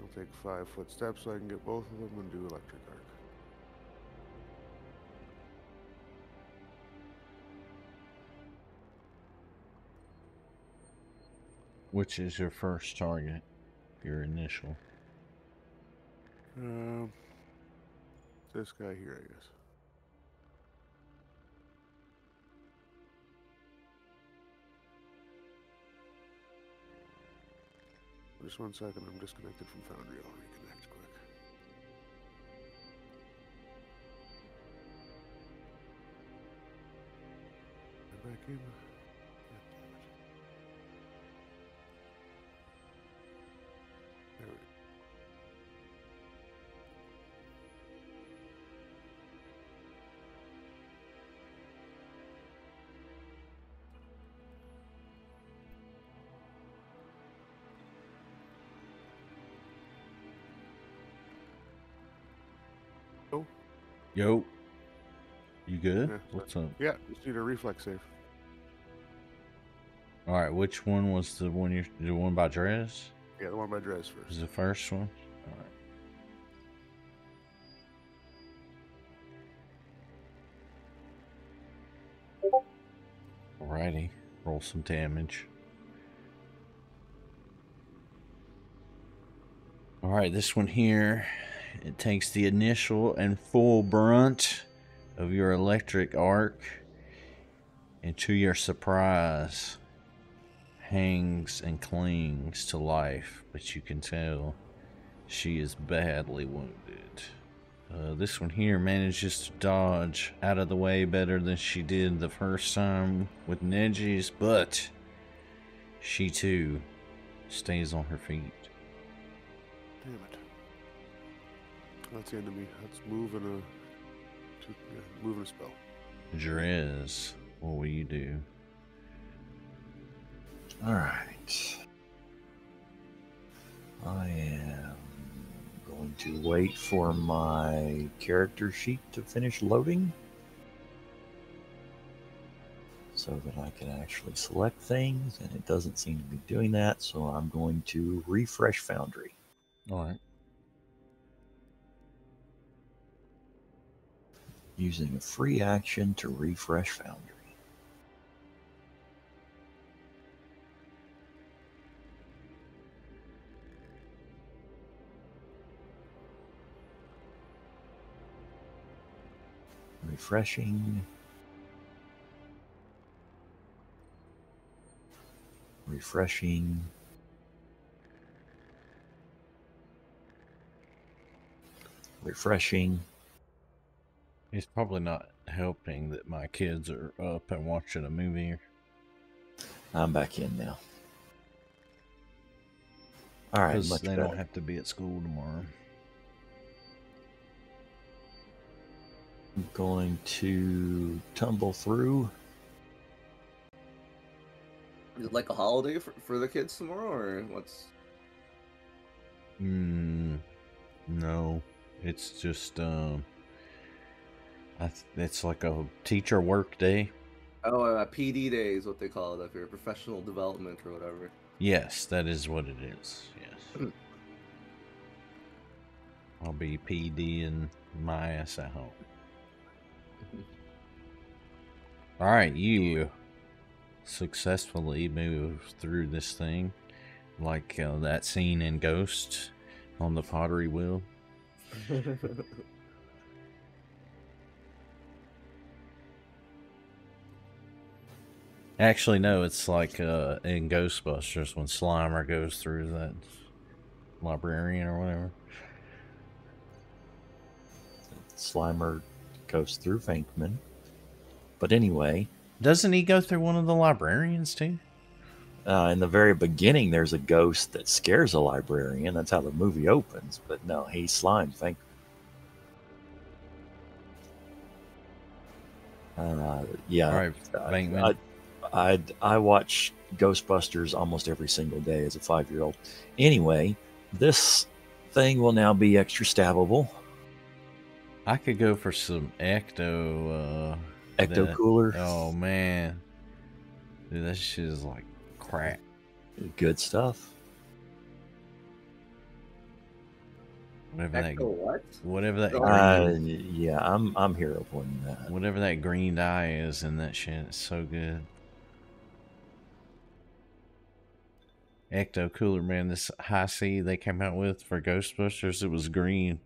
I'll take 5-foot steps so I can get both of them and do electric arc. Which is your first target? Your initial? This guy here, I guess. Just 1 second, I'm disconnected from Foundry. I'll reconnect quick. Get back in. God damn it. There we go. Oh. Yo. You good? Yeah, What's up? yeah, just need a reflex save. All right, which one was the one by Drez? Yeah, the one by Drez first. Is the first one? All right. Alrighty, roll some damage. All right, this one here, it takes the initial and full brunt of your electric arc, and to your surprise, hangs and clings to life, but you can tell she is badly wounded. This one here manages to dodge out of the way better than she did the first time with Neji's, but she too stays on her feet. Damn it. That's the enemy. Let's move in a spell. Drez, what will you do? All right. I am going to wait for my character sheet to finish loading so that I can actually select things, and it doesn't seem to be doing that, so I'm going to refresh Foundry. All right. Using a free action to refresh Foundry. Refreshing. Refreshing. Refreshing. It's probably not helping that my kids are up and watching a movie. I'm back in now. All right, Because much they better. don't have to be at school tomorrow. I'm going to tumble through. Is it like a holiday for the kids tomorrow, or what's? No, it's just it's like a teacher work day. Oh, PD day is what they call it up here, professional development or whatever. Yes, that is what it is. Yes. I'll be PD and my ass at home. All right, you successfully move through this thing like that scene in Ghost on the pottery wheel. Actually, no, it's like in Ghostbusters when Slimer goes through that librarian or whatever. Slimer goes through Venkman. But anyway. Doesn't he go through one of the librarians too? In the very beginning, there's a ghost that scares a librarian. That's how the movie opens. But no, he slimes Venkman. Yeah. All right, Venkman. I watch Ghostbusters almost every single day as a 5-year-old. Anyway, this thing will now be extra stabbable. I could go for some ecto cooler. Oh man, dude, that shit is like crack. Good stuff. Whatever Echo what? whatever that Oh. green, Yeah, I'm hero pointing that. whatever that green dye is in that shit, it's so good. Ecto Cooler, man, this high C they came out with for Ghostbusters, it was green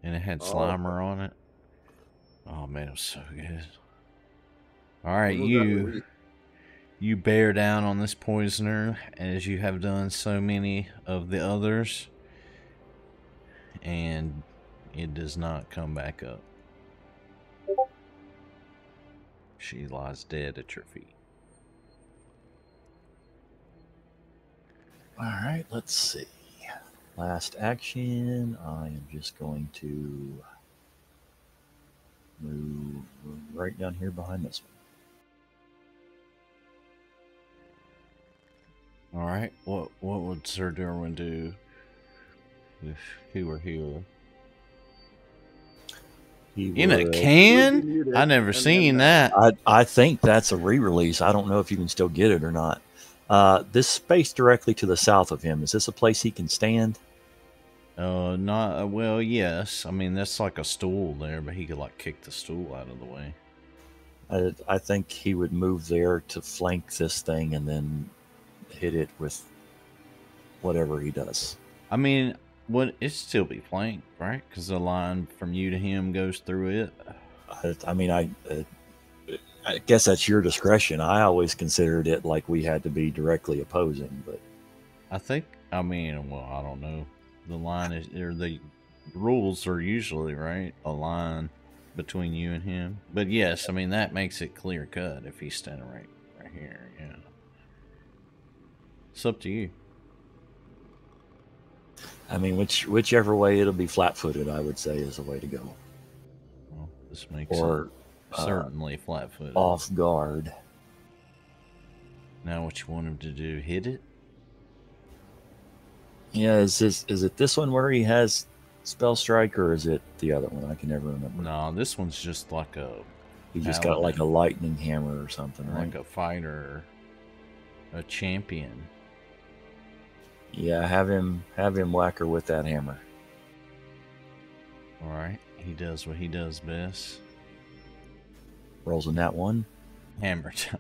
and it had Oh. Slimer on it. Oh man, it was so good. All right, When was that released? you bear down on this poisoner as you have done so many of the others, and it does not come back up. She lies dead at your feet. All right, let's see. Last action. I am just going to move right down here behind this one. All right, what would Sir Derwin do if he were here? He In a would- can? I never seen that. I think that's a re-release. I don't know if you can still get it or not. This space directly to the south of him, is this a place he can stand? Not well. Yes, I mean that's like a stool there, but he could like kick the stool out of the way. I think he would move there to flank this thing and then hit it with whatever he does. I mean, would it still be flanked, right? Because the line from you to him goes through it. I guess that's your discretion. I always considered it like we had to be directly opposing, but I think. I mean, well, I don't know. The line is, or the rules are usually right. A line between you and him. But yes, I mean that makes it clear cut if he's standing right here. Yeah. It's up to you. I mean, whichever way it'll be flat-footed, I would say is the way to go. Well, this makes Or it certainly flat-footed. off guard. Now, what you want him to do? Hit it? Yeah, is it this one where he has spell strike, or is it the other one? I can never remember. No, this one's just like a. He just got like a lightning hammer or something, right? Like a fighter, a champion. Yeah, have him whack her with that hammer. All right, he does what he does best. Rolls in that one. Hammer time.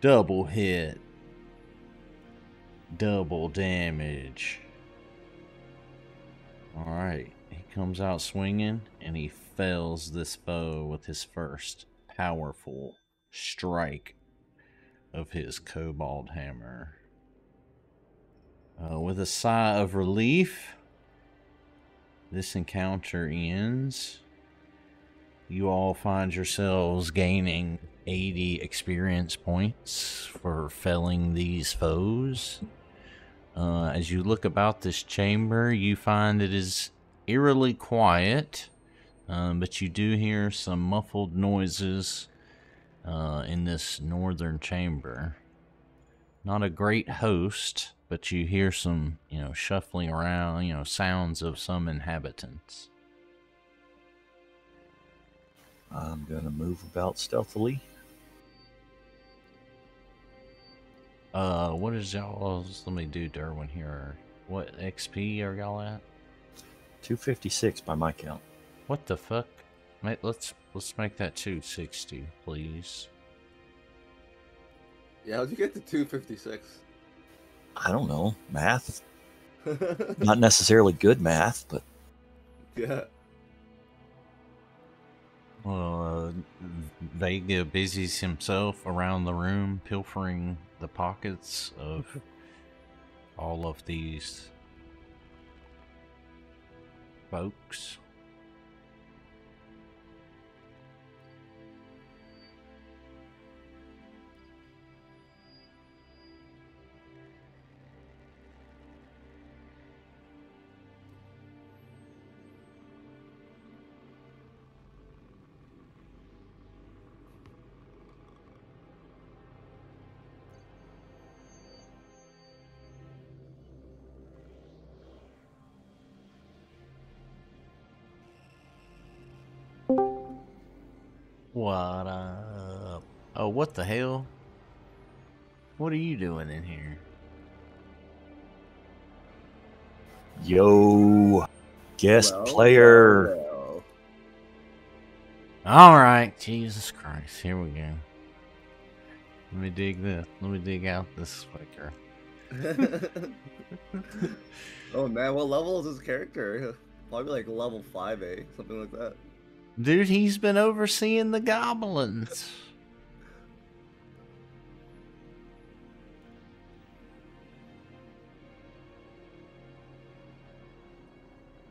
Double hit. Double damage. All right, he comes out swinging and he fells this foe with his first powerful strike of his kobold hammer. With a sigh of relief, this encounter ends. You all find yourselves gaining 80 experience points for felling these foes. As you look about this chamber, you find it is eerily quiet, but you do hear some muffled noises in this northern chamber. Not a great host, but you hear some, shuffling around, sounds of some inhabitants. I'm gonna move about stealthily. What is y'all's? Let me do Derwin here. What XP are y'all at? 256 by my count. What the fuck? Mate, let's make that 260, please. Yeah, how'd you get to 256? I don't know. Math. Not necessarily good math, but Yeah. Vega busies himself around the room, pilfering the pockets of all of these folks. What up? Oh, what the hell? What are you doing in here? Yo, guest Well, player. well, All right, Jesus Christ, here we go. Let me dig this. Let me dig out this fucker. well. Oh man, what level is his character? Probably like level 5A, something like that. Dude, he's been overseeing the goblins.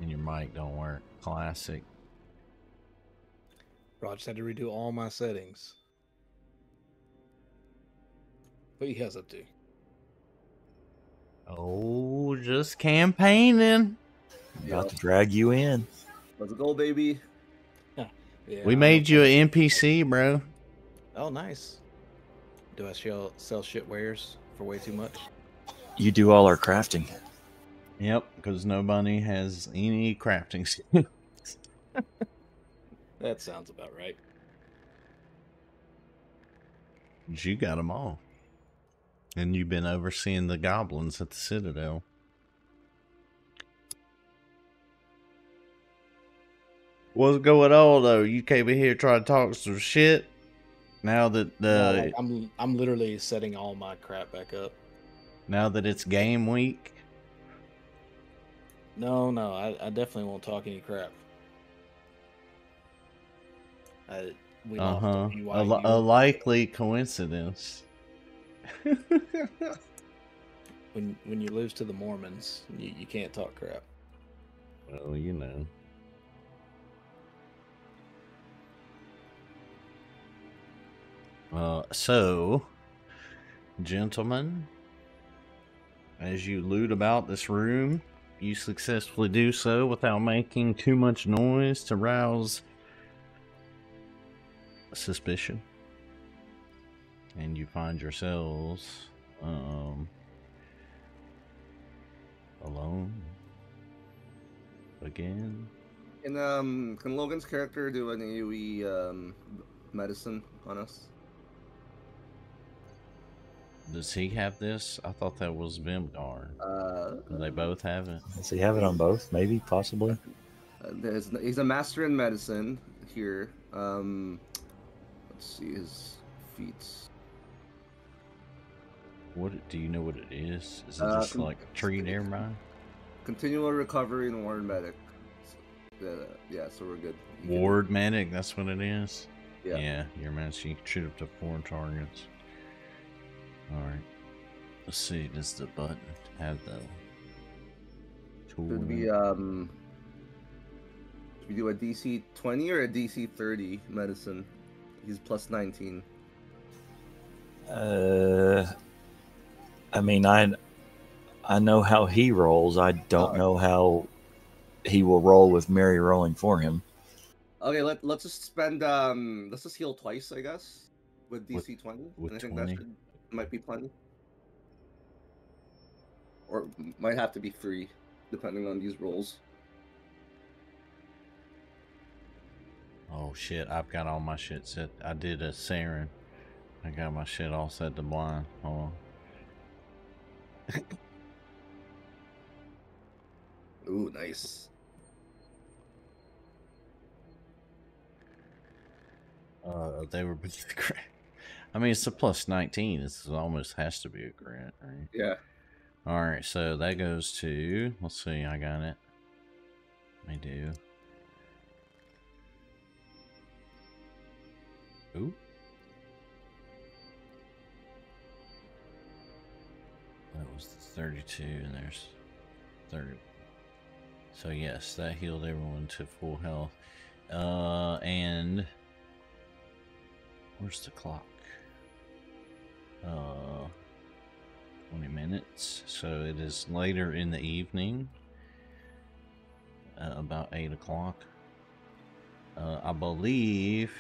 And your mic don't work. Classic. Bro, I just had to redo all my settings. What you guys up to? Oh, just campaigning. About to drag you in. Let's go, baby. Yeah, We I'm made you okay. an NPC, bro. Oh, nice. Do I sell shit wares for way too much? You do all our crafting. Yep, because nobody has any crafting skills. That sounds about right. You got them all. And you've been overseeing the goblins at the Citadel. What's going on, though? You came in here trying to talk some shit? Now that No, like, I'm literally setting all my crap back up. now that it's game week? No, I definitely won't talk any crap. We lost Uh-huh. to A BYU. likely coincidence. When you lose to the Mormons, you can't talk crap. Well, you know. So, gentlemen, as you loot about this room, you successfully do so without making too much noise to rouse suspicion. And you find yourselves alone again. And can Logan's character do an AoE medicine on us? Does he have this? I thought that was Vimgar. Do they both have it? Does he have it on both? Maybe, possibly. He's a master in medicine here. Let's see his feats. What do you know what it is? Is it just like treat everybody? Continual recovery and ward medic. Yeah, so we're good. Ward medic, that's what it is? Yeah. Yeah, your match, you can shoot up to 4 targets. Alright. Let's see, does the button have the tool? Should we do a DC 20 or a DC 30 medicine? He's plus 19. I mean, I know how he rolls. I don't know how he will roll with Mary rolling for him. Okay, let's just spend let's just heal twice, I guess, with DC 20. With and I think 20? that might be plenty. Or might have to be 3, depending on these rolls. Oh shit, I've got all my shit set. I did a Saren. I got my shit all set to blind. Hold on. Ooh, nice. They were I mean, it's a plus 19. This almost has to be a crit, right? Yeah. Alright, so that goes to... Let's see, I got it. I do. Ooh. That was 32, and there's 30. So yes, that healed everyone to full health. And... Where's the clock? 20 minutes. So it is later in the evening. About 8 o'clock. I believe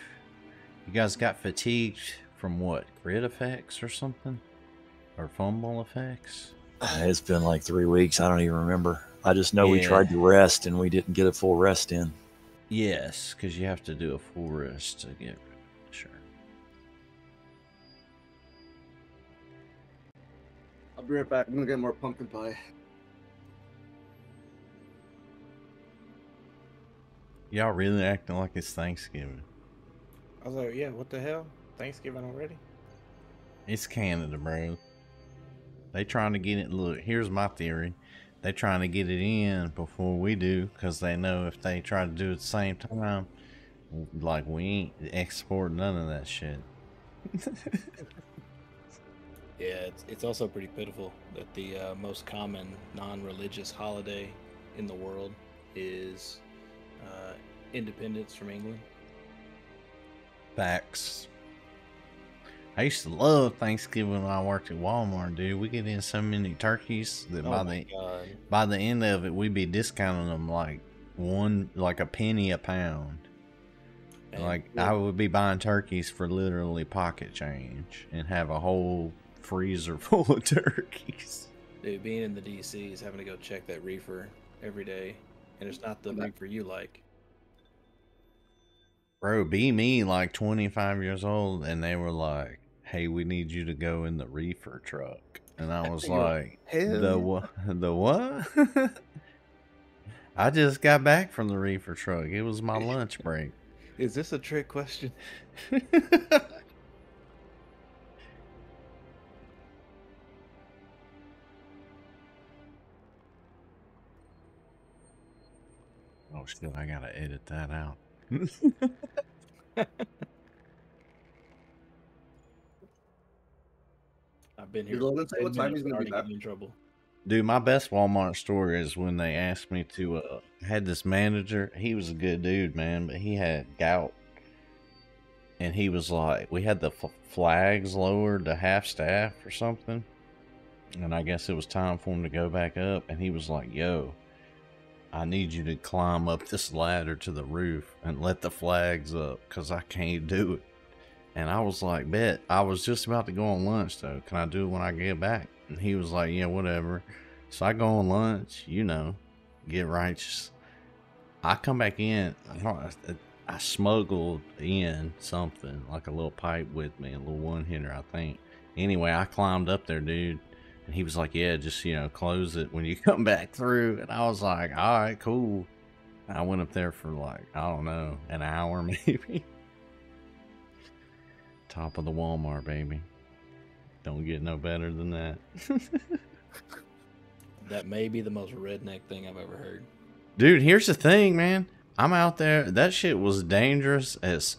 you guys got fatigued from what? Grid effects or something? Or fumble effects? It's been like 3 weeks. I don't even remember. I just know we tried to rest and we didn't get a full rest in. Yes, because you have to do a full rest to get sure. I'll be right back. I'm gonna get more pumpkin pie. Y'all really acting like it's Thanksgiving. I was like, yeah, what the hell? Thanksgiving already? It's Canada, bro. They trying to get it. Look, here's my theory. They trying to get it in before we do, because they know if they try to do it at the same time, like, we ain't export none of that shit. Yeah, it's also pretty pitiful that the most common non-religious holiday in the world is independence from England. Facts. I used to love Thanksgiving when I worked at Walmart, dude. We get in so many turkeys that by the end of it, we'd be discounting them like a penny a pound. And like I would be buying turkeys for literally pocket change and have a whole freezer full of turkeys. dude, being in the DC is having to go check that reefer every day, and it's not the reefer you like. Bro, be me like 25 years old, and they were like, hey, we need you to go in the reefer truck. And I was like, the what? I just got back from the reefer truck. It was my lunch break. Is this a trick question? Oh shit, I gotta edit that out. I've been here. Did Logan say what time he's gonna be back? In trouble. Dude, my best Walmart story is when they asked me to, had this manager. He was a good dude, man, but he had gout. And he was like, we had the flags lowered to half staff or something. And I guess it was time for him to go back up. And he was like, yo, I need you to climb up this ladder to the roof and let the flags up, because I can't do it. And I was like, bet. I was just about to go on lunch, though. Can I do it when I get back? And he was like, yeah, whatever. So I go on lunch, you know, get righteous. I come back in. I smuggled in something, like a little pipe with me, a little one-hitter, I think. Anyway, I climbed up there, dude. And he was like, yeah, just, you know, close it when you come back through. And I was like, all right, cool. I went up there for like, I don't know, an hour maybe. Top of the Walmart, baby. Don't get no better than that. That may be the most redneck thing I've ever heard. Dude, here's the thing, man. I'm out there. That shit was dangerous as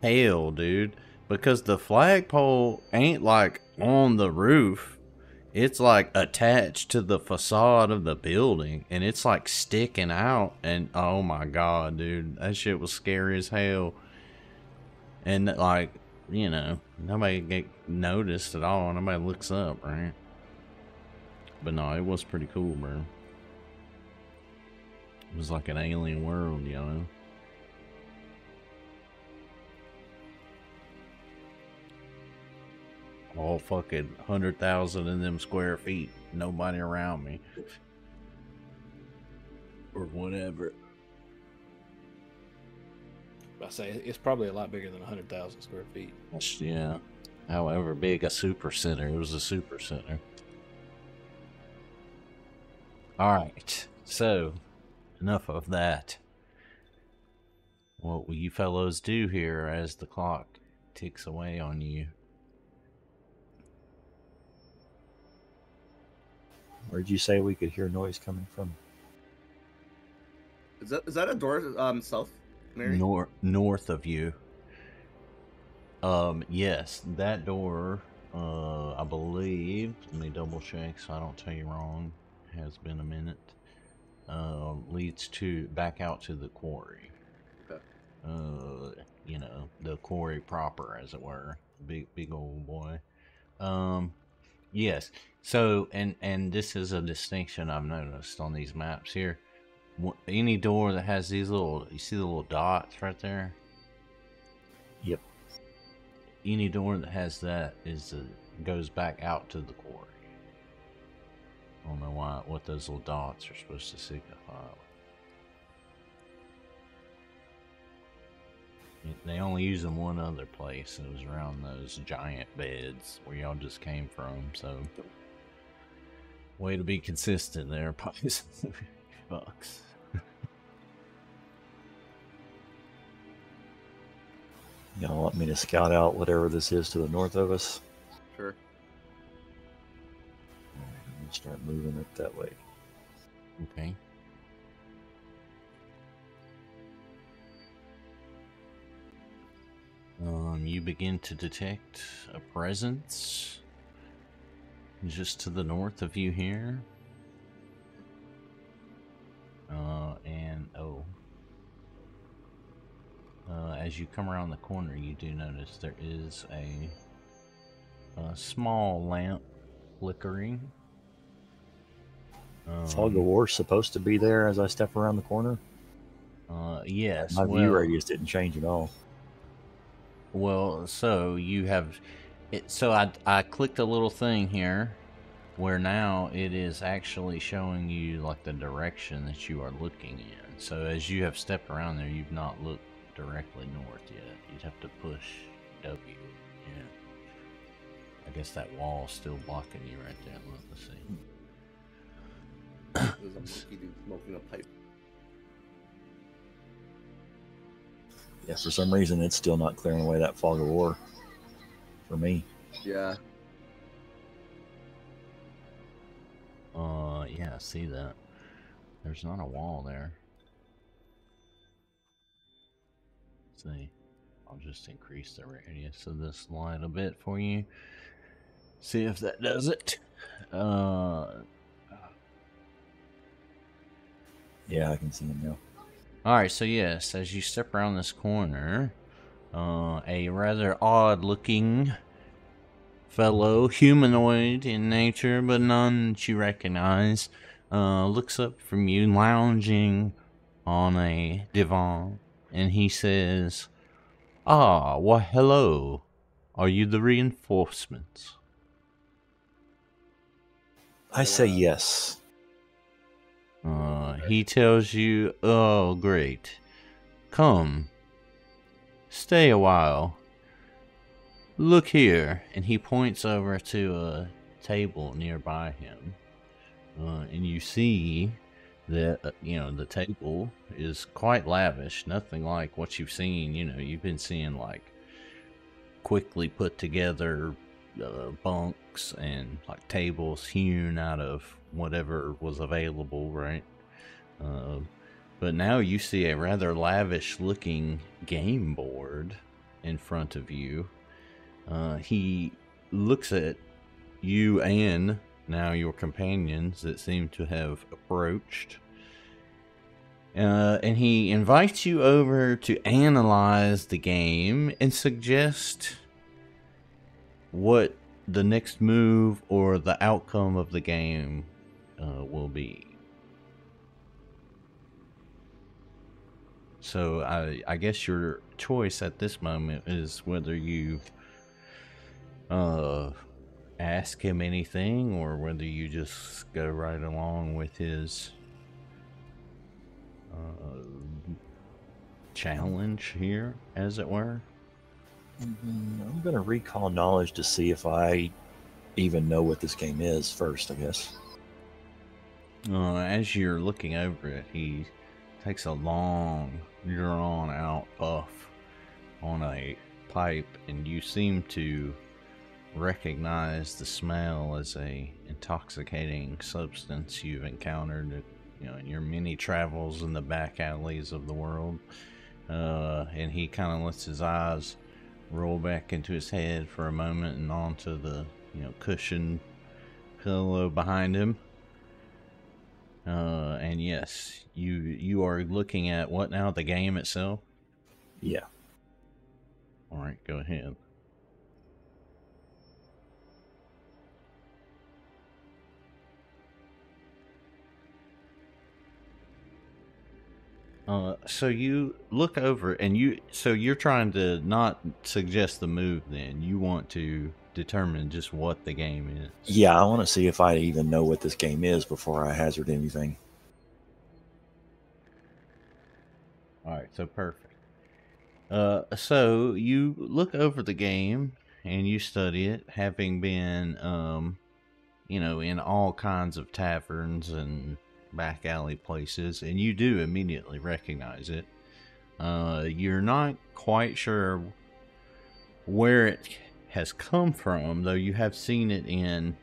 hell, dude. Because the flagpole ain't like on the roof. It's like attached to the facade of the building. And it's like sticking out. And oh my god, dude. That shit was scary as hell. And like, you know, nobody get noticed at all. Nobody looks up, right? But no, it was pretty cool, bro. It was like an alien world, you know? All fucking 100,000 in them square feet. Nobody around me. Or whatever. I say it's probably a lot bigger than 100,000 square feet. Yeah. However big a super center. It was a super center. Alright. So, enough of that. What will you fellows do here as the clock ticks away on you? Where'd you say we could hear noise coming from? Is that a door south, Mary? North of you. Yes, that door, I believe, let me double check so I don't tell you wrong, has been a minute, leads back out to the quarry. Okay. You know, the quarry proper, as it were. Big old boy. Yes. So, and this is a distinction I've noticed on these maps here. Any door that has these little, you see the little dots right there? Yep. Any door that has that goes back out to the quarry. I don't know what those little dots are supposed to signify. They only use them one other place. It was around those giant beds where y'all just came from. So Way to be consistent there, Pies. Bucks. Y'all want me to scout out whatever this is to the north of us? Sure. Alright, I'm gonna start moving it that way. Okay. You begin to detect a presence just to the north of you here. As you come around the corner, you do notice there is a small lamp flickering. Fog of War's supposed to be there as I step around the corner? Yes. My view radius didn't change at all. Well, so you have it. So I clicked a little thing here where now it is actually showing you like the direction that you are looking in. So as you have stepped around there, you've not looked directly north yet. You'd have to push W. Yeah. I guess that wall's still blocking you right there. Let's see. There's a monkey dude smoking a pipe. Yeah, for some reason it's still not clearing away that fog of war for me. Yeah. Yeah, I see that. There's not a wall there. Let's see. I'll just increase the radius of this light a bit for you. See if that does it. Yeah, I can see him now. Alright, so yes, as you step around this corner, a rather odd looking fellow, humanoid in nature, but none that you recognize, looks up from you, lounging on a divan, and he says, "Ah, well, hello. Are you the reinforcements?" I say yes. He tells you, "Oh, great. Come. Stay a while. Look here." And he points over to a table nearby him. And you see that, the table is quite lavish. Nothing like what you've seen. You've been seeing, like, quickly put together bunks and, like, tables hewn out of whatever was available, right? But now you see a rather lavish looking game board in front of you. He looks at you and now your companions that seem to have approached. And he invites you over to analyze the game and suggest what the next move or the outcome of the game will be. So I guess your choice at this moment is whether you ask him anything or whether you just go right along with his challenge here, as it were. I'm going to recall knowledge to see if I even know what this game is first, I guess. As you're looking over it, he takes a long, drawn-out puff on a pipe, and you seem to recognize the smell as a intoxicating substance you've encountered, in your many travels in the back alleys of the world. And he kind of lets his eyes roll back into his head for a moment and onto the, cushion pillow behind him. And yes, you are looking at what now? The game itself? Yeah. All right, go ahead. So you look over and you're trying to not suggest the move then. You want to determine just what the game is. Yeah, I want to see if I even know what this game is before I hazard anything. All right, so perfect. So you look over the game and you study it, having been, in all kinds of taverns and back alley places, and you do immediately recognize it. You're not quite sure where it has come from, though you have seen it in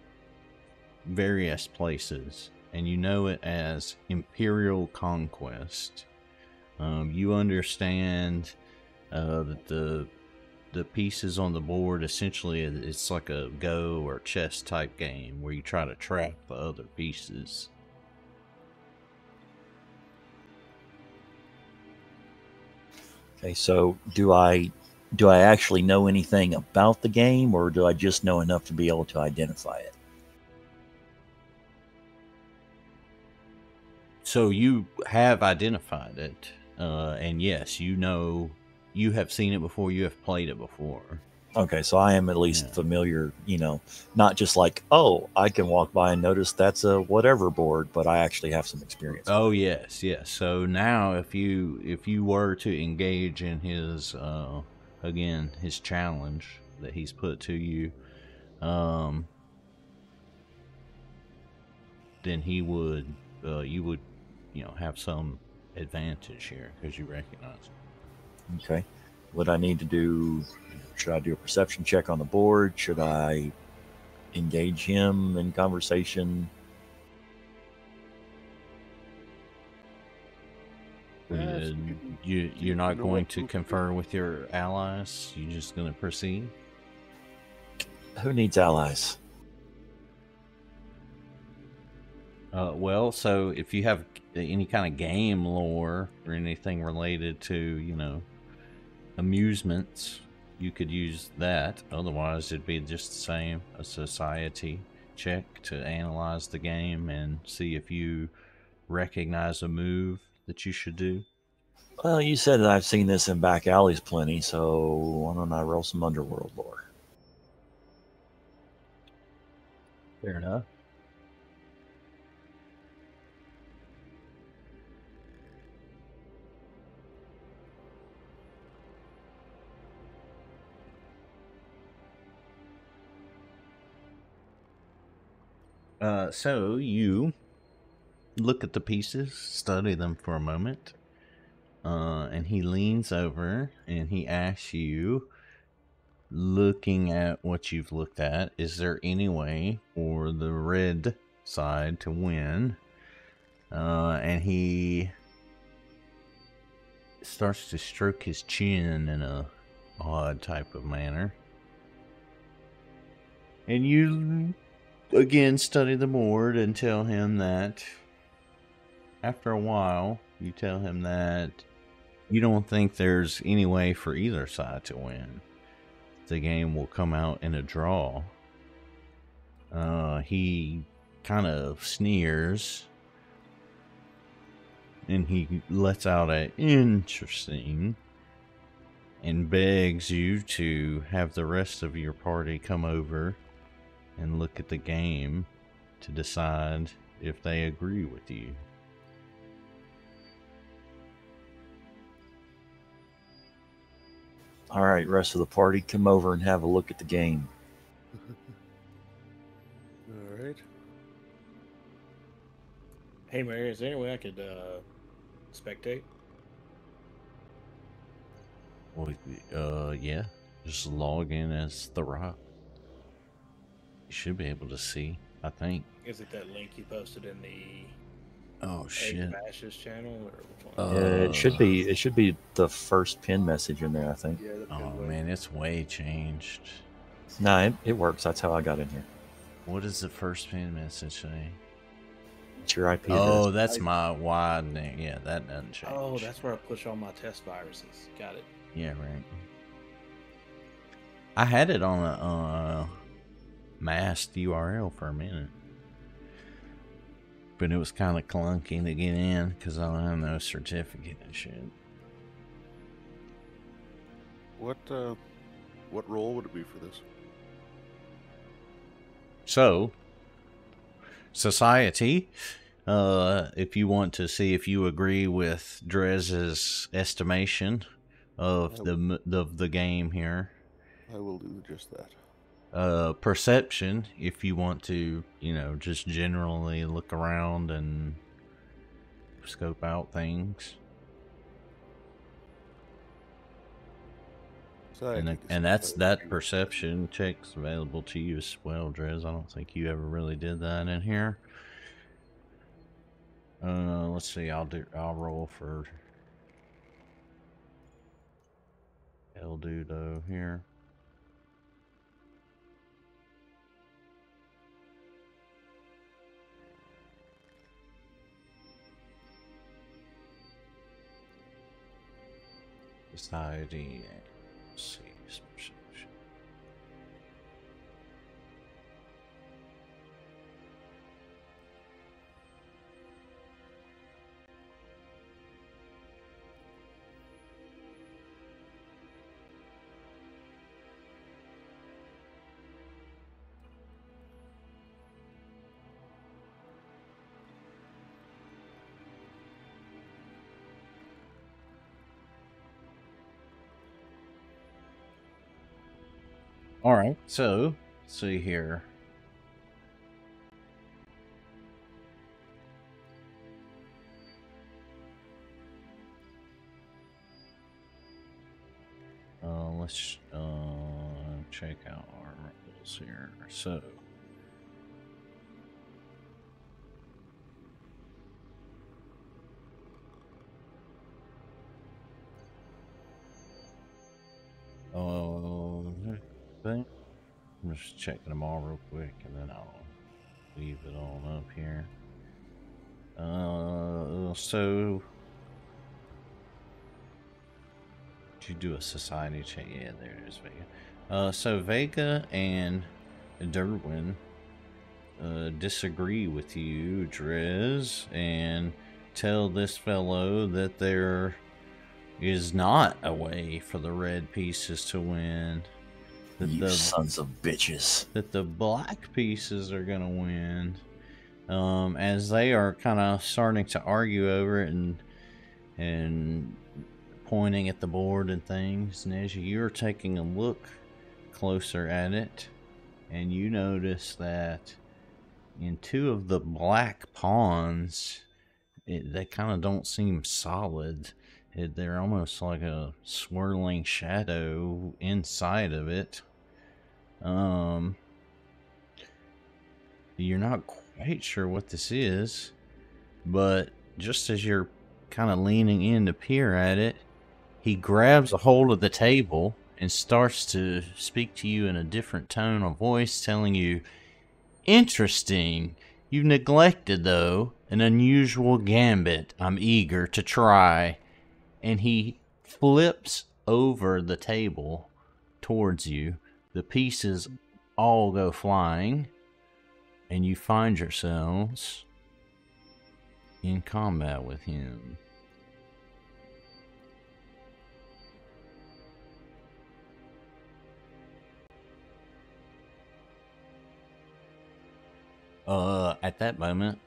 various places, and you know it as Imperial Conquest. You understand that the pieces on the board, essentially it's like a Go or chess type game where you try to track the other pieces. Okay, so do I actually know anything about the game, or do I just know enough to be able to identify it? So you have identified it, and yes, you have seen it before, you have played it before. Okay, so I am at least familiar, not just like, oh, I can walk by and notice that's a whatever board, but I actually have some experience. Oh, yes. So now if you were to engage in his, again, his challenge that he's put to you, then you would, have some advantage here because you recognize it. Okay. What I need to do, should I do a perception check on the board? Should I engage him in conversation? You're not going to confer with your allies? You're just going to proceed? Who needs allies? Well, so if you have any kind of game lore or anything related to, amusements, you could use that. Otherwise, it'd be just the same, a society check to analyze the game and see if you recognize a move that you should do. Well, you said that I've seen this in back alleys plenty, so why don't I roll some underworld lore? Fair enough. So you look at the pieces, study them for a moment, and he leans over and he asks you, looking at what you've looked at, is there any way for the red side to win? And he starts to stroke his chin in a odd type of manner. And you again study the board and tell him that after a while, you tell him that you don't think there's any way for either side to win. The game will come out in a draw. He kind of sneers and he lets out a interesting and begs you to have the rest of your party come over and look at the game to decide if they agree with you. All right, rest of the party, come over and have a look at the game. All right. Hey, Mary, is there any way I could spectate? Well, yeah. Just log in as The Rock. You should be able to see, I think. Is it that link you posted in the Oh shit! Bash's channel, or which one? It should be the first pin message in there, I think. Yeah, Oh man, it's way changed. Nah, it works. That's how I got in here. What does the first pin message say? It's your IP address. Oh, that's my wide name. Yeah, that doesn't change. Oh, that's where I push all my test viruses. Got it. Yeah, right. I had it on a masked URL for a minute, but it was kind of clunky to get in because I don't have no certificate and shit. What role would it be for this? So, society, if you want to see if you agree with Drez's estimation of the game here. I will do just that. Perception, if you want to, you know, just generally look around and scope out things. And that's that perception check's available to you as well, Drez. I don't think you ever really did that in here. Let's see. I'll roll for El Dudo here. Society. Let's see. Perception. All right, so let's see here. Let's check out our rules here. So, I'm just checking them all real quick, and then I'll leave it on up here. So did you do a society check? Yeah, there it is, Vega. So Vega and Derwin disagree with you, Drez, and tell this fellow that there is not a way for the red pieces to win. That You sons of bitches. That the black pieces are gonna win. As they are kind of starting to argue over it and pointing at the board and things, and as you're taking a look closer at it, and you notice that in two of the black pawns, they kind of don't seem solid. They're almost like a swirling shadow inside of it. You're not quite sure what this is, but just as you're kind of leaning in to peer at it, he grabs a hold of the table and starts to speak to you in a different tone of voice, telling you, "Interesting. You've neglected, though, an unusual gambit I'm eager to try." And he flips over the table towards you. The pieces all go flying, and you find yourselves in combat with him. At that moment,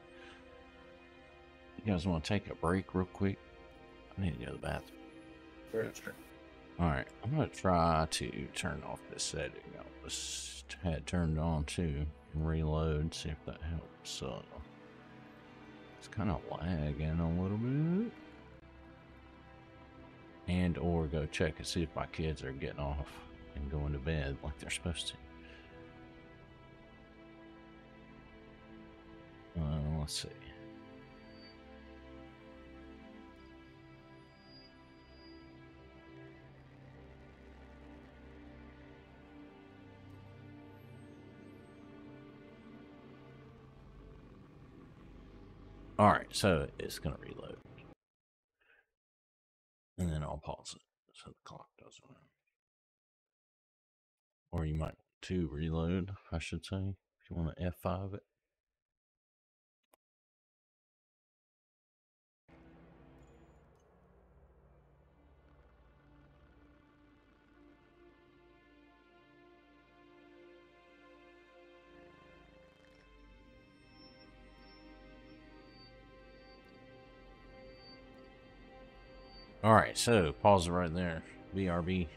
you guys want to take a break real quick? I need to go to the bathroom. Sure. Alright, I'm going to try to turn off this setting I was had turned on too, and reload, see if that helps. It's kind of lagging a little bit. And or go check and see if my kids are getting off and going to bed like they're supposed to. Let's see. Alright, so it's going to reload. And then I'll pause it so the clock doesn't run. Or you might want to reload, I should say, if you want to F5 it. Alright, so pause it right there. BRB.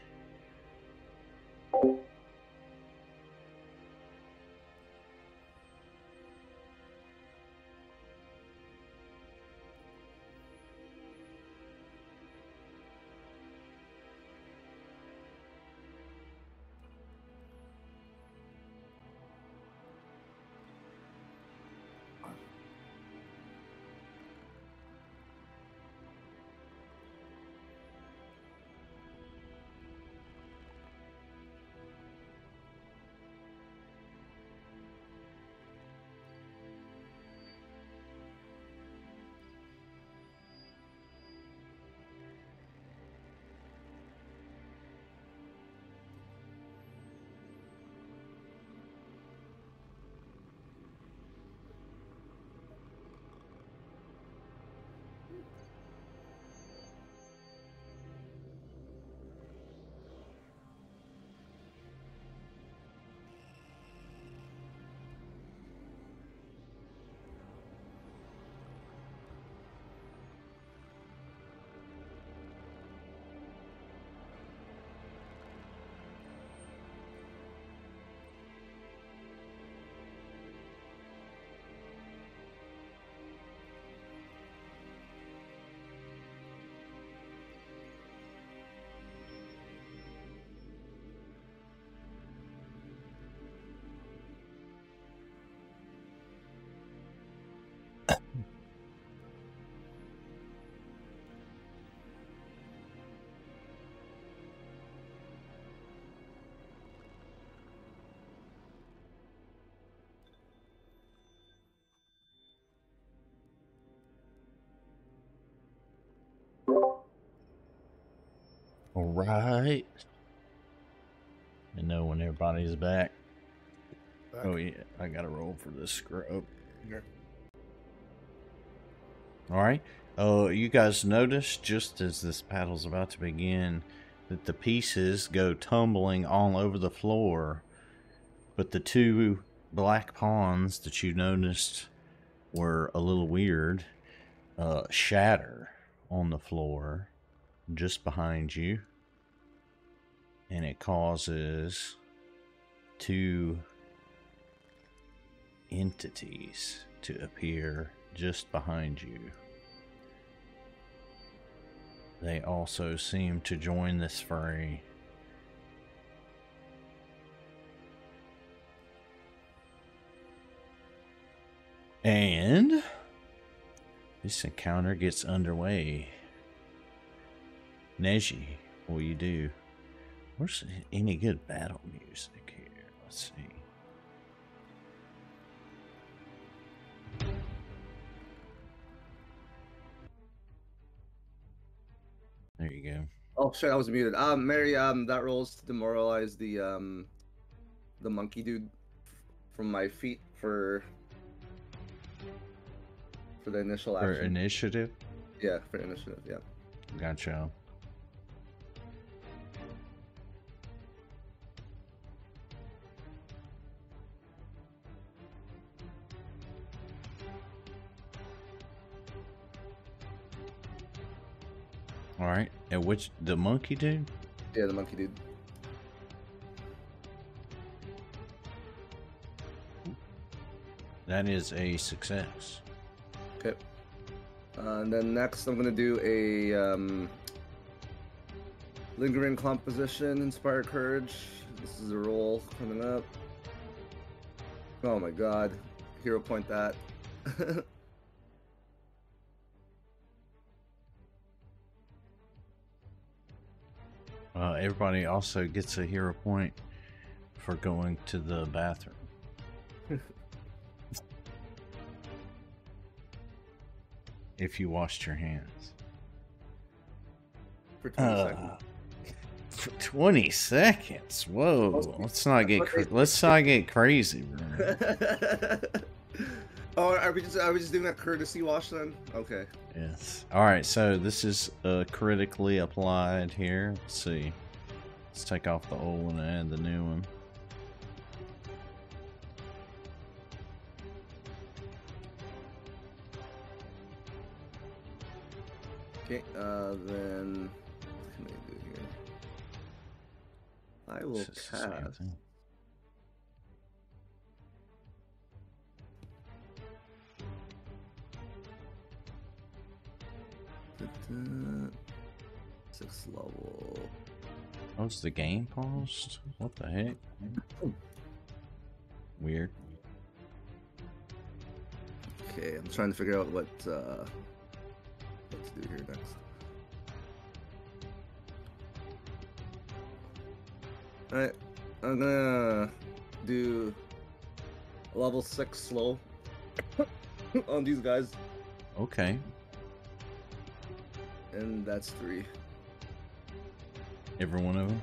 All right. I know when everybody's back. Oh yeah, I gotta roll for this scrub. All right. Oh, you guys notice just as this battle's about to begin that the pieces go tumbling all over the floor, but the two black pawns that you noticed were a little weird shatter on the floor just behind you, and it causes two entities to appear just behind you. They also seem to join this fray. And this encounter gets underway. Neji, what do you do? Where's any good battle music here? Let's see. There you go. Oh shit, I was muted. Mary, that rolls to demoralize the monkey dude from my feet for the initial action. For initiative? Yeah, for initiative, yeah. Gotcha. All right, and which the monkey dude? Yeah, the monkey dude. That is a success. Okay. And then next, I'm gonna do a lingering composition, inspire courage. This is a roll coming up. Oh my god, hero point that. Everybody also gets a hero point for going to the bathroom. If you washed your hands. For 20 seconds. For 20 seconds. Whoa. Let's not get crazy, bro. Oh, are we just doing a courtesy wash then? Okay. Yes. All right. So this is critically applied here. Let's see. Let's take off the old one and add the new one. Okay. Then what can I do here? I will This is the same cast. thing. Sixth level. Oh, is the game paused? What the heck? Weird. Okay, I'm trying to figure out what to do here next. Alright, I'm gonna do a level 6 slow on these guys, Okay. and that's 3. Every one of them?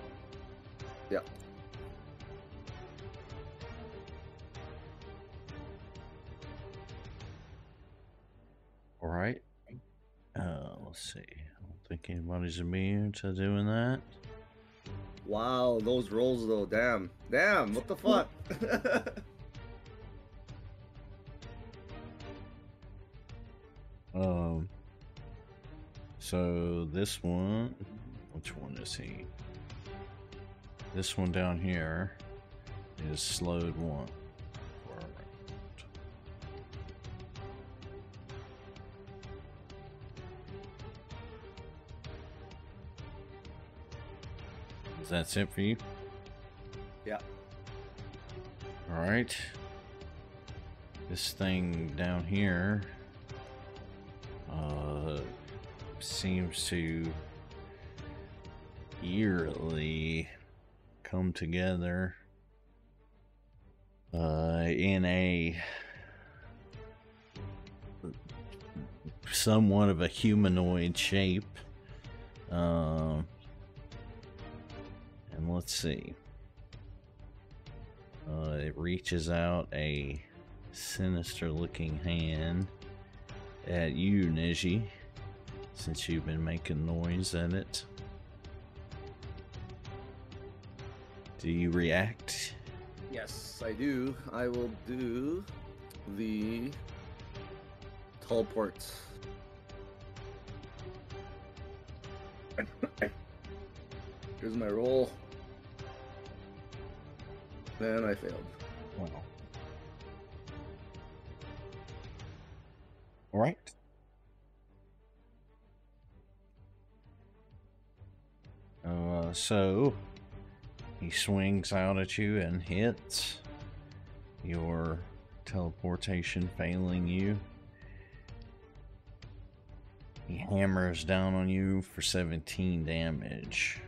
Yeah. All right. Let's see. I don't think anybody's immune to doing that. Wow, those rolls though, damn, what the fuck? So this one, which one is he? This one down here is slowed 1 for a round. That's it for you? Yeah. All right. This thing down here seems to eerily come together in a somewhat of a humanoid shape. And let's see. It reaches out a sinister looking hand at you, Neji, since you've been making noise at it. Do you react? Yes, I do. I will do the teleport. Here's my roll. Then I failed. Wow. All right. So he swings out at you and hits, your teleportation failing you. He hammers down on you for 17 damage.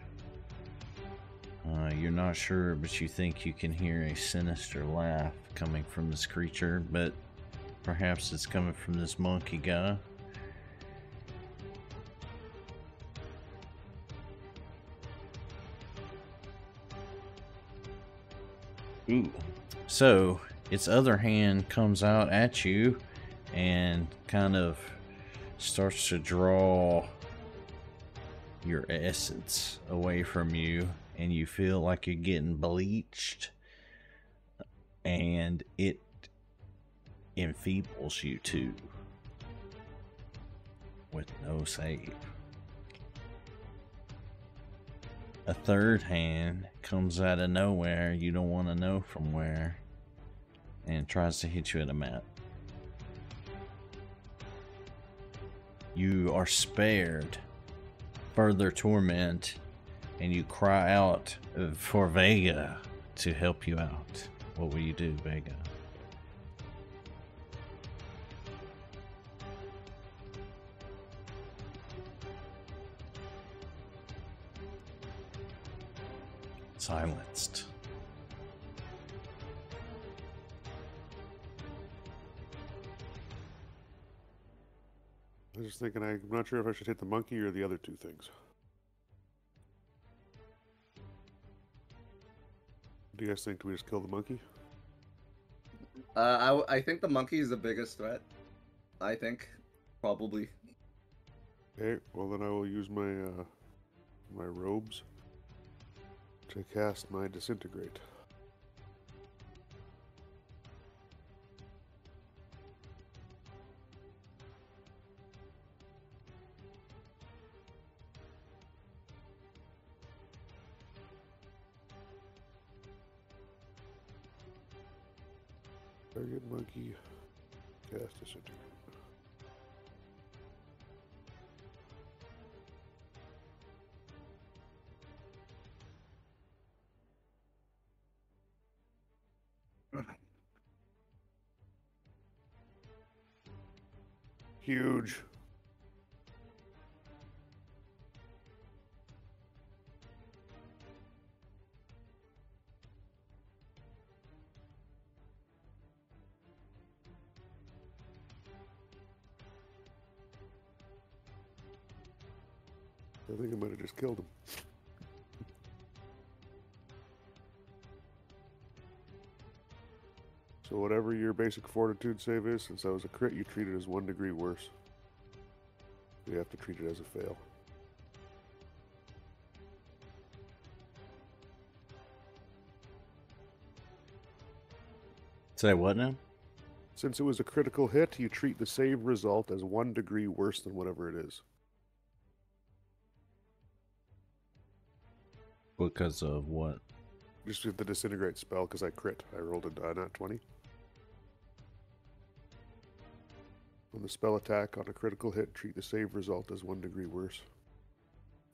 You're not sure, but you think you can hear a sinister laugh coming from this creature, but perhaps it's coming from this monkey guy. Ooh. So its other hand comes out at you and kind of starts to draw your essence away from you, and you feel like you're getting bleached, and it enfeebles you too with no save. A third hand comes out of nowhere, you don't want to know from where, and tries to hit you at a map. You are spared further torment, and you cry out for Vega to help you out. What will you do, Vega? Silenced. I was just thinking, I'm not sure if I should hit the monkey or the other two things. Do you guys think we just kill the monkey? I think the monkey is the biggest threat. I think, probably. Okay, well then I will use my my robes to cast my disintegrate. Target monkey, cast disintegrate. Huge. I think I might have just killed him. So whatever your basic fortitude save is, since that was a crit, you treat it as 1 degree worse. You have to treat it as a fail. Say what now? Since it was a critical hit, you treat the save result as 1 degree worse than whatever it is. Because of what? Just with the disintegrate spell, because I crit. I rolled a nat 20. On the spell attack, on a critical hit, treat the save result as 1 degree worse.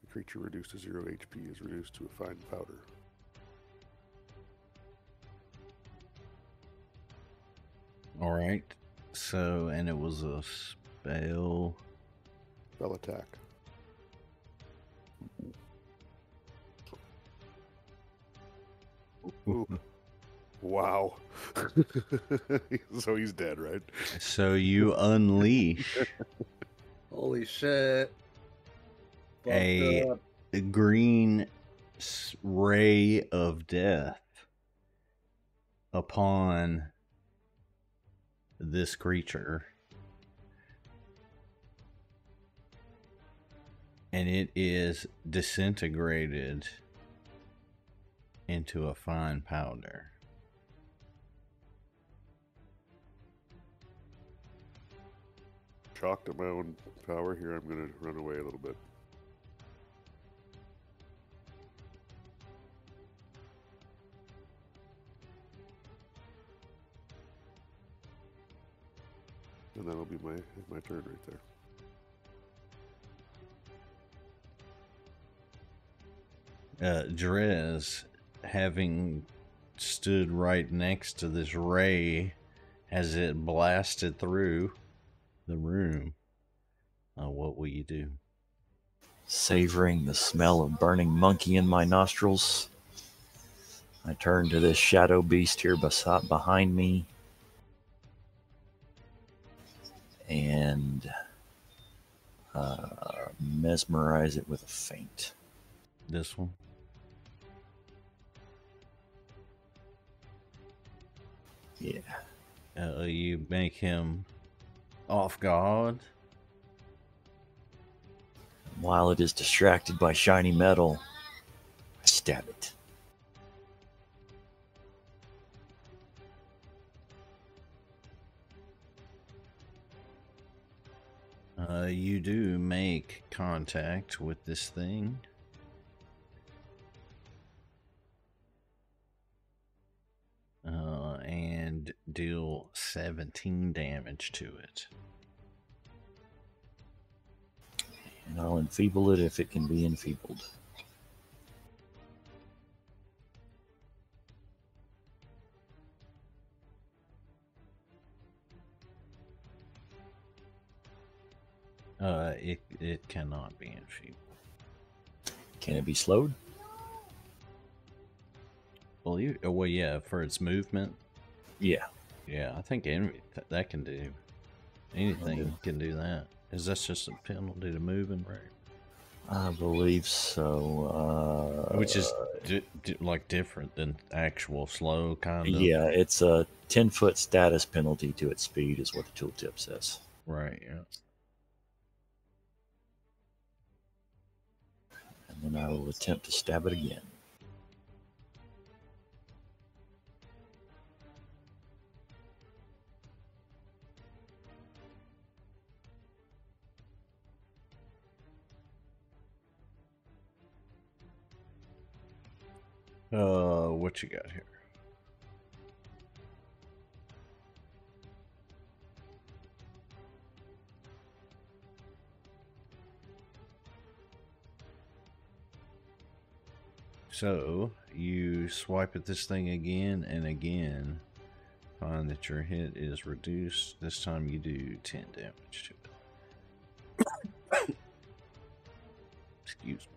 The creature reduced to 0 HP is reduced to a fine powder. Alright. So, and it was a spell. Spell attack. Ooh. Wow. So he's dead, right? So you unleash Holy shit. Fucked a up. green ray of death upon this creature. And it is disintegrated into a fine powder. Shocked at my own power here. I'm going to run away a little bit. And that'll be my turn right there. Drez, having stood right next to this ray as it blasted through the room, what will you do? Savoring the smell of burning monkey in my nostrils, I turn to this shadow beast here behind me and mesmerize it with a feint. This one? Yeah. You make him off guard. While it is distracted by shiny metal, I stab it. You do make contact with this thing. And deal 17 damage to it. And I'll enfeeble it if it can be enfeebled. It cannot be enfeebled. Can it be slowed? Well, yeah, for its movement. Yeah. Yeah, I think that can do. Anything can do that. Is that just a penalty to moving, right? I believe so. Which is like different than actual slow, kind of. Yeah, it's a 10-foot status penalty to its speed is what the tooltip says. Right, yeah. And then I will attempt to stab it again. What you got here? So you swipe at this thing again and again, find that your hit is reduced. This time you do 10 damage to it. Excuse me.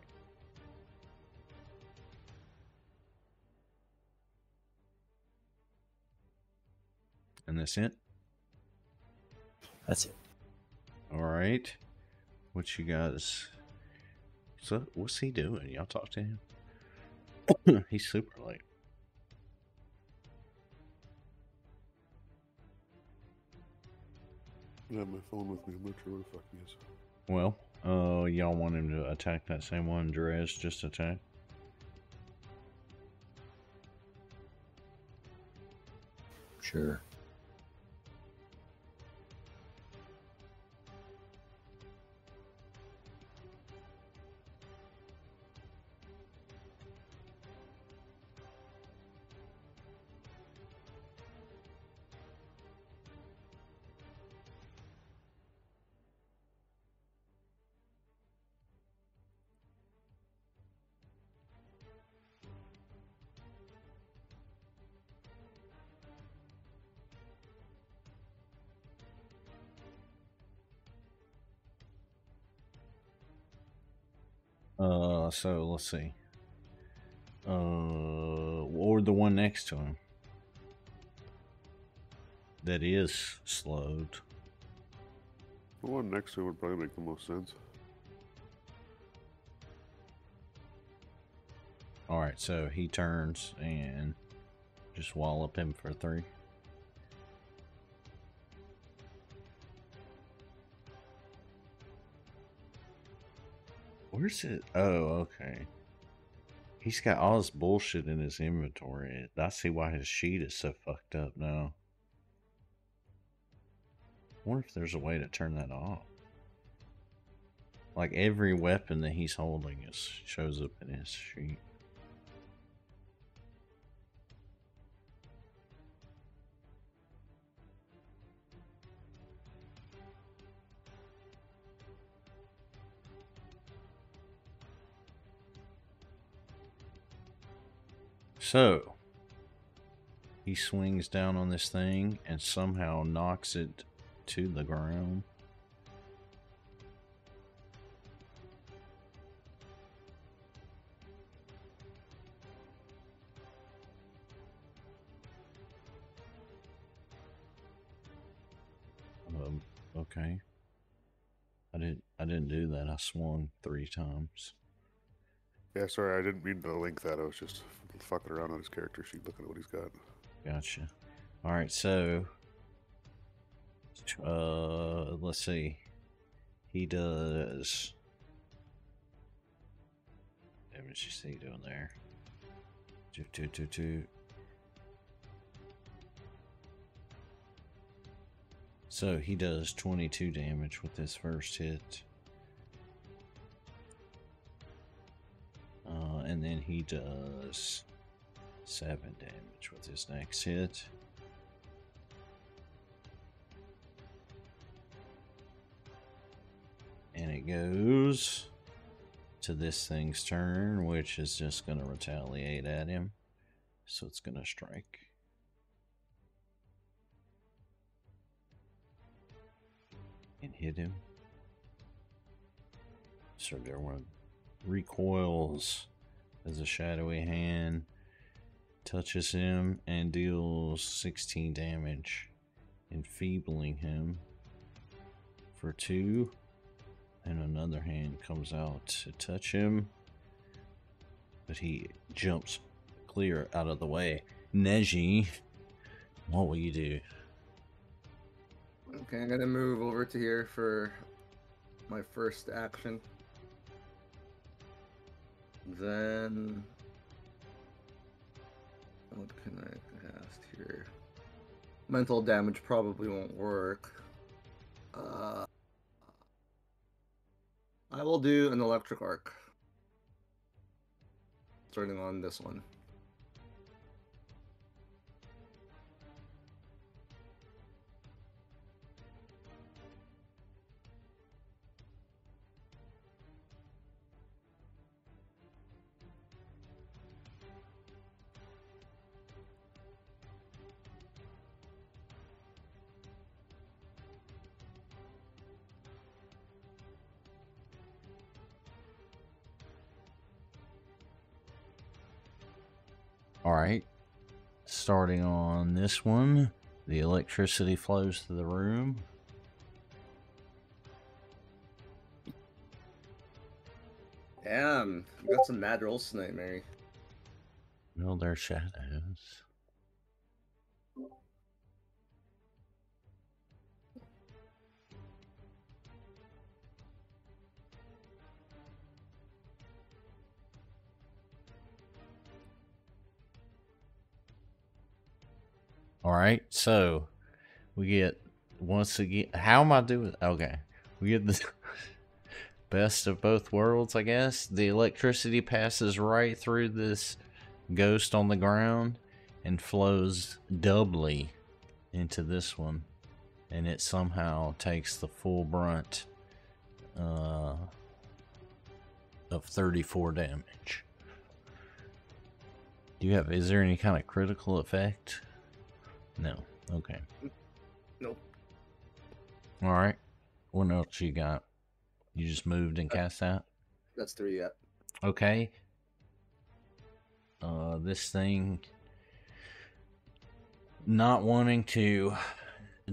And that's it? That's it. All right. What you guys... So, what's he doing? Y'all talk to him? He's super late. I have my phone with me. I'm not sure where the fuck he is. Well, y'all want him to attack that same one Drez just attack? Sure. So let's see. What were or the one next to him that is slowed. The one next to him would probably make the most sense. Alright, so he turns and just wallop him for 3. Where's it? Oh, okay. He's got all this bullshit in his inventory. I see why his sheet is so fucked up now. I wonder if there's a way to turn that off. Like every weapon that he's holding shows up in his sheet. So, he swings down on this thing and somehow knocks it to the ground. Okay. I didn't do that. I swung 3 times. Yeah, sorry, I didn't mean to link that. I was just fucking around on his character sheet looking at what he's got. Gotcha. Alright, so let's see. He does damage. Is he doing there? 2. So he does 22 damage with his first hit. And then he does 7 damage with his next hit. And it goes to this thing's turn, which is just going to retaliate at him. So it's going to strike. And hit him. So there one recoils as a shadowy hand touches him and deals 16 damage, enfeebling him for 2. And another hand comes out to touch him, but he jumps clear out of the way. Neji, what will you do? Okay, I'm gonna move over to here for my first action. Then what can I cast here? Mental damage probably won't work. I will do an electric arc. Starting on this one. Alright, starting on this one, the electricity flows to the room. Damn, you got some mad rolls tonight, Mary. No, they're shadows. Alright, so we get once again. How am I doing? Okay, we get the best of both worlds, I guess. The electricity passes right through this ghost on the ground and flows doubly into this one, and it somehow takes the full brunt of 34 damage. Is there any kind of critical effect? No. Okay. Nope. Alright. What else you got? You just moved and cast that? That's 3 yet. Okay. This thing not wanting to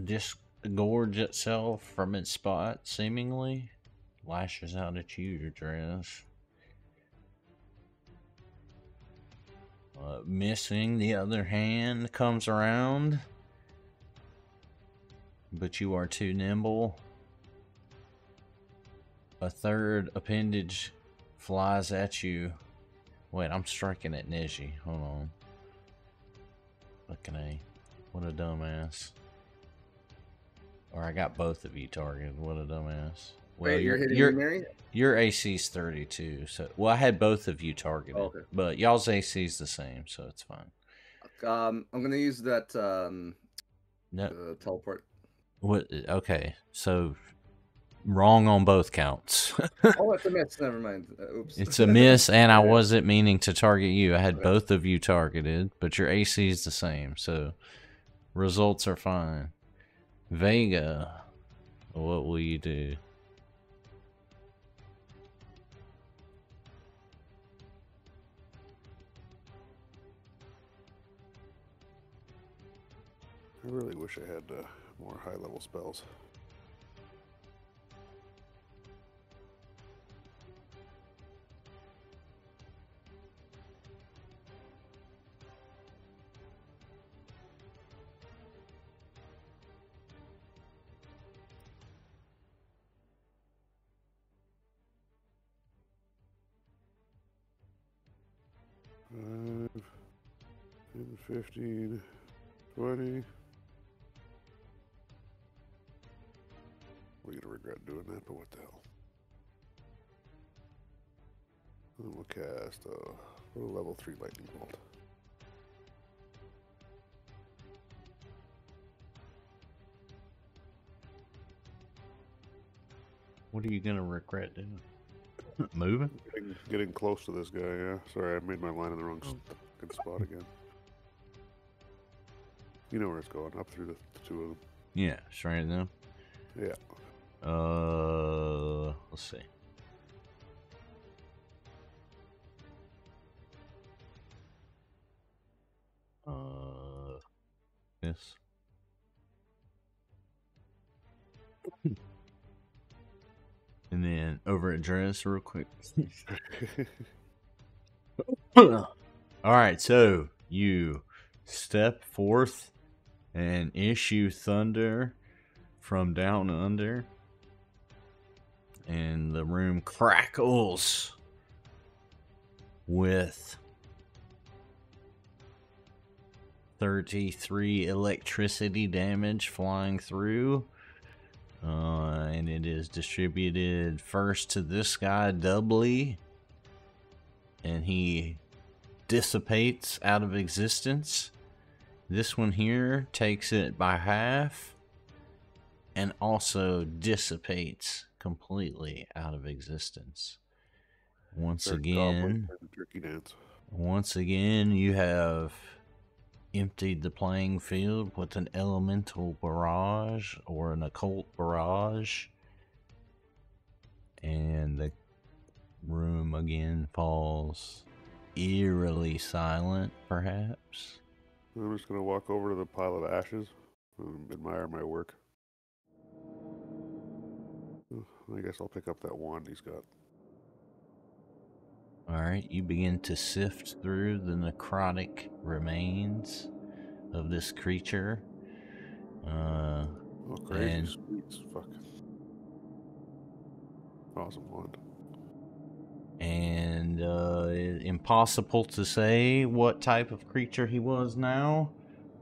disgorge itself from its spot, seemingly, lashes out at you, Dress. Missing, the other hand comes around, but you are too nimble. A third appendage flies at you. Wait, I'm striking at Neji. Hold on. Fucking A. What a dumbass. Or I got both of you targeted. What a dumbass. Well, Wait, you're hitting me, Mary? Your AC's 32. So, well, I had both of you targeted. Oh, okay. But y'all's AC's the same, so it's fine. I'm gonna use that No. teleport. What? Okay, so wrong on both counts. Oh, it's a miss. Never mind. Oops. It's a miss, and I wasn't meaning to target you. I had both of you targeted, but your AC is the same, so results are fine. Vega, what will you do? I really wish I had more high-level spells. Five, 10, 15, 20. We're gonna regret doing that, but what the hell? And we'll cast a level 3 lightning bolt. What are you gonna regret doing? Moving? Getting close to this guy, yeah. Sorry, I made my line in the wrong fucking spot again. You know where it's going, up through the two of them. Yeah, straight at them. Yeah. Let's see. This. And then over at Dress real quick. Alright, so you step forth and issue thunder from down under. And the room crackles with 33 electricity damage flying through. And it is distributed first to this guy doubly. And he dissipates out of existence. This one here takes it by half. And also dissipates completely out of existence. Once again, you have emptied the playing field with an elemental barrage or an occult barrage, and the room again falls eerily silent, perhaps. I'm just gonna walk over to the pile of ashes and admire my work. I guess I'll pick up that wand he's got. Alright, you begin to sift through the necrotic remains of this creature. Oh, crazy sweets. Fuck. Awesome wand. And impossible to say what type of creature he was now,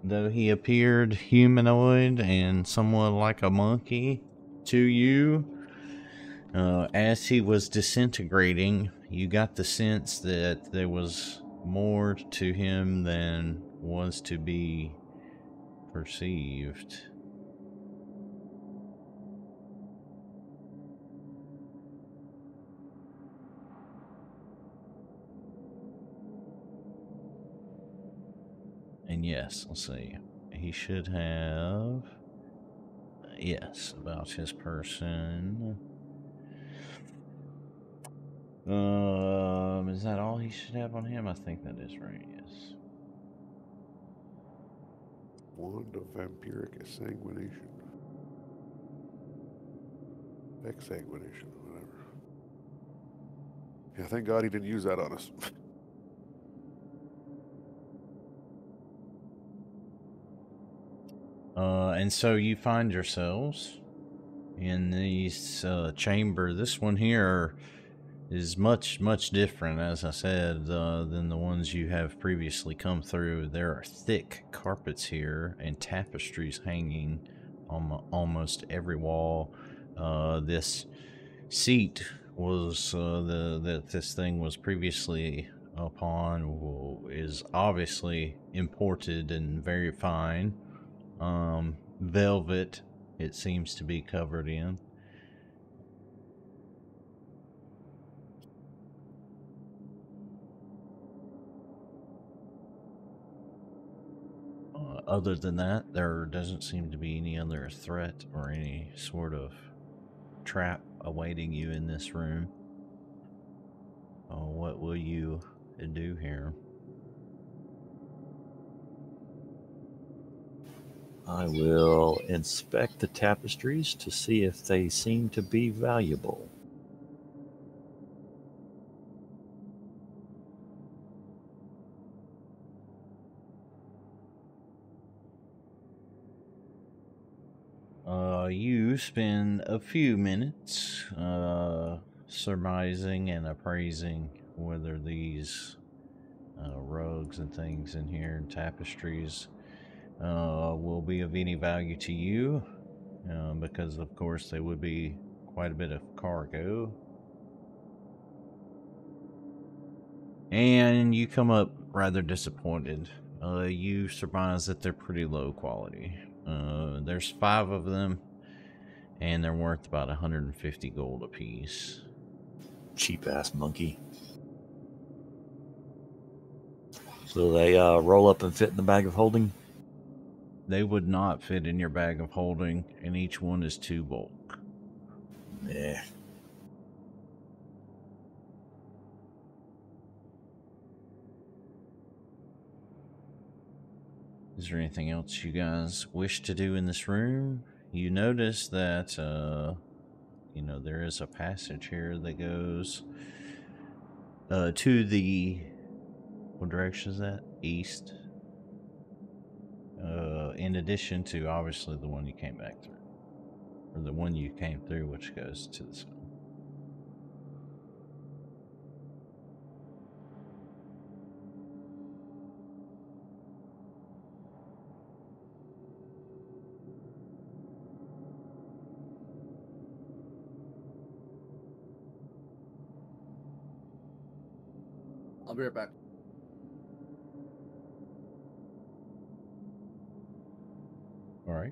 though he appeared humanoid and somewhat like a monkey to you. As he was disintegrating, you got the sense that there was more to him than was to be perceived. And yes, let's see. He should have... Yes, about his person. Is that all he should have on him? I think that is right, yes. Wand of Vampiric Exsanguination. Exsanguination, whatever. Yeah, thank God he didn't use that on us. And so you find yourselves in this chamber. This one here is much different, as I said, than the ones you have previously come through. There are thick carpets here and tapestries hanging on almost every wall. This seat was that this thing was previously upon is obviously imported and very fine. Velvet, it seems to be covered in. Other than that, there doesn't seem to be any other threat or any sort of trap awaiting you in this room. What will you do here? I will inspect the tapestries to see if they seem to be valuable. You spend a few minutes surmising and appraising whether these rugs and things in here and tapestries will be of any value to you, because of course they would be quite a bit of cargo. And you come up rather disappointed. You surmise that they're pretty low quality. There's 5 of them, and they're worth about 150 gold apiece. Cheap ass monkey. So they roll up and fit in the bag of holding? They would not fit in your bag of holding, and each one is 2 bulk. Yeah. Is there anything else you guys wish to do in this room? You notice that, there is a passage here that goes to the... What direction is that? East. In addition to, obviously, the one you came back through. Or the one you came through, which goes to the south. I'll be right back. All right.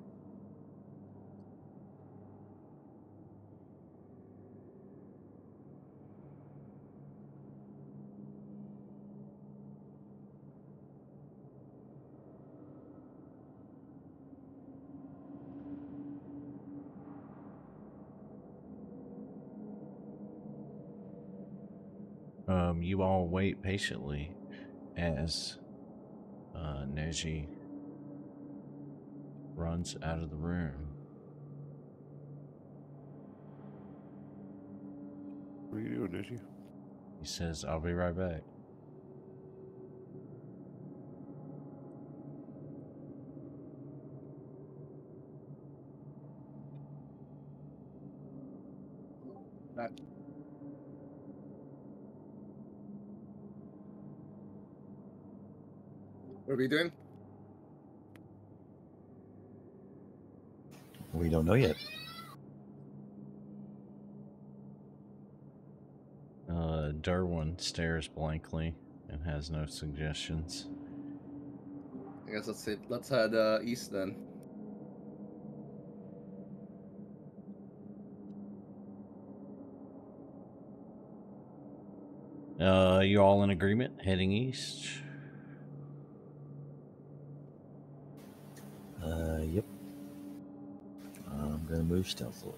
You all wait patiently as Neji runs out of the room. What are you doing, Nishi? He says, "I'll be right back." Back. What are we doing? We don't know yet. Derwin stares blankly and has no suggestions. I guess let's head east then. You all in agreement, heading east? Yep. I'm gonna move stealthily.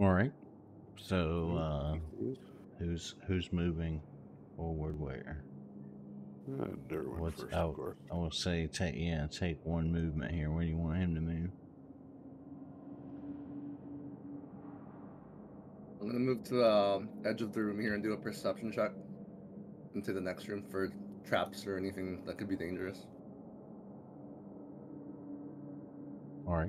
All right. So, who's moving forward where? Derwin What's first, out? of course. I will say take one movement here. Where do you want him to move? I'm gonna move to the edge of the room here and do a perception check into the next room for traps or anything that could be dangerous. All right.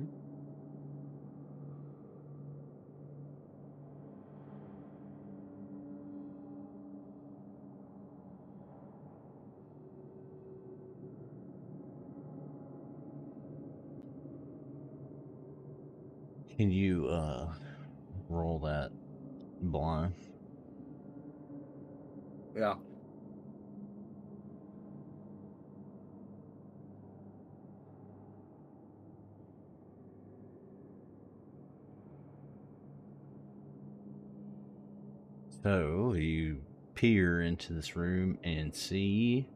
Can you roll that blind? Yeah. So you peer into this room and see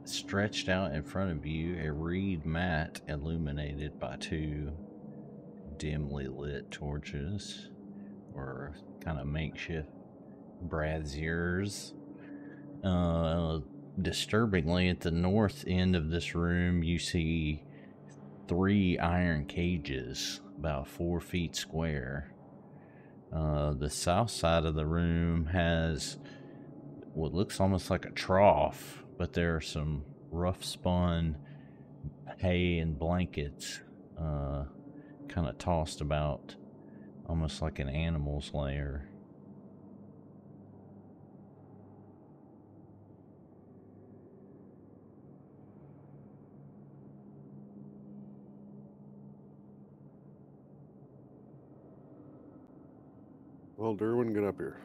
stretched out in front of you a reed mat illuminated by two dimly lit torches, or kind of makeshift braziers. Disturbingly, at the north end of this room, you see 3 iron cages, about 4 feet square. The south side of the room has what looks almost like a trough, but there are some rough spun hay and blankets kind of tossed about, almost like an animal's lair. Well, Derwin, get up here.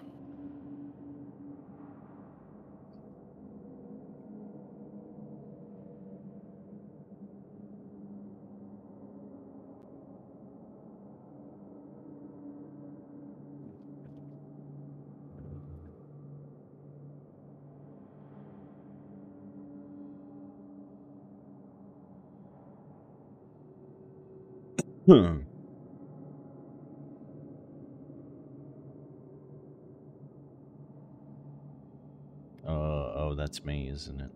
Oh, that's me, isn't it?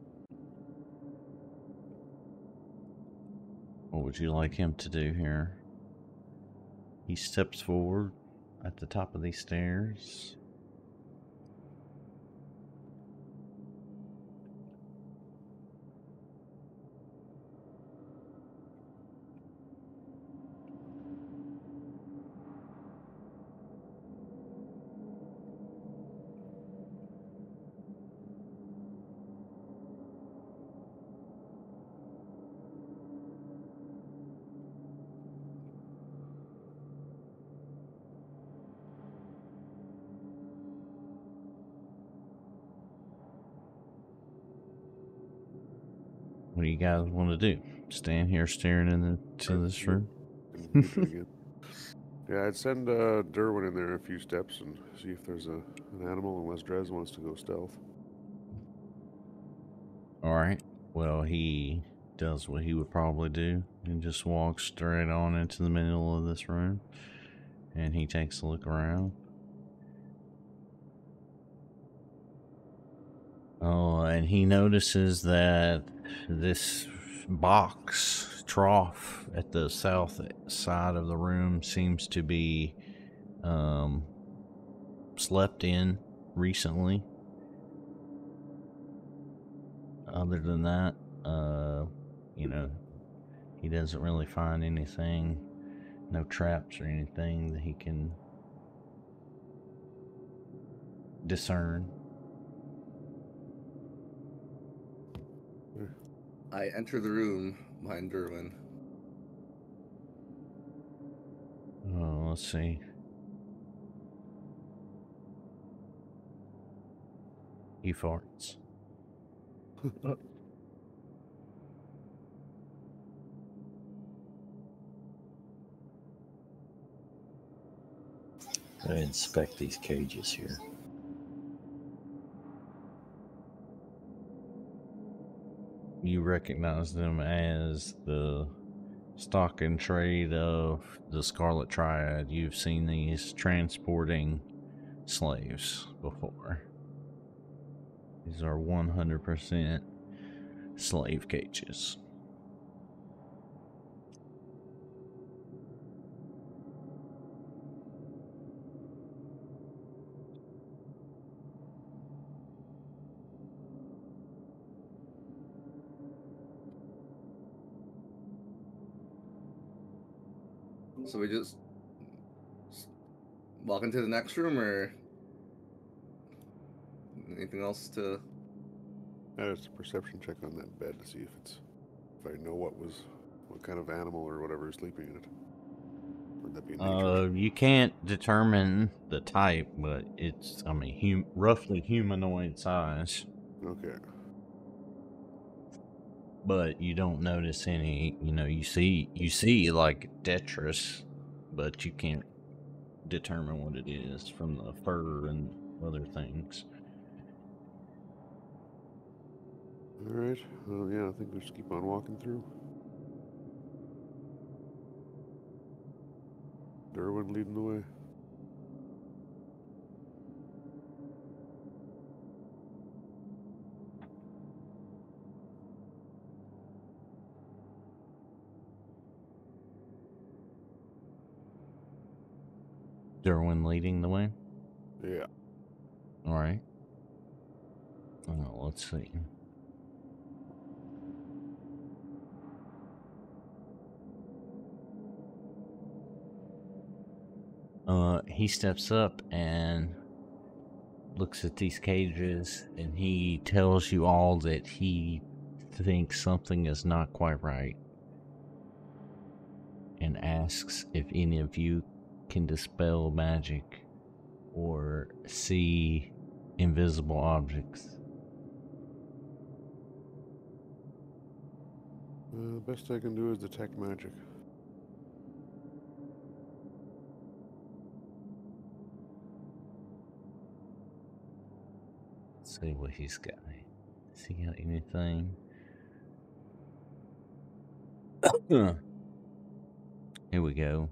What would you like him to do here? He steps forward at the top of these stairs. What do you guys want to do? Stand here staring into this room? Yeah, I'd send Derwin in there a few steps and see if there's an animal, unless Drez wants to go stealth. Alright. Well, he does what he would probably do and just walks straight on into the middle of this room. And he takes a look around. Oh, and he notices that this box trough at the south side of the room seems to be slept in recently. Other than that, you know, he doesn't really find anything, no traps or anything that he can discern. I enter the room behind Derwin. Oh, let's see. He farts. I'm going to inspect these cages here. You recognize them as the stock and trade of the Scarlet Triad, you've seen these transporting slaves before. These are 100% slave cages. So we just walk into the next room, or anything else to? It's a perception check on that bed to see if I know what kind of animal or whatever is sleeping in it. Would that be nature? You can't determine the type, but it's, I mean, roughly humanoid size. Okay. But you don't notice any, you see like Tetris, but you can't determine what it is from the fur and other things. Alright. Well, yeah, I think we just keep on walking through. Derwin leading the way. Derwin leading the way? Yeah. Alright. Let's see. He steps up and looks at these cages, and he tells you all that he thinks something is not quite right, and asks if any of you can dispel magic or see invisible objects. The best I can do is detect magic. Let's see what he's got. Has he got anything? Here we go.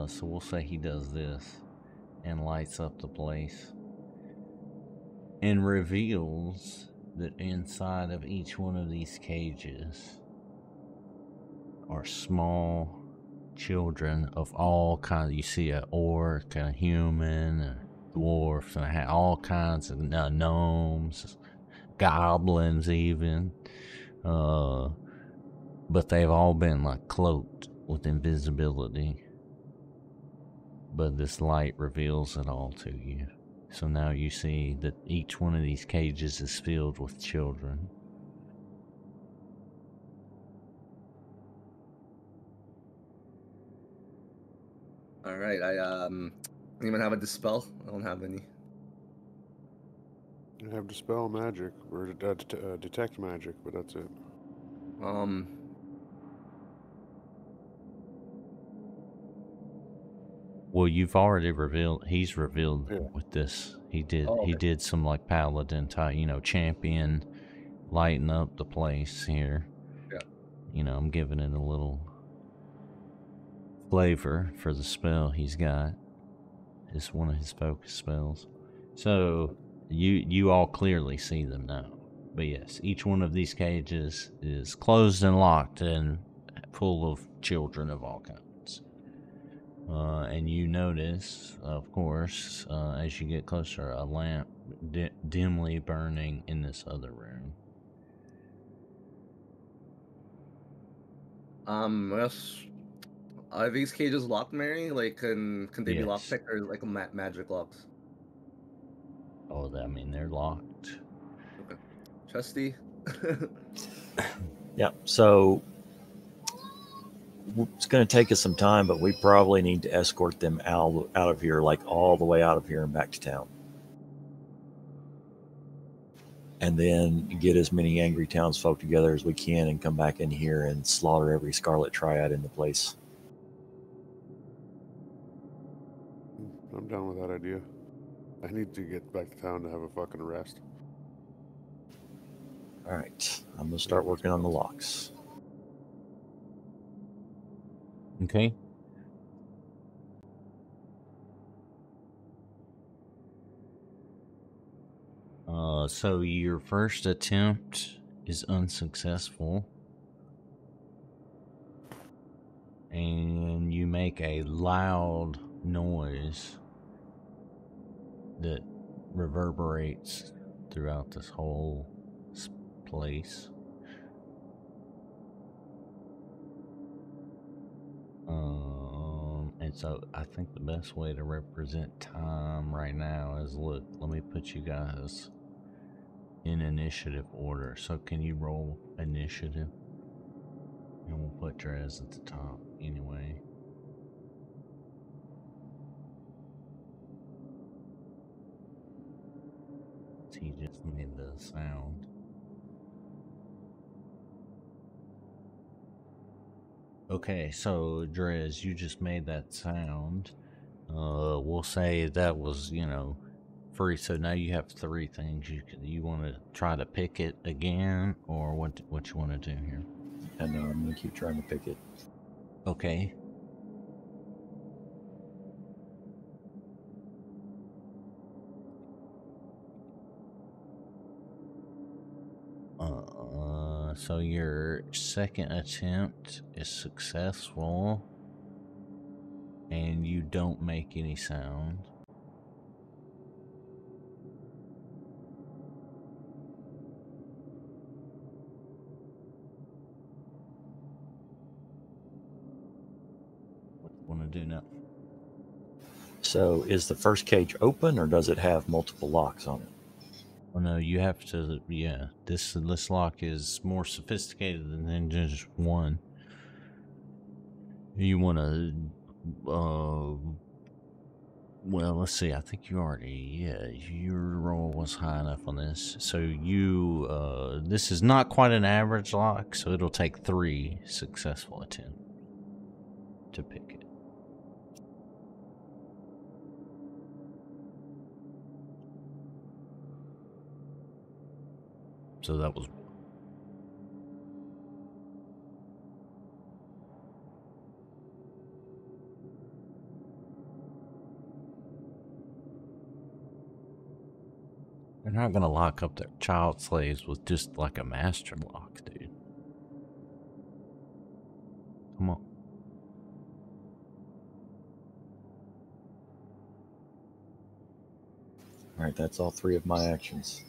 So we'll say he does this and lights up the place and reveals that inside of each one of these cages are small children of all kinds. You see an orc, a human, a dwarf, and all kinds of gnomes, goblins even. But they've all been like cloaked with invisibility. But this light reveals it all to you. So now you see that each one of these cages is filled with children. All right, anyone have a dispel? I don't have any. I have dispel magic or detect magic, but that's it. Well, you've already revealed. He's revealed Yeah. with this. He did. Oh, He okay. did some like paladin type, champion, lighten up the place here. Yeah. I'm giving it a little flavor for the spell he's got. It's one of his focus spells. So you all clearly see them now. But yes, each one of these cages is closed and locked and full of children of all kinds. And you notice, of course, as you get closer, a lamp dimly burning in this other room. Yes. Are these cages locked, Mary? Like, can they be Yes. lockpicked or like magic locks? Oh, I mean, they're locked. Okay. Trusty. Yeah, so it's going to take us some time, but we probably need to escort them out of here, like all the way out of here and back to town. And then get as many angry townsfolk together as we can and come back in here and slaughter every Scarlet Triad in the place. I'm down with that idea. I need to get back to town to have a fucking rest. All right, I'm gonna start working on the locks. Okay. So your first attempt is unsuccessful. And you make a loud noise that reverberates throughout this whole place. And so I think the best way to represent time right now is, look, let me put you guys in initiative order. So can you roll initiative? And we'll put Drez at the top anyway. He just made the sound. Okay, so Drez, you just made that sound. We'll say that was, free. So now you have 3 things. You want to try to pick it again, or what you want to do here? I know I'm gonna keep trying to pick it. Okay. So your second attempt is successful, and you don't make any sound. What do you want to do now? So is the first cage open, or does it have multiple locks on it? Well, no, you have to. Yeah, this lock is more sophisticated than just one. You want to, well, let's see. I think you already, your roll was high enough on this. So this is not quite an average lock, so it'll take 3 successful attempts to pick it. So that was. They're not gonna lock up their child slaves with just like a master lock, dude. Come on. All right, that's all 3 of my actions.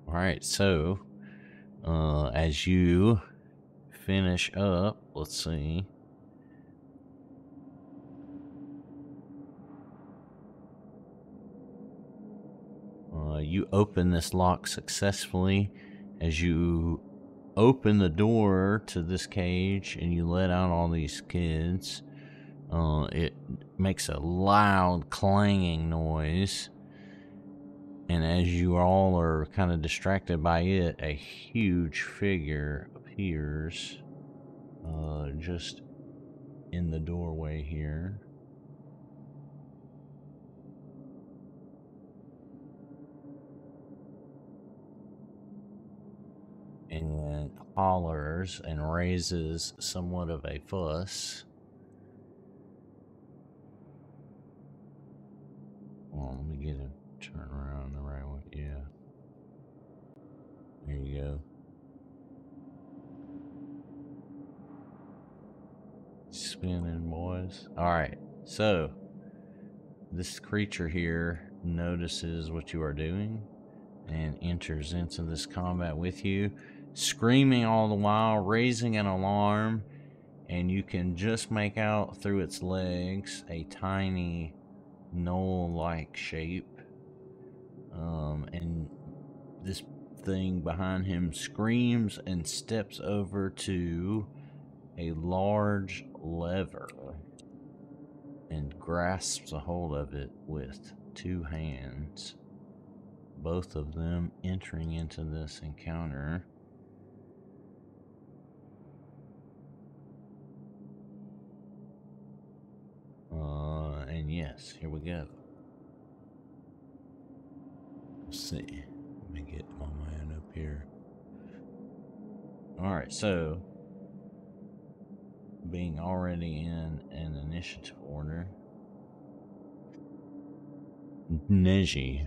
All right, so as you finish up, let's see. You open this lock successfully. As you open the door to this cage and you let out all these kids, it makes a loud clanging noise. And as you all are kind of distracted by it, a huge figure appears just in the doorway here. And hollers and raises somewhat of a fuss. Well, let me get him turn around the right way. Yeah. There you go. Spinning, boys. Alright, so this creature here notices what you are doing and enters into this combat with you, screaming all the while, raising an alarm, and you can just make out through its legs a tiny knoll-like shape. And this thing behind him screams and steps over to a large lever and grasps a hold of it with 2 hands, both of them entering into this encounter. And yes, here we go. Let's see. Let me get my man up here. Alright, so being already in an initiative order, Neji,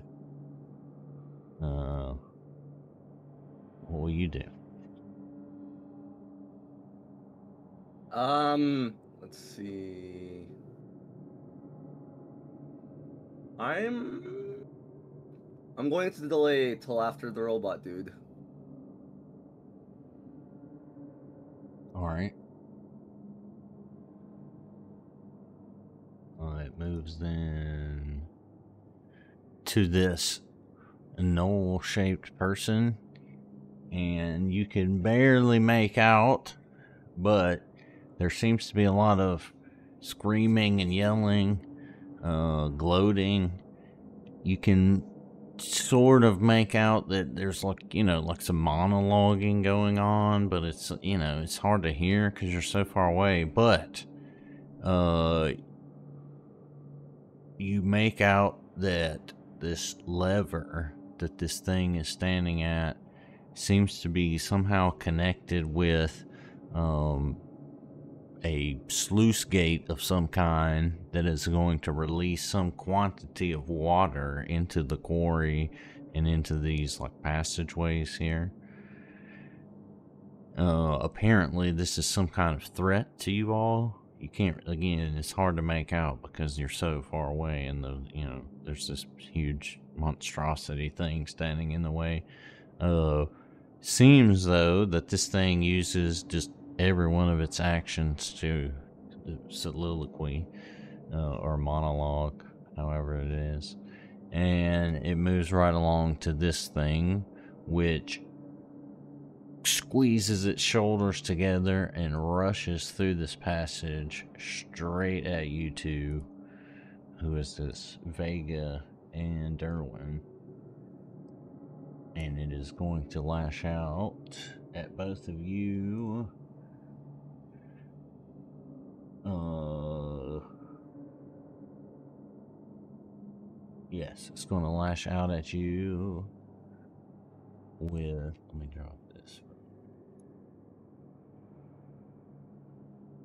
what will you do? Let's see. I'm going to delay till after the robot dude. Alright. It moves then to this knoll-shaped person, and you can barely make out, but there seems to be a lot of screaming and yelling, gloating. You can sort of make out that there's like, you know, like some monologuing going on, but it's, you know, it's hard to hear because you're so far away. But you make out that this lever that this thing is standing at seems to be somehow connected with a sluice gate of some kind that is going to release some quantity of water into the quarry and into these like passageways here. Apparently this is some kind of threat to you all. You can't, again, it's hard to make out because you're so far away, and the, you know, there's this huge monstrosity thing standing in the way. Seems though that this thing uses just every one of its actions to soliloquy or monologue, however it is, and it moves right along to this thing, which squeezes its shoulders together and rushes through this passage straight at you two. Who is this? Vega and Derwin. And it is going to lash out at both of you. Yes, it's going to lash out at you with, let me drop this.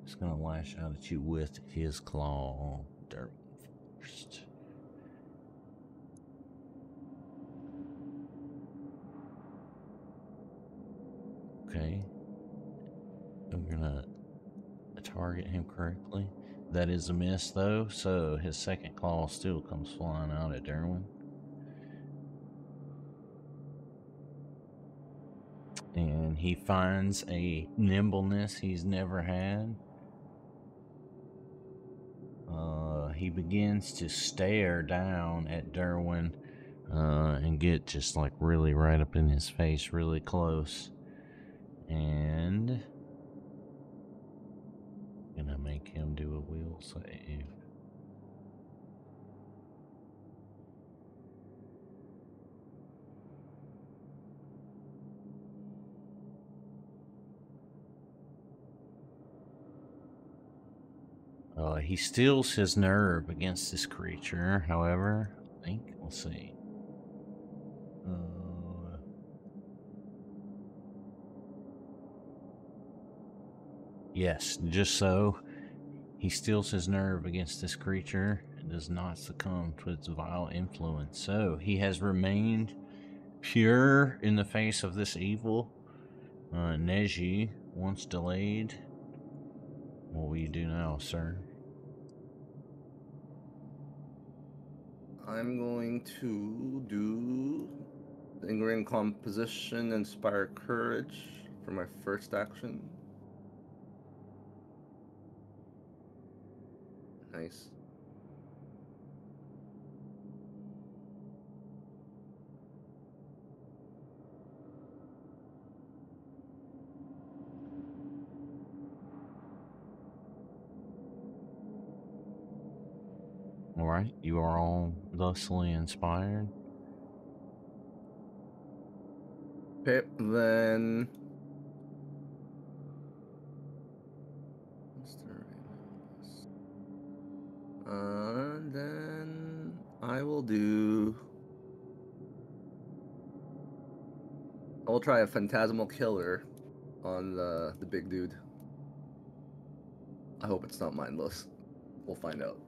It's going to lash out at you with his claw. Derwin first. Okay. I'm gonna target him correctly. That is a miss though, so his second claw still comes flying out at Derwin. And he finds a nimbleness he's never had. He begins to stare down at Derwin and get just like really right up in his face, really close. And gonna make him do a will save. He steals his nerve against this creature, however, I think, we'll see. Yes, just so. He steals his nerve against this creature and does not succumb to its vile influence. So he has remained pure in the face of this evil. Neji, once delayed. What will you do now, sir? I'm going to do Lingering Composition, Inspire Courage for my first action. Nice. Alright, you are all thusly inspired. Okay, then then I will do. I will try a Phantasmal Killer on the big dude. I hope it's not mindless. We'll find out.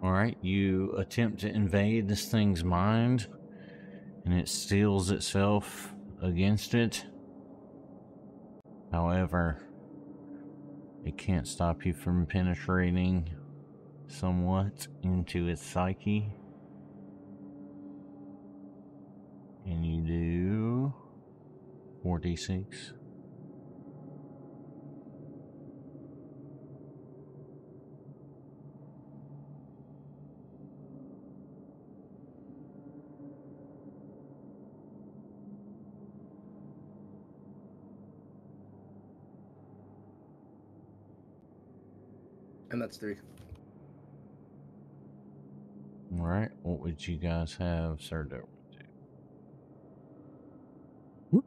Alright, you attempt to invade this thing's mind, and it steels itself against it. However, it can't stop you from penetrating somewhat into its psyche. And you do 4d6. And that's 3. Alright, what would you guys have Serdo do?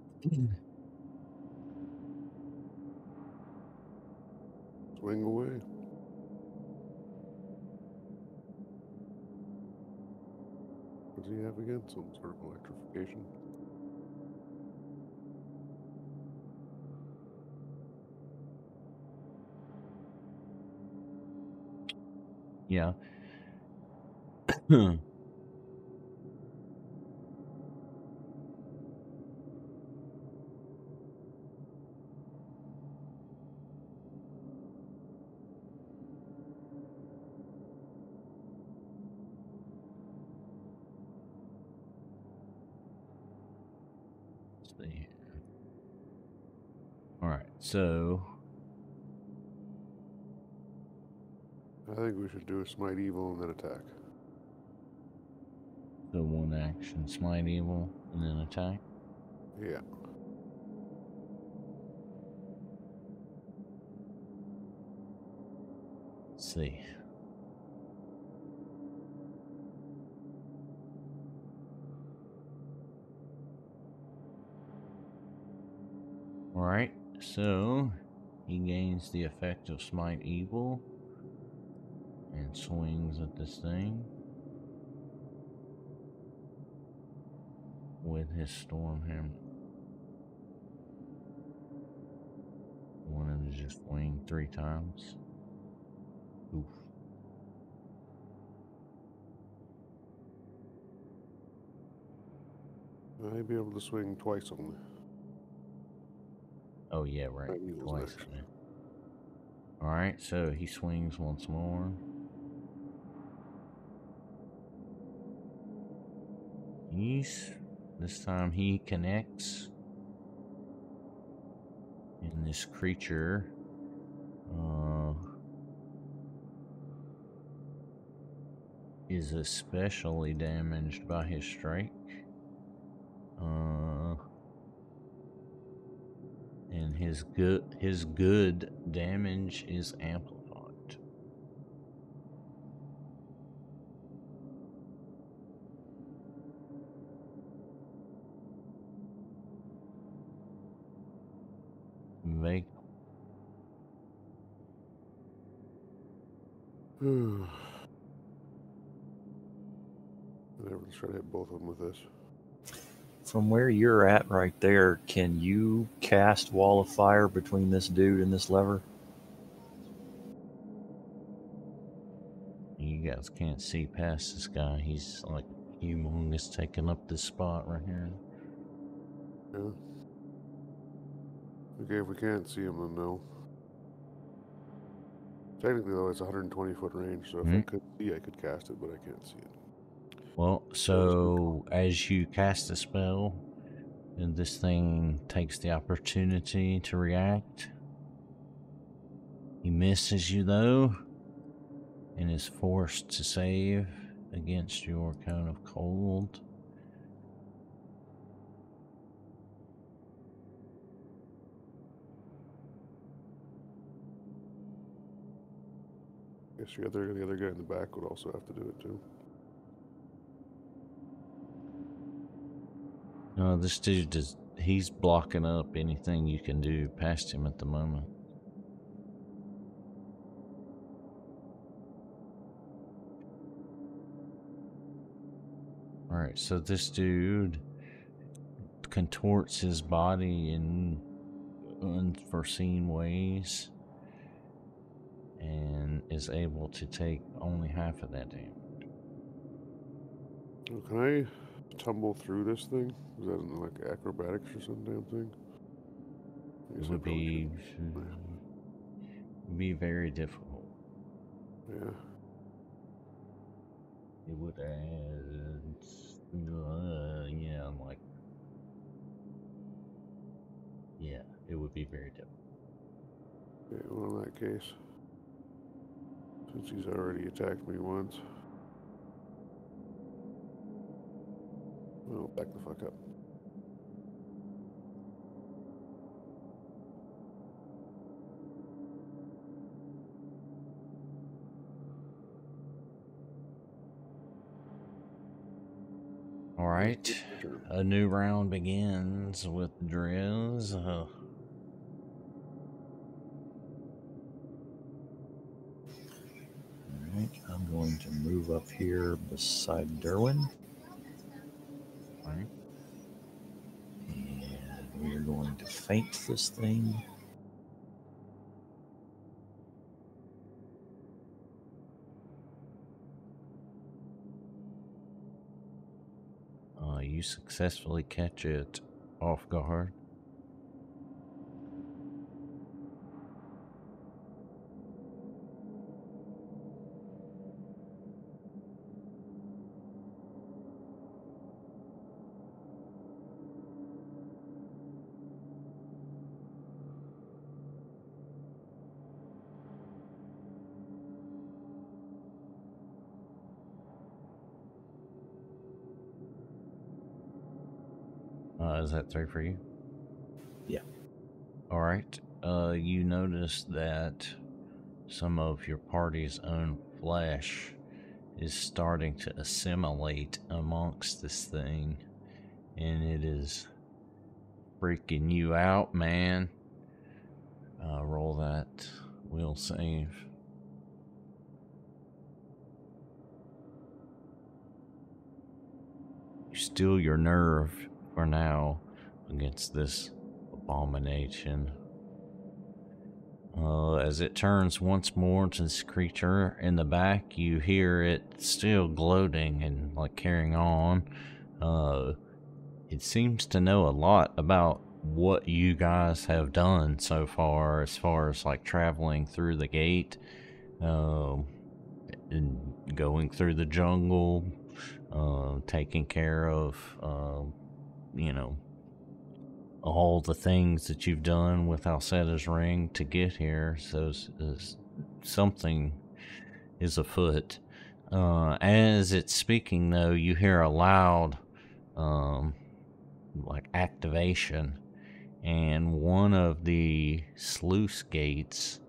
Swing away. What does he have again? Some sort of electrification. Yeah. See. Alright, so I think we should do a smite evil and then attack. the one action, smite evil, and then attack. Yeah. Let's see. Alright, so he gains the effect of smite evil and swings at this thing with his storm hammer. Wanted to just swing 3 times. Oof. I'd be able to swing twice only. Oh yeah, right. Smite evil's Twice. next. Alright, so he swings once more. This time he connects. And this creature is especially damaged by his strike. And his good damage is amplified. Make I never try to hit both of them with this. From where you're at right there, can you cast Wall of Fire between this dude and this lever? You guys can't see past this guy. He's like humongous, taking up this spot right here. Yeah. Okay, if we can't see him, then no. Technically, though, it's 120 foot range, so if I could see, I could cast it, but I can't see it. Well, so as you cast a spell, and this thing takes the opportunity to react. He misses you though, and is forced to save against your cone of cold. I guess the other guy in the back would also have to do it too. This dude he's blocking up anything you can do past him at the moment. Alright, so this dude contorts his body in unforeseen ways and is able to take only half of that damage. Oh, can I tumble through this thing? Is that in like acrobatics or some damn thing? I It guess I would probably be very difficult. should. Yeah. It would add, yeah, like, yeah, it would be very difficult. Okay, well, in that case, since he's already attacked me once, well, back the fuck up. All right, a new round begins with Driz. Alright, I'm going to move up here beside Derwin. Right. And we are going to feint this thing. You successfully catch it off guard. Is that 3 for you? Yeah. All right. You notice that some of your party's own flesh is starting to assimilate amongst this thing, and it is freaking you out, man. Roll that will save. You steal your nerve for now against this abomination. As it turns once more to this creature in the back, you hear it still gloating and like carrying on. It seems to know a lot about what you guys have done so far as like traveling through the gate, and going through the jungle, taking care of, you know, all the things that you've done with Alcetta's ring to get here. So something is afoot. As it's speaking, though, you hear a loud, like activation, and one of the sluice gates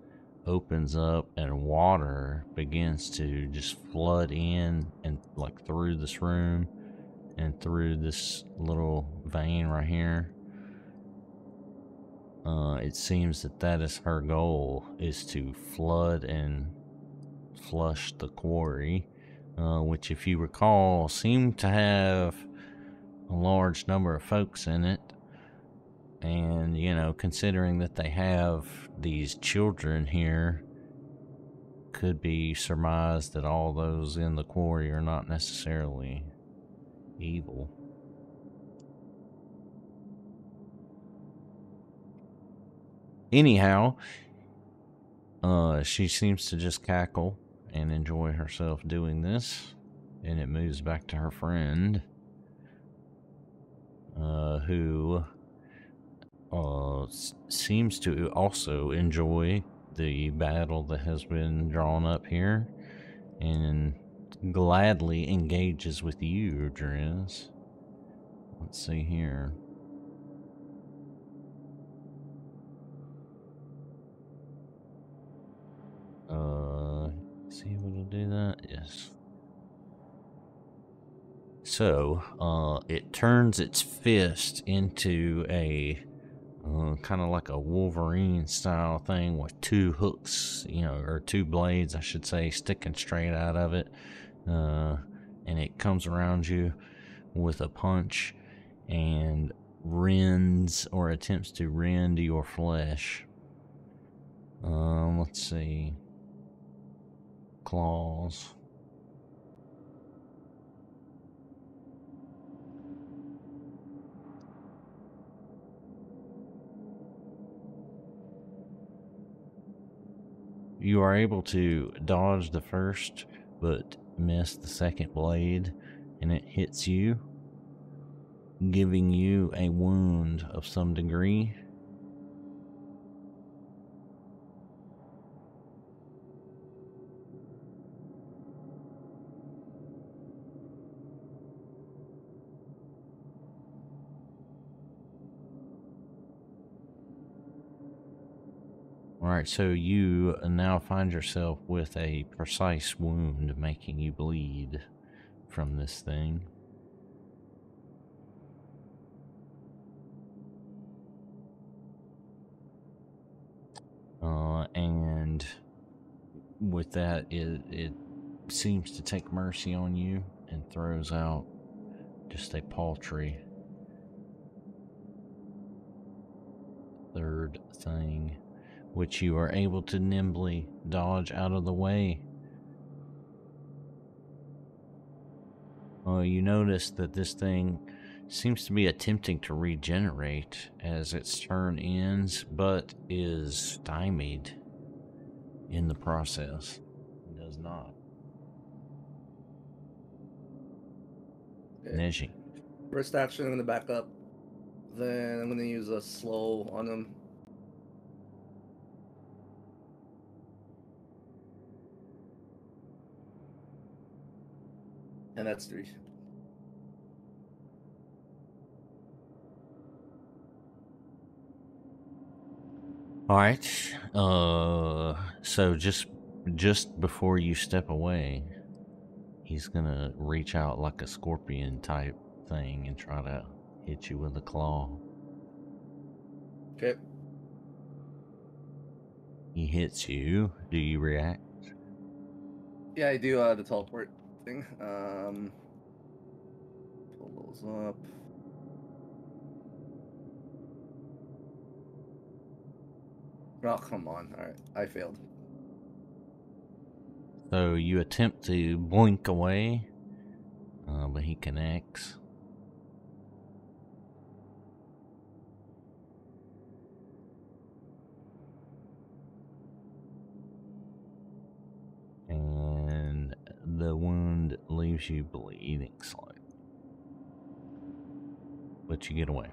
opens up and water begins to just flood in and like through this room and through this little vein right here. It seems that is her goal, is to flood and flush the quarry, which, if you recall, seemed to have a large number of folks in it. And, you know, considering that they have these children here, could be surmised that all those in the quarry are not necessarily evil. Anyhow, she seems to just cackle and enjoy herself doing this, and it moves back to her friend, who seems to also enjoy the battle that has been drawn up here, and gladly engages with you, Driz. Let's see here. Is he able to do that? Yes. So it turns its fist into a kind of like a Wolverine style thing with two hooks, or two blades, I should say, sticking straight out of it. And it comes around you with a punch and rends or attempts to rend your flesh. Let's see. Claws. You are able to dodge the first, but miss the second blade, and it hits you, giving you a wound of some degree. Alright, so you now find yourself with a precise wound making you bleed from this thing. And with that, it seems to take mercy on you and throws out just a paltry third thing, which you are able to nimbly dodge out of the way. You notice that this thing seems to be attempting to regenerate as its turn ends, but is stymied in the process. It does not. Okay. Neji. First action, I'm gonna back up. Then I'm gonna use a slow on him. And that's 3. Alright, so just before you step away, he's gonna reach out like a scorpion type thing and try to hit you with a claw. Okay. He hits you. Do you react? Yeah, I do the teleport thing. Pull those up. Oh, come on. Alright, I failed. So you attempt to blink away, but he connects. And the wound leaves you bleeding slightly. But you get away.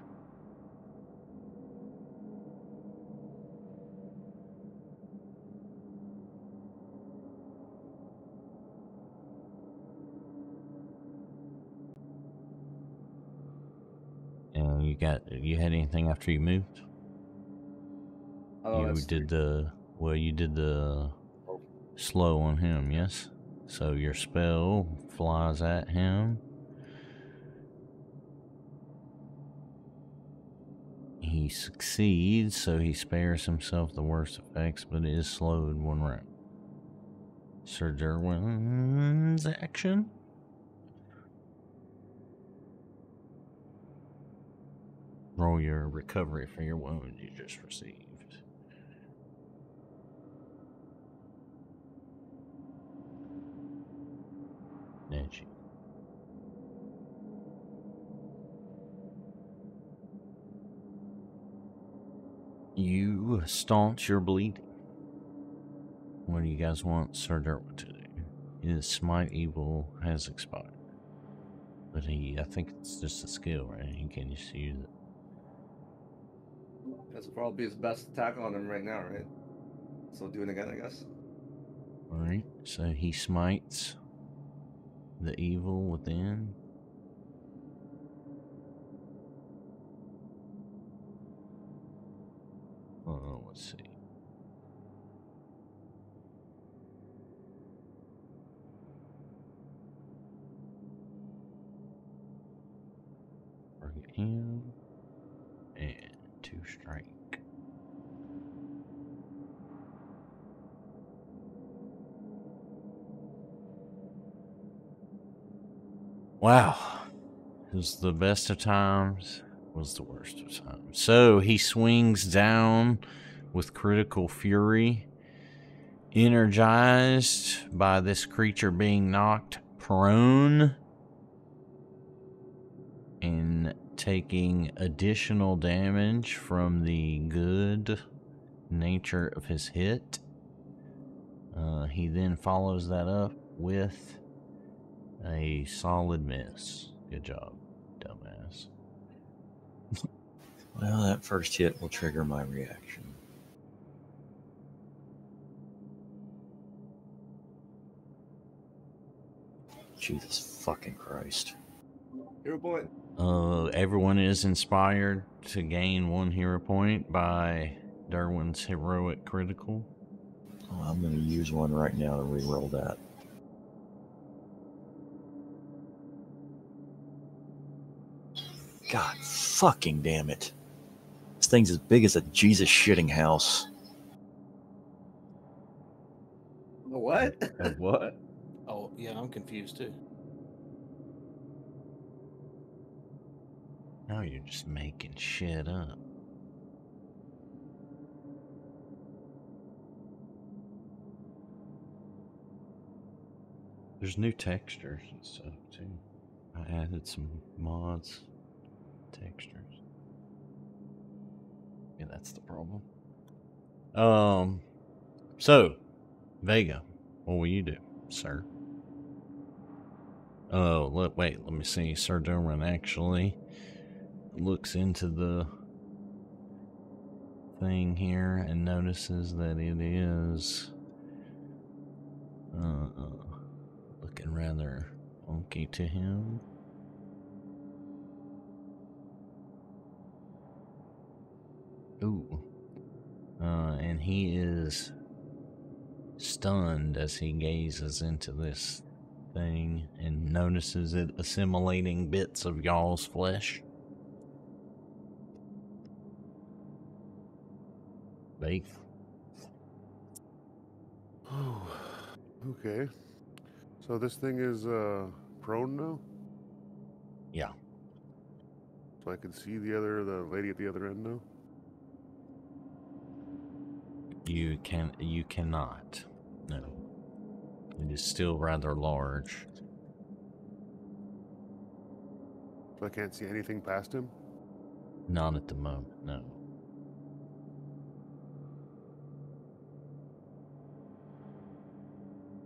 And you had anything after you moved? Oh, You that's did 3. you did the Oh. slow on him, yes? So your spell flies at him. He succeeds, so he spares himself the worst effects, but is slowed 1 round. Sir Derwin's action. Roll your recovery for your wound you just received. Neji. You staunch your bleeding. What do you guys want Sir Derwin to do? His smite evil has expired. But I think it's just a skill, right? He can just use it. That's probably his best attack on him right now, right? So do it again, I guess. Alright, so he smites the evil within. Let's see. Target him. And 2 strike. Wow. It was the best of times, was the worst of times. So he swings down with critical fury, energized by this creature being knocked prone and taking additional damage from the good nature of his hit. He then follows that up with a solid miss. Good job, dumbass. Well, that first hit will trigger my reaction. Jesus fucking Christ. Hero point. Everyone is inspired to gain 1 hero point by Derwin's heroic critical. Oh, I'm going to use one right now to reroll that. God fucking damn it. This thing's as big as a Jesus shitting house. What? What? Oh, yeah, I'm confused too. Now you're just making shit up. There's new textures and stuff too. I added some mods, textures. Yeah, that's the problem. So, Vega, what will you do, sir? Oh, look, wait, let me see. Sir Derwin actually looks into the thing here and notices that it is looking rather funky to him. Ooh. And he is stunned as he gazes into this thing and notices it assimilating bits of y'all's flesh. Bake. Oh, okay. So this thing is prone now? Yeah. So I can see the lady at the other end now? You cannot. No. It is still rather large. So I can't see anything past him? Not at the moment, no.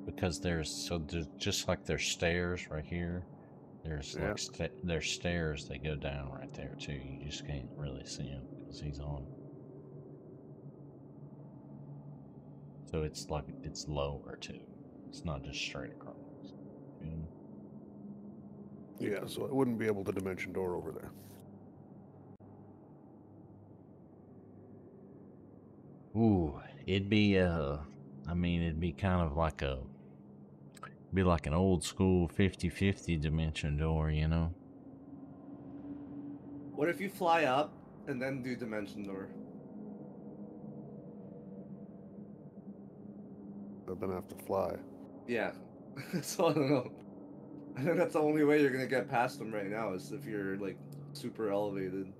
Because there's just like there's stairs right here. There's Yeah. like there's stairs that go down right there too. You just can't really see him because he's on. So it's like it's lower too. It's not just straight across. Yeah, so I wouldn't be able to dimension door over there. Ooh, it'd be it'd be kind of like be like an old school 50-50 dimension door, you know? What if you fly up and then do dimension door? But then I have to fly. Yeah. So I don't know. I think that's the only way you're gonna get past them right now is if you're like super elevated.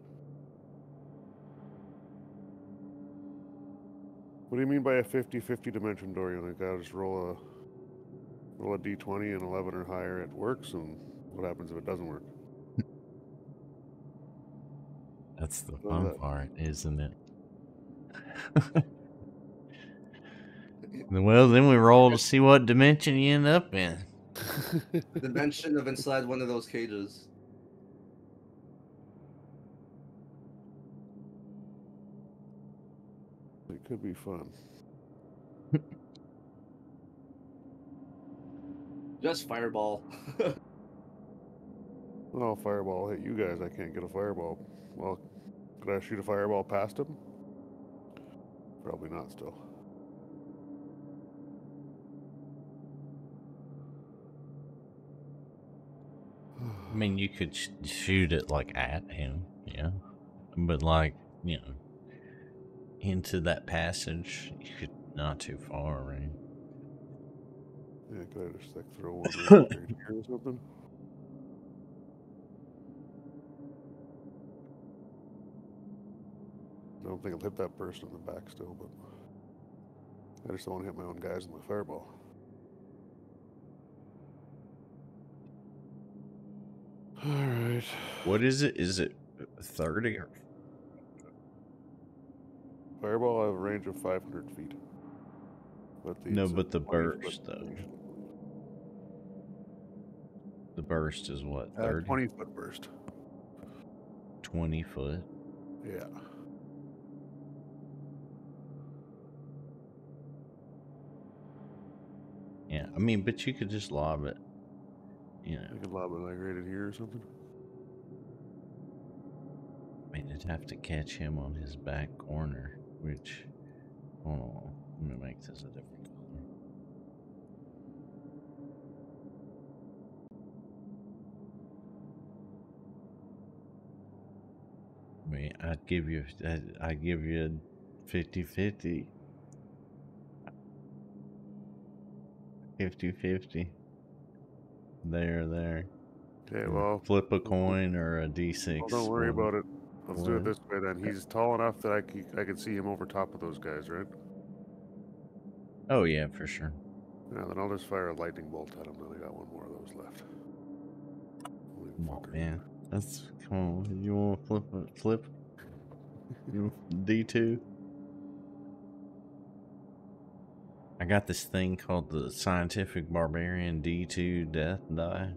What do you mean by a 50-50 dimension door? You know, gotta just roll a d20 and 11 or higher, it works, and what happens if it doesn't work? That's the None of fun that. part, isn't it? Well, then we roll to see what dimension you end up in. Dimension of inside one of those cages. It could be fun. Just fireball. Well, fireball hit you guys. I can't get a fireball. Well, could I shoot a fireball past him? Probably not still. I mean, you could shoot it like at him, yeah. But like, you know, into that passage, you could not too far, right? Yeah, could I just like throw one right here or something? I don't think I'll hit that person in the back still, but I just don't want to hit my own guys with my fireball. Alright. What is it? Is it 30 or Fireball, I have a range of 500 feet. But no? it's a But the 20-foot burst though. range. The burst is what, 30? 20-foot burst. 20 foot. Yeah. Yeah, I mean, but you could just lob it. You know, I could lob it like right in here or something. I mean, it'd have to catch him on his back corner, which, hold on, I'm gonna make this a different color. I mean, I'd give you 50-50. 50-50. There. Okay, well, Flip a coin or a D6. well, don't worry about it. Let's do it What? this way then. He's tall enough that I can see him over top of those guys, right? Oh yeah, for sure. Yeah, then I'll just fire a lightning bolt at him. I only got one more of those left. Holy Come on, fucker. man. Come on. You want to flip? You D2? I got this thing called the Scientific Barbarian D2 Death Die.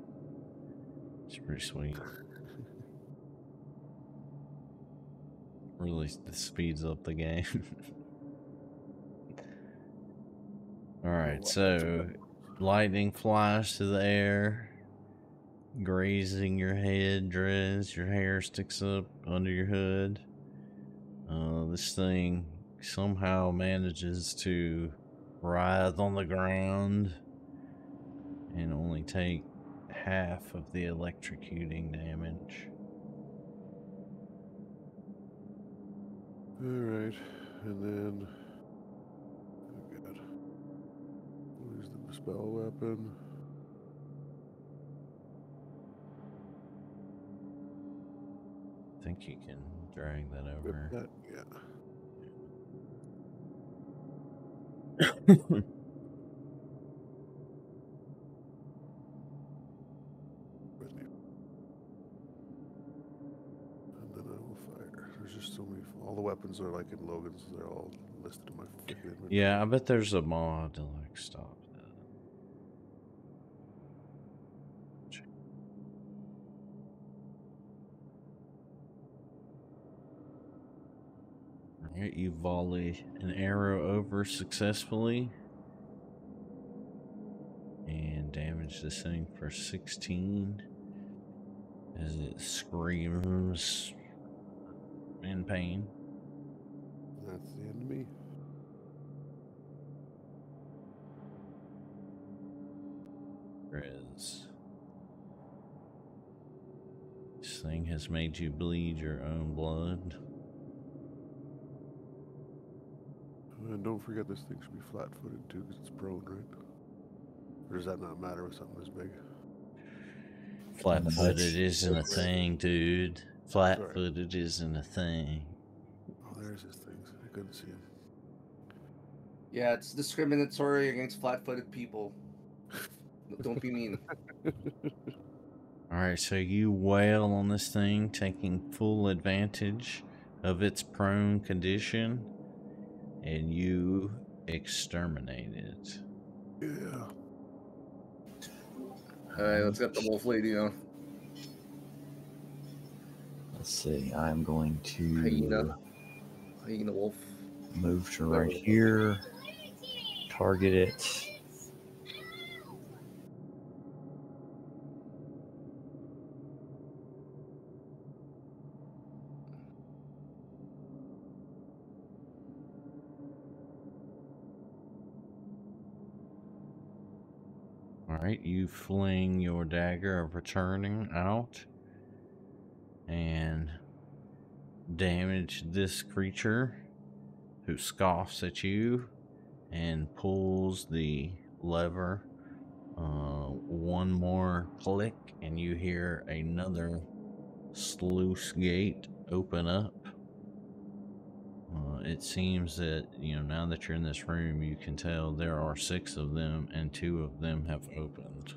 It's pretty sweet. Really speeds up the game. Alright, so lightning flies to the air, grazing your head, Drez. Your hair sticks up under your hood. This thing somehow manages to writhe on the ground and only take half of the electrocuting damage. Alright, and then... Oh god. Where's the spell weapon? I think you can drag that Rip over. that? Yeah. With me. And then I will fire. There's just so many. All the weapons are like in Logan's. They're all listed in my freaking inventory. Yeah, I bet there's a mod to like stop that. Alright, you volley an arrow over successfully. And damage this thing for 16 as it screams in pain. That's the end of me. Whereas this thing has made you bleed your own blood. And don't forget this thing should be flat-footed too, because it's prone, right? Or does that not matter with something this big? Flat-footed isn't a thing, dude. Flat-footed isn't a thing. Oh, there's his things. I couldn't see him. Yeah, it's discriminatory against flat-footed people. Don't be mean. Alright, so you wail on this thing, taking full advantage of its prone condition, and you exterminate it. Yeah. Alright, let's get the wolf lady now. Let's see. I'm going to Hyena wolf. move to right here. Target it. Alright, Alright, you fling your dagger of returning out and damage this creature who scoffs at you and pulls the lever. One more click and you hear another sluice gate open up. It seems that, now that you're in this room, you can tell there are 6 of them and 2 of them have opened.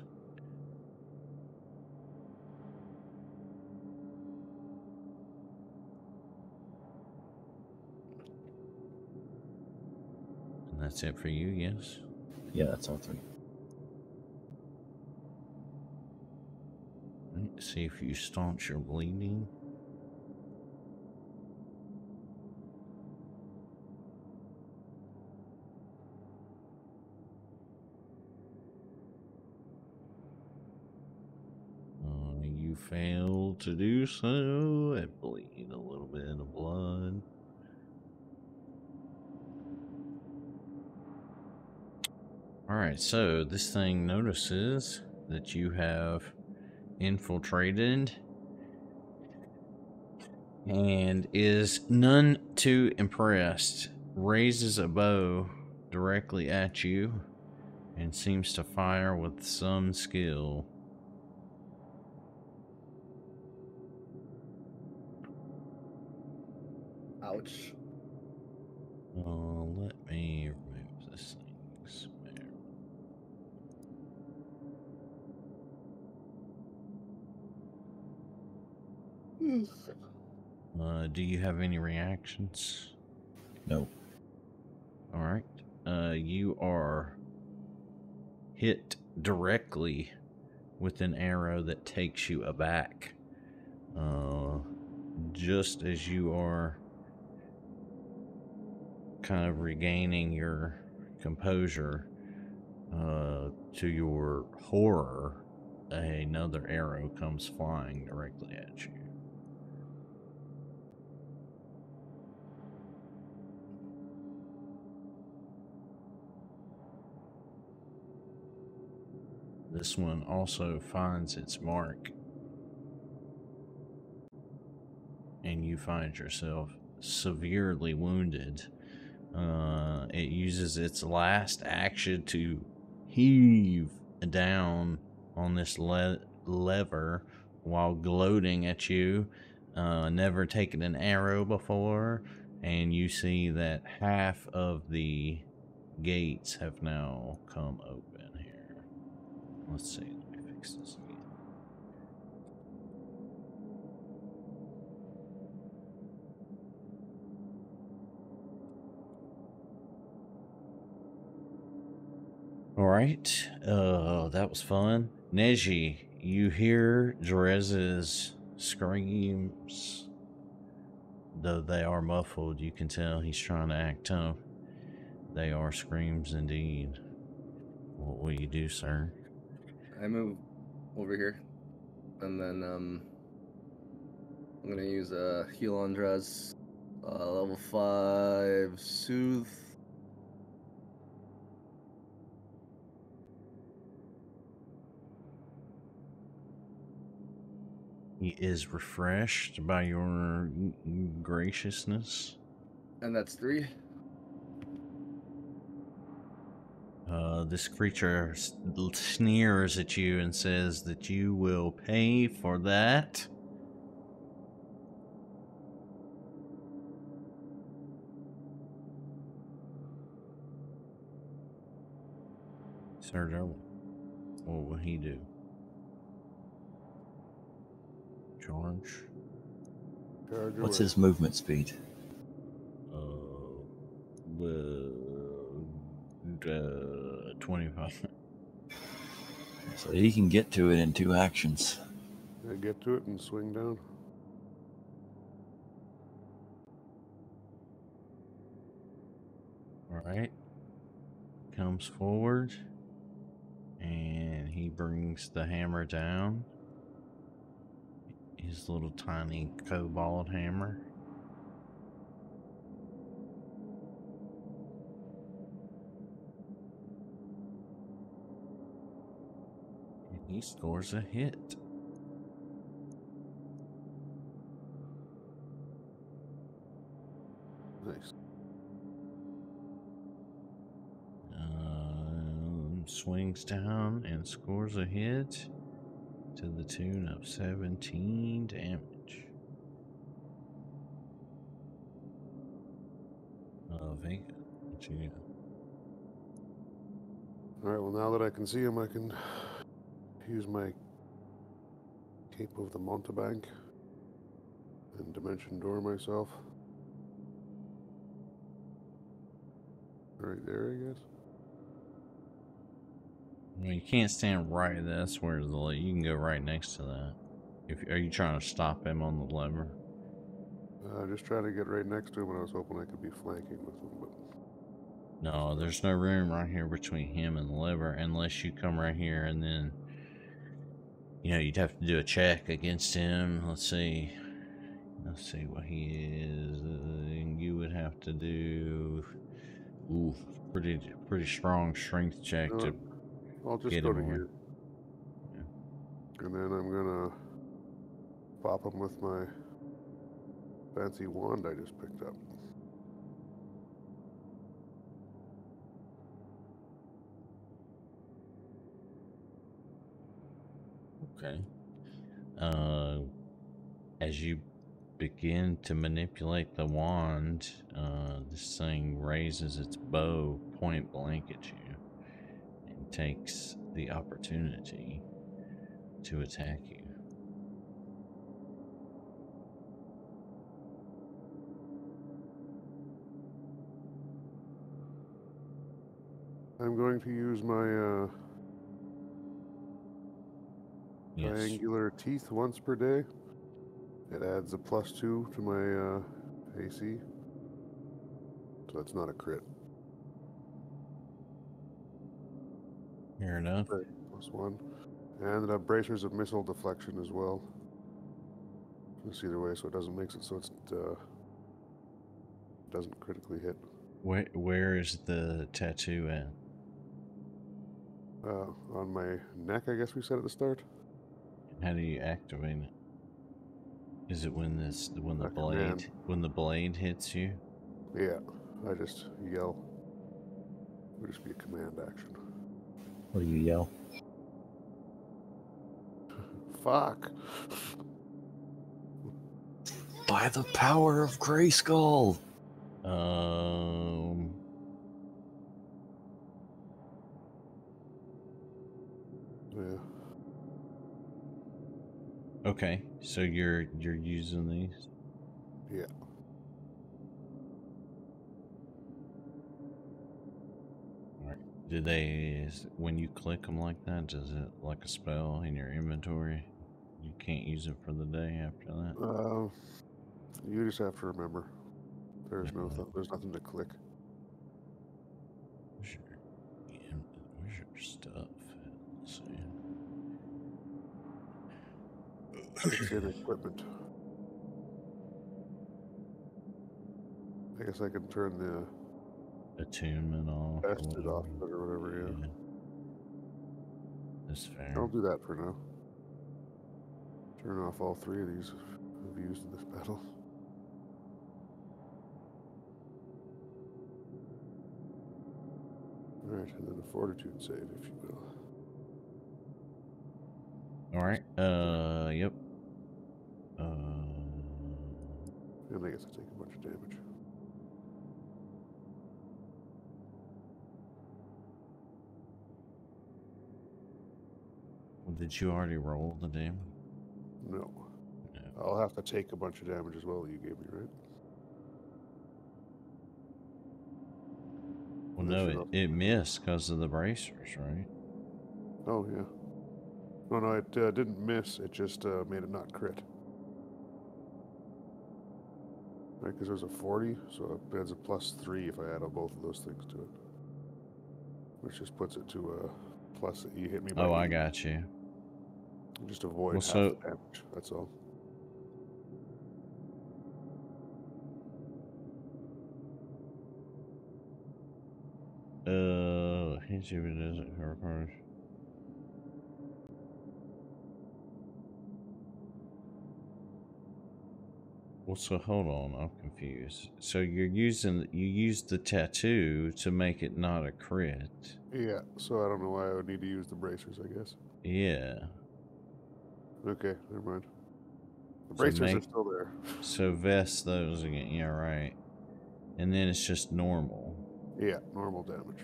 And that's it for you, yes? Yeah, that's all 3. Right, see if you staunch your bleeding. You fail to do so. It bleed a little bit of blood. Alright, so this thing notices that you have infiltrated and is none too impressed. Raises a bow directly at you and seems to fire with some skill. Ouch. Let me remove this thing. Do you have any reactions? No. Alright. You are hit directly with an arrow that takes you aback. Just as you are kind of regaining your composure, to your horror, another arrow comes flying directly at you. This one also finds its mark, and you find yourself severely wounded. It uses its last action to heave down on this lever while gloating at you. Never taken an arrow before, and you see that half of the gates have now come open here. Let's see, let me fix this again. Alright, that was fun. Neji, you hear Jerez's screams. Though they are muffled, you can tell he's trying to act tough. They are screams indeed. What will you do, sir? I move over here, and then I'm gonna use a heal on Drez, level 5 soothe. He is refreshed by your graciousness. And that's 3. This creature sneers at you and says that you will pay for that. Sir Joe, what will he do? Charge? Charge What's away. his movement speed? 25. So he can get to it in 2 actions. Get to it and swing down. Alright. Comes forward. And he brings the hammer down. His little tiny cobalt hammer. He scores a hit. Nice. Swings down and scores a hit to the tune of 17 damage. Vega, what you got? Alright, well, now that I can see him, I can use my Cape of the Montebank and Dimension Door myself. Right there, I guess. Well, you can't stand right. That's where you can go right next to that. Are you trying to stop him on the lever? Just trying to get right next to him, and I was hoping I could be flanking with him, but No, there's no room right here between him and the lever unless you come right here and then, you know, you'd have to do a check against him. Let's see what he is. You would have to do, pretty strong strength check to I'll just get go him to away. here. Yeah. And then I'm gonna pop him with my fancy wand I just picked up. Okay. As you begin to manipulate the wand, this thing raises its bow point blank at you and takes the opportunity to attack you. I'm going to use my Yes. triangular teeth once per day. It adds a +2 to my AC. So that's not a crit. Fair enough. Right, +1. And bracers of missile deflection as well. Just either way, so it doesn't mix it so it doesn't critically hit. Where is the tattoo at? On my neck, I guess we said at the start. How do you activate it? Is it when Command. the blade hits you? Yeah, I just yell. It would just be a command action. What do you yell? Fuck. By the power of Grayskull! Yeah. Okay, so you're using these? Yeah. Alright. When you click them like that, does it like a spell in your inventory? You can't use it for the day after that? You just have to remember. There's nothing to click. Where's your stuff? Let's see. It's in equipment. I guess I can turn the Attunement off. vested off or whatever, yeah. That's fair. I'll do that for now. Turn off all 3 of these I've used in this battle. Alright, and then a fortitude save, if you will. Alright, yep. And I guess I take a bunch of damage. Did you already roll the damage? No. No. I'll have to take a bunch of damage as well that you gave me, right? Well, no, it missed because of the bracers, right? Oh, yeah. No, it didn't miss. It just made it not crit. Right, because there's a 40, so it adds a +3 if I add on both of those things to it. Which just puts it to a plus that you hit me by. Oh, I got you. Just avoid half the damage, that's all. Hits you if it doesn't requires. Well, so hold on, I'm confused. So you used the tattoo to make it not a crit. Yeah, so I don't know why I would need to use the bracers, I guess. Yeah. Okay, never mind. The So bracers are still there. So vest those again. Yeah, right. And then it's just normal. Yeah, normal damage.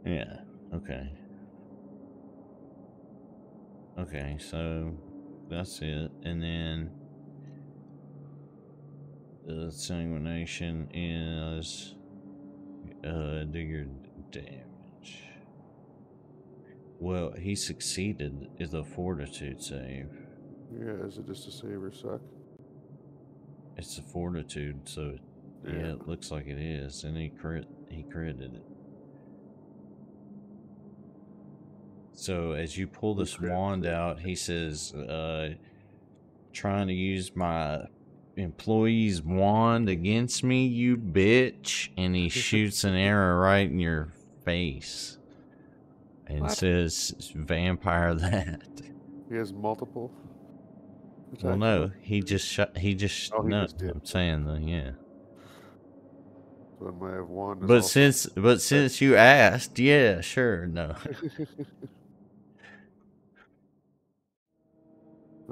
Yeah. Okay. Okay, so that's it. And then the sanguination is do your damage. Well, he succeeded is a fortitude save. Yeah, is it just a save or suck? It's a fortitude, so yeah, it looks like it is. And he critted it. So as you pull this wand out, he says, trying to use my employee's wand against me, you bitch. And he shoots an arrow right in your face. And says, vampire that. He has multiple attacks. Well, no, he just shot. Oh, he just did. I'm saying that, yeah. So my wand is But also since you asked, yeah, sure, no.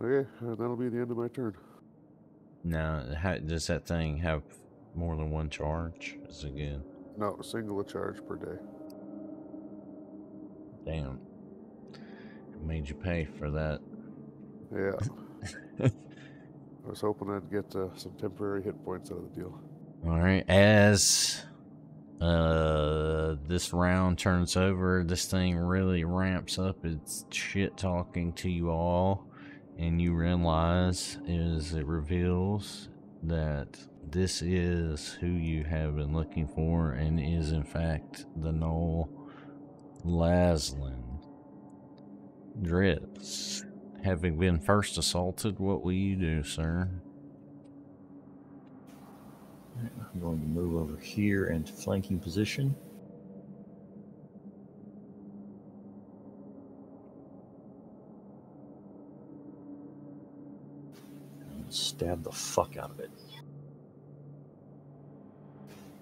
Okay, that'll be the end of my turn. Now, does that thing have more than one charge? Is it good? No, a single charge per day. Damn. It made you pay for that. Yeah. I was hoping I'd get some temporary hit points out of the deal. All right, as this round turns over, this thing really ramps up its shit talking to you all, and you realize as it reveals that this is who you have been looking for, and is in fact the Noel Laslin. Dritz, having been first assaulted, what will you do, sir? I'm going to move over here into flanking position. And stab the fuck out of it.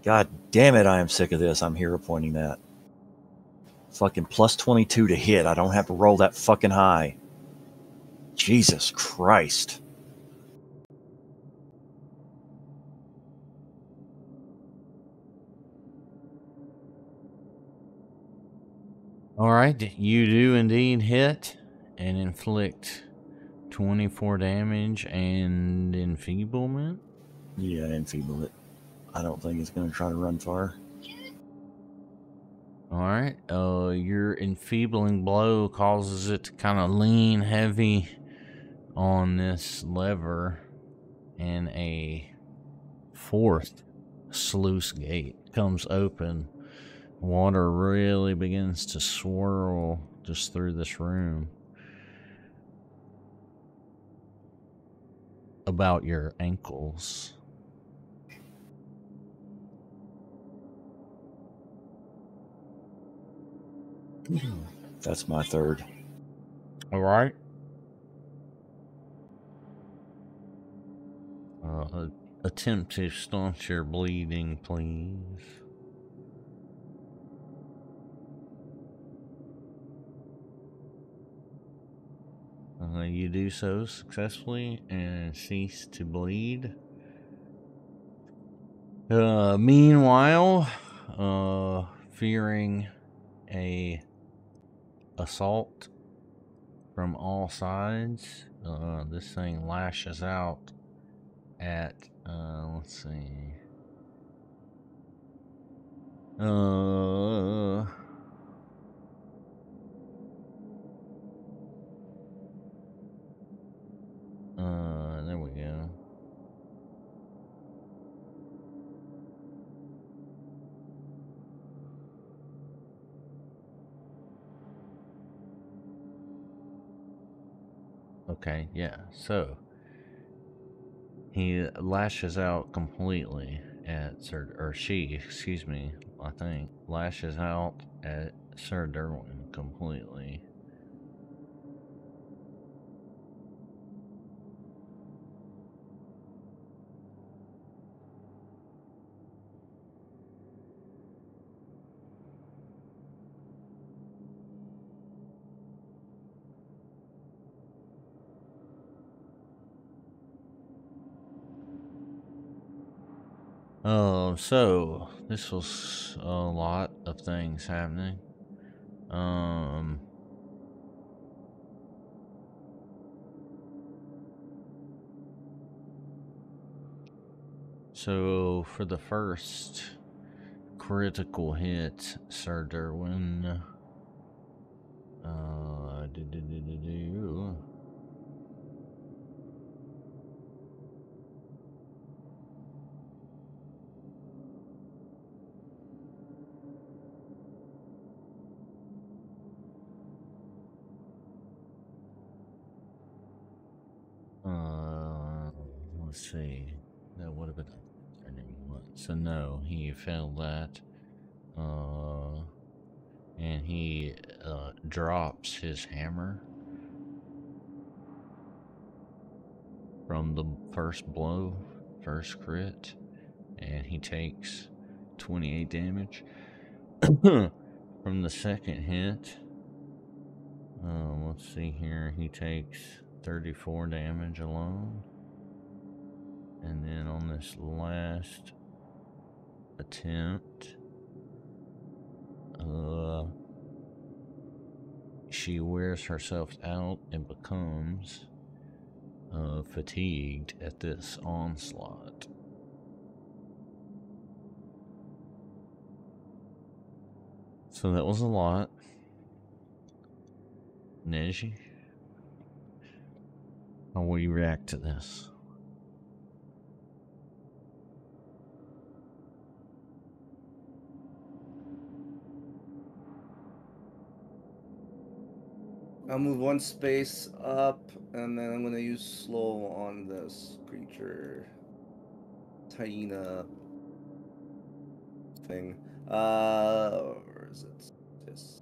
God damn it, I am sick of this. I'm hero pointing that. Fucking plus 22 to hit. I don't have to roll that fucking high. Jesus Christ. Alright, you do indeed hit and inflict 24 damage and enfeeblement. Yeah, enfeeble it. I don't think it's going to try to run far. Alright, your enfeebling blow causes it to kind of lean heavy on this lever, and a fourth sluice gate comes open. Water really begins to swirl just through this room. About your ankles. That's my third. All right. Attempt to staunch your bleeding, please. You do so successfully and cease to bleed. Meanwhile, fearing a assault from all sides, this thing lashes out at, let's see, there we go. Okay, yeah, so he lashes out completely at Sir, or she, excuse me, I think, lashes out at Sir Derwin completely. So this was a lot of things happening. So for the first critical hit, Sir Derwin, let's see. That would have been a turning one. So no, he failed that. And he drops his hammer from the first blow, first crit, and he takes 28 damage. From the second hit, let's see here, he takes 34 damage alone. And then on this last attempt, she wears herself out and becomes fatigued at this onslaught. So that was a lot. Neji, how will you react to this? I'll move one space up, and then I'm gonna use slow on this creature. Hyena thing. Where is it? This.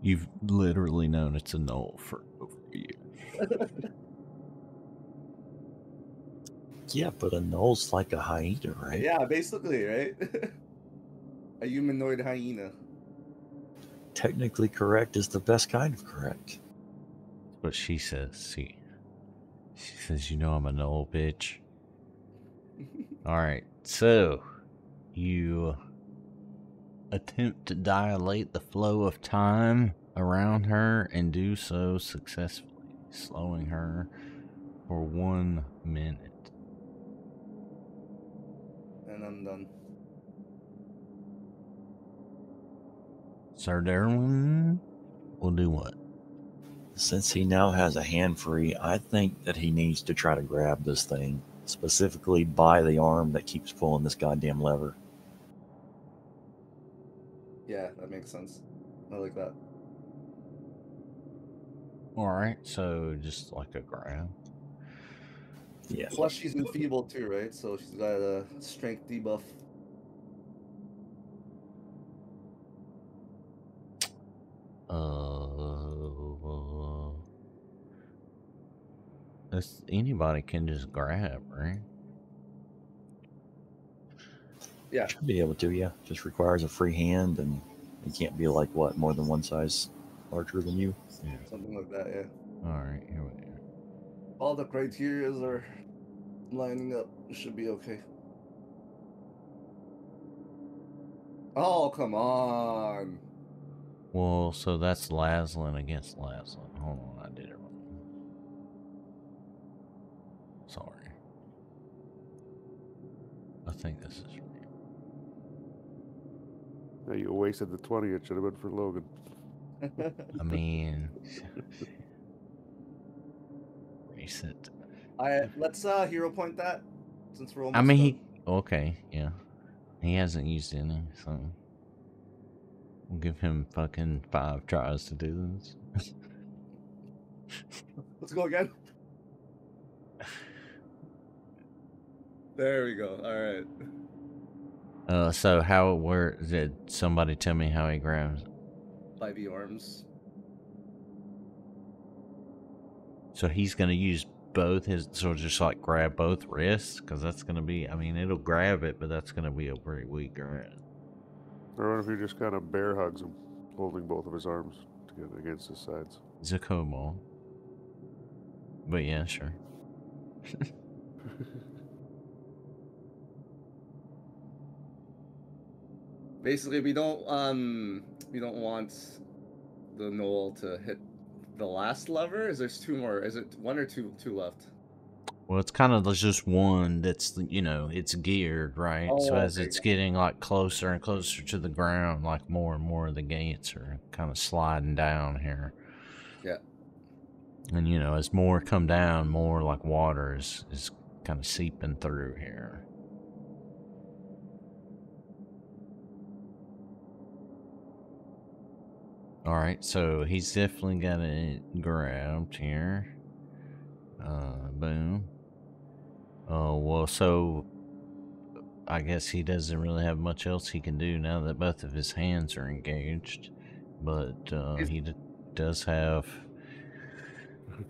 You've literally known it's a null for over a year. Yeah, but a null's like a hyena, right? Yeah, basically, right? A humanoid hyena. Technically correct is the best kind of correct. But she says, see. She says, you know I'm a null, bitch. Alright, so you attempt to dilate the flow of time around her and do so successfully, slowing her for 1 minute. And I'm done. Sir Darwin will do what? Since he now has a hand free, I think that he needs to try to grab this thing, specifically by the arm that keeps pulling this goddamn lever. Yeah, that makes sense. I like that. Alright, so just like a grab. Yeah. Plus, she's enfeebled too, right? So she's got a strength debuff. Anybody can just grab, right? Yeah. Should be able to, yeah. Just requires a free hand, and it can't be like, what, more than one size larger than you? Yeah. Something like that, yeah. Alright, here we go. All the criterias are lining up. It should be okay. Oh, come on. Well, so that's Laslin against Laslin. Hold on, I did it wrong. Sorry. I think this is right. Now you wasted the 20. It should have been for Logan. I mean, erase it. Let's hero point that since we're almost I mean, done. he okay, yeah. He hasn't used any, so we'll give him fucking 5 tries to do this. Let's go again. There we go. All right. So where did somebody tell me how he grabs? 5e arms. So he's gonna use both his, so just like grab both wrists, because that's gonna be, I mean, it'll grab it, but that's gonna be a very weak grab. Or what if he just kind of bear hugs him, holding both of his arms together against his sides? He's a kobold. But yeah, sure. Basically, we don't want the knoll to hit the last lever. Is there's two more? Is it one or two left? Well, it's kind of just one that's, you know, it's geared, right? So Oh, as okay. it's getting like closer and closer to the ground, like more and more of the gates are kind of sliding down here. Yeah. And, you know, as more come down, more like water is kind of seeping through here. All right, so he's definitely got it grabbed here. Boom. Oh, well, so I guess he doesn't really have much else he can do now that both of his hands are engaged. But he does have.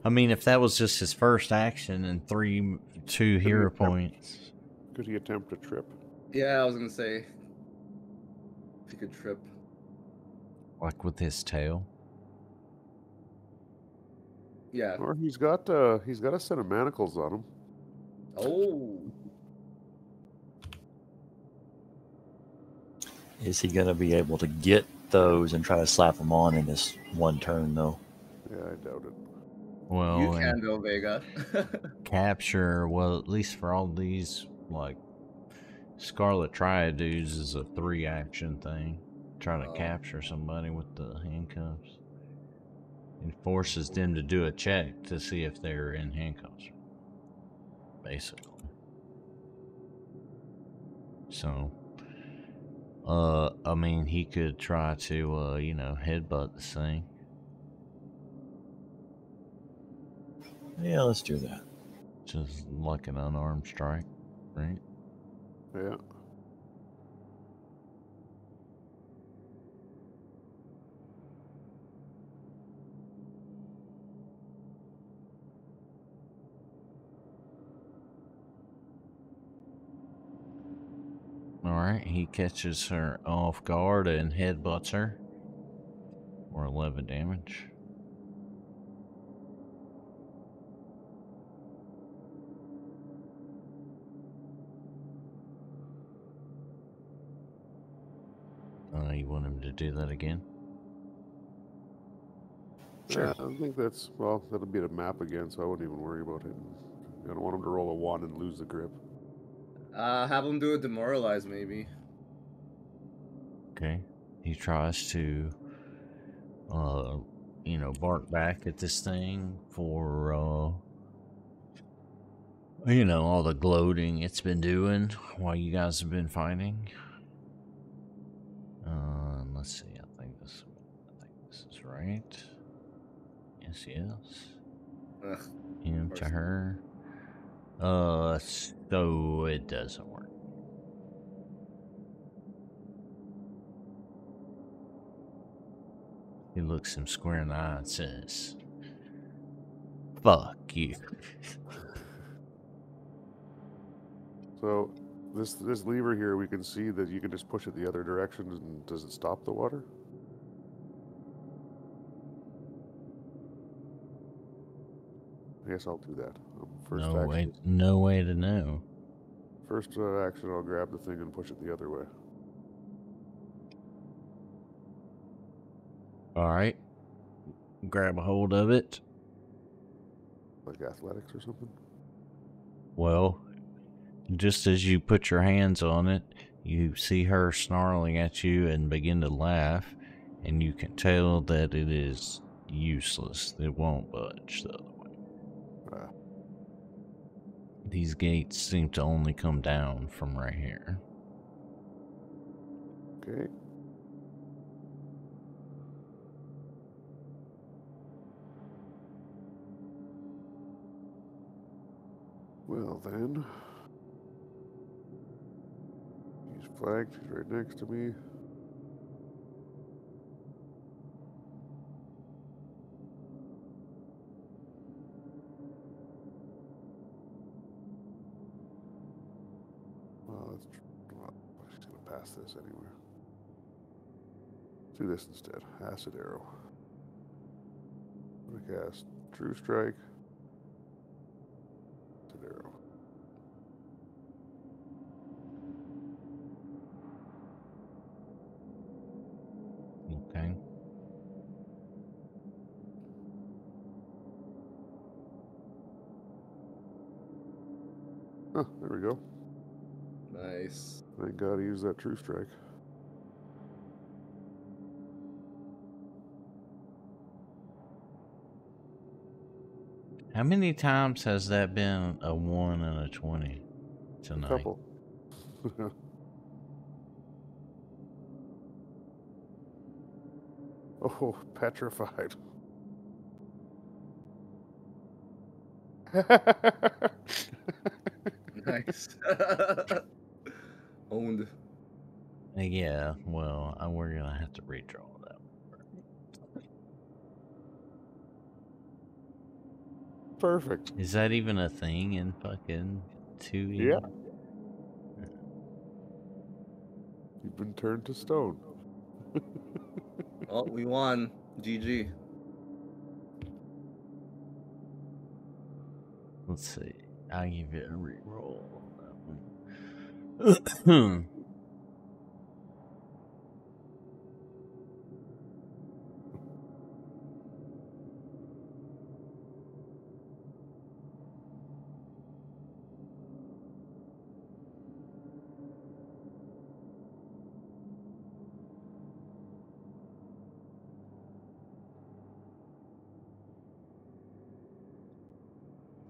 I mean, if that was just his first action and two hero points. Could he attempt a trip? Yeah, I was gonna say if he could trip. Like with his tail. Yeah. Or he's got a set of manacles on him. Oh. Is he going to be able to get those and try to slap them on in this one turn, though? Yeah, I doubt it. Well, You can go, Vega. capture, well, at least for all these, like, Scarlet Triad dudes is a 3-action thing. Trying to capture somebody with the handcuffs. It forces them to do a check to see if they're in handcuffs. Basically. So, I mean, he could try to, you know, headbutt this thing. Yeah, let's do that. Just like an unarmed strike, right? Yeah. Alright, he catches her off guard and headbutts her. For 11 damage. You want him to do that again? Sure. Yeah, I think that's, well, that'll be the map again, so I wouldn't even worry about it. I don't want him to roll a 1 and lose the grip. Have him do a demoralize, maybe. Okay. He tries to, you know, bark back at this thing for, you know, all the gloating it's been doing while you guys have been fighting. Let's see. I think this is right. Yes. Ugh, Him to her. So it doesn't work. He looks him square in the eye and says, "Fuck you." So this lever here, we can see that you can just push it the other direction, and does it stop the water? I guess I'll do that. No way to know. First action, I'll grab the thing and push it the other way. Alright. Grab a hold of it. Like athletics or something? Well, just as you put your hands on it, you see her snarling at you and begin to laugh, and you can tell that it is useless. It won't budge the other way. These gates seem to only come down from right here. Okay. Well then, he's flagged. He's right next to me. Well, I'm just gonna pass this anyway. Let's do this instead. Acid arrow. I'm gonna cast True Strike. To arrow. Okay. Oh, there we go. Nice. Thank God he used that true strike. How many times has that been a 1 and a 20 A tonight? couple. Oh, petrified. Nice. Owned. Yeah, well, we're gonna have to redraw that. Perfect. Is that even a thing in fucking 2E? Yeah. You've been turned to stone. Oh, we won. GG. Let's see. I'll give it a reroll on that one.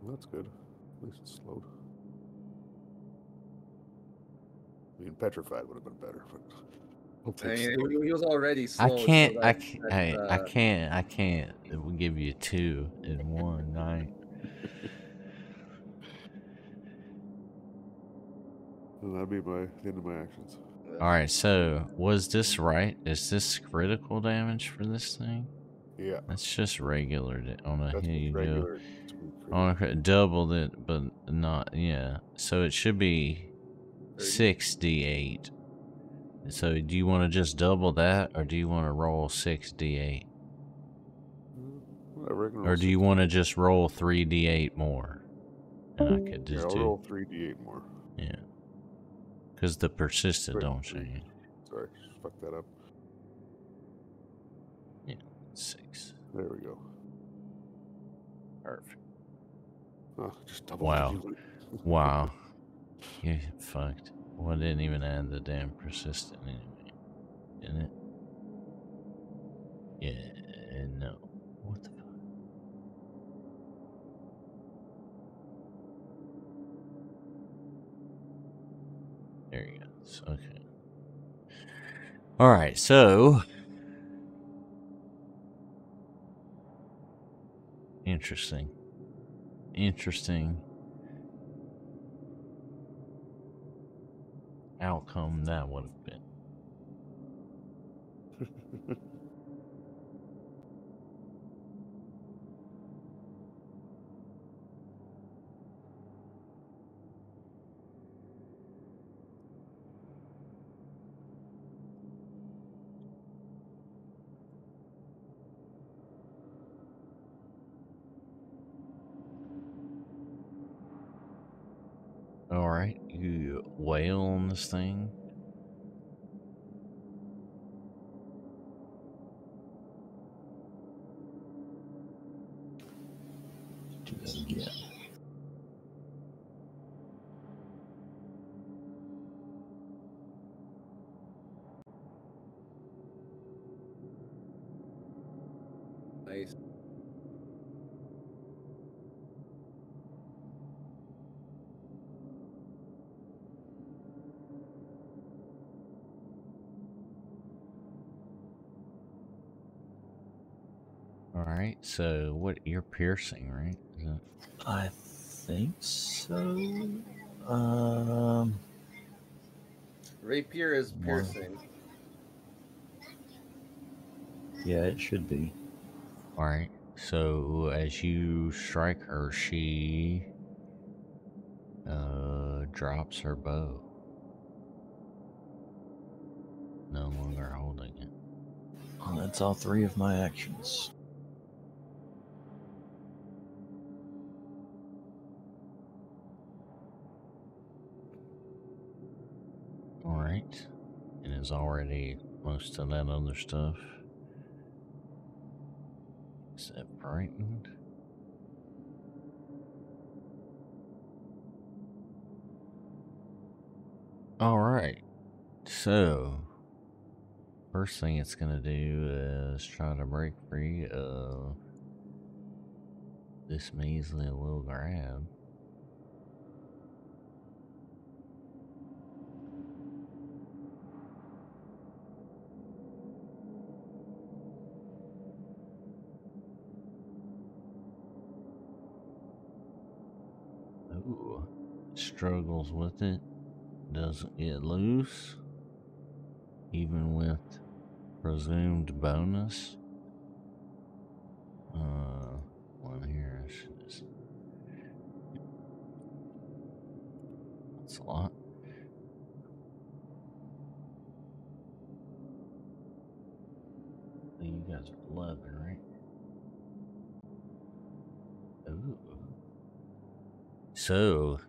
Well, that's good. At least it's slowed. I mean, petrified would have been better, but I'll I take mean, he was already I slowed. can't. So I that, can't. that, Hey, I can't. We'll give you 2 in 1 night. And that'd be the end of my actions. All right. So was this right? Is this critical damage for this thing? Yeah, That's just regular on a that's hit. what's You go regular. It's critical. on a doubled it, but not. Yeah. So it should be 6d8. So do you want to just double that, or do you want to roll 6d8, Whatever, I can roll or do you 6. want to just roll 3d8 more? And I could Yeah, just I'll do roll 3d8 more. yeah, because the persistent Wait, don't 3. change. Sorry, fuck that up. Yeah, 6. There we go. Perfect. Oh, just double. Wow. Wow. You fucked. Well, I didn't even add the damn persistent anyway. Didn't it? Yeah, no. What the fuck? There you go. Okay. Alright, so. Interesting. Interesting outcome that would have been. Alright, you wail on this thing. Do that again. Nice. Alright, so what you're piercing, right? Is it? I think so. Rapier is One. piercing. Yeah, it should be. Alright, so as you strike her, she drops her bow. No longer holding it. Well, that's all 3 of my actions. Alright. And is already most of that other stuff separated. Alright. So, first thing it's going to do is try to break free of this measly little grab. Ooh, struggles with it. Doesn't get loose, even with presumed bonus. One here. That's a lot. You guys are 11, right? Ooh. So,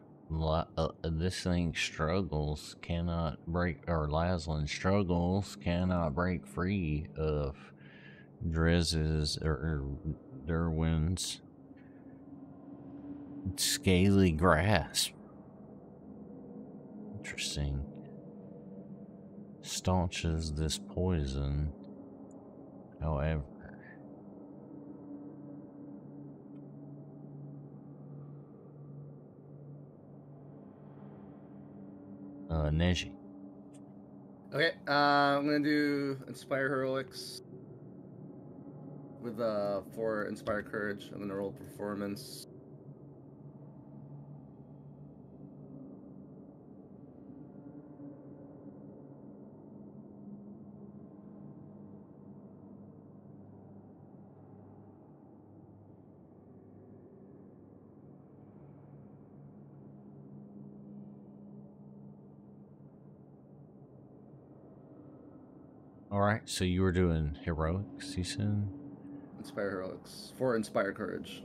this thing struggles, cannot break, or Laslin struggles, cannot break free of Drez's or Derwin's scaly grasp. Interesting. Staunches this poison, however. Neji. Okay, I'm gonna do Inspire Heroics with 4 Inspire Courage. I'm gonna roll Performance. Alright, so you were doing heroics, you said? Inspire Heroics. 4 Inspire Courage.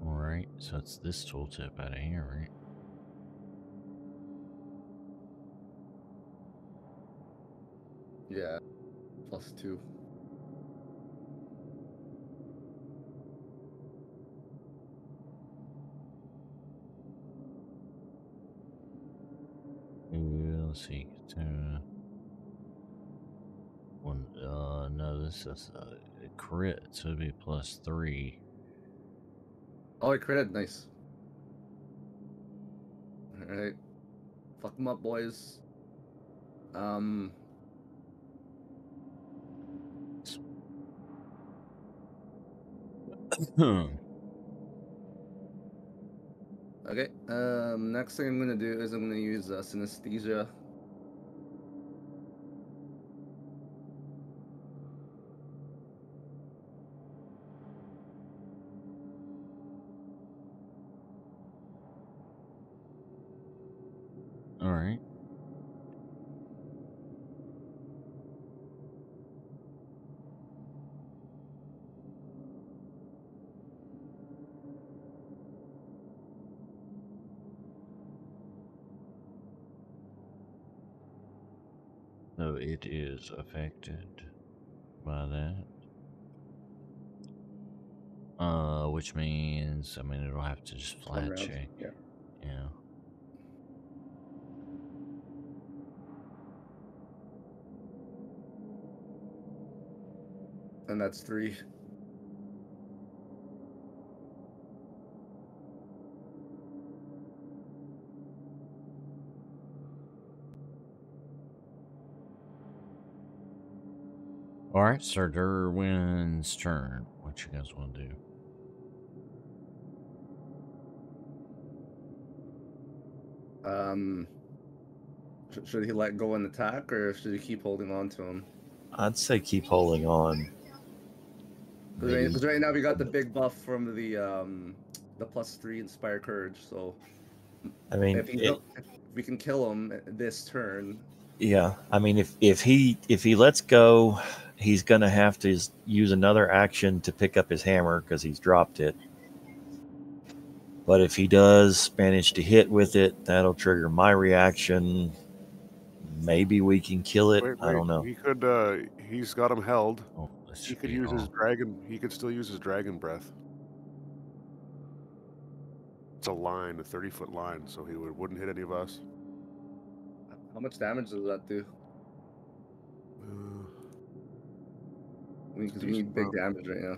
Alright, so it's this tooltip out of here, right? Yeah, +2. Let's see. One, no, this is a crit, so it'd be +3. Oh, I critted. Nice. Alright. Fuck them up, boys. Okay, next thing I'm gonna do is I'm gonna use Synesthesia. Alright. So it is affected by that. Which means, I mean, it'll have to just One flat round. check. Yeah. Yeah. And that's 3. Alright, Sir Derwin's turn. What you guys want to do? Should he let go and attack, or should he keep holding on to him? I'd say keep holding on. Because right now we got the big buff from the +3 Inspire Courage. So I mean, if we can kill him this turn. yeah. I mean, if he lets go he's going to have to use another action to pick up his hammer because he's dropped it. But if he does manage to hit with it, that'll trigger my reaction. Maybe we can kill it. Wait, I don't know. He could. He's got him held. Oh, this He should could be use his off. dragon. He could still use his dragon breath. It's a line, a 30-foot line, so he wouldn't hit any of us. How much damage does that do? I mean, because we need big damage right now.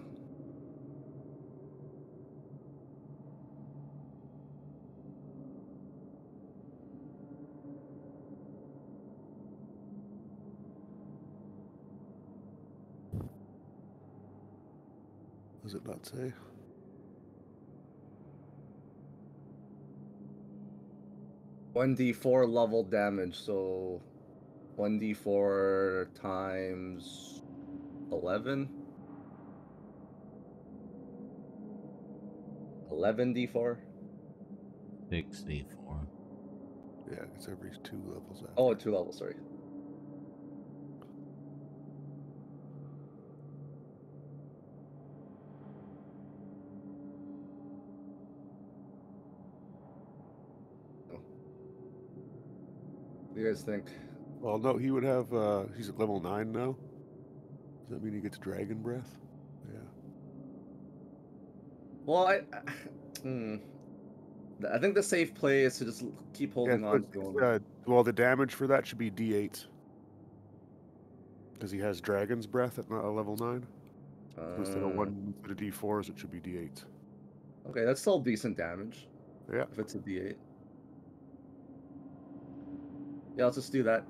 Does it not say? One d4 level damage, so 1d4 times 11. 11d4. 64. Yeah, it's every 2 levels after. Oh, 2 levels, sorry. What do you guys think? Well, no, he would have. He's at level 9 now. Does that mean he gets dragon breath? Yeah. Well, I think the safe play is to just keep holding on to him. Well, the damage for that should be D8. Because he has dragon's breath at level 9. Instead of D4s, it should be D8. Okay, that's still decent damage. Yeah. If it's a D8. Yeah, let's just do that.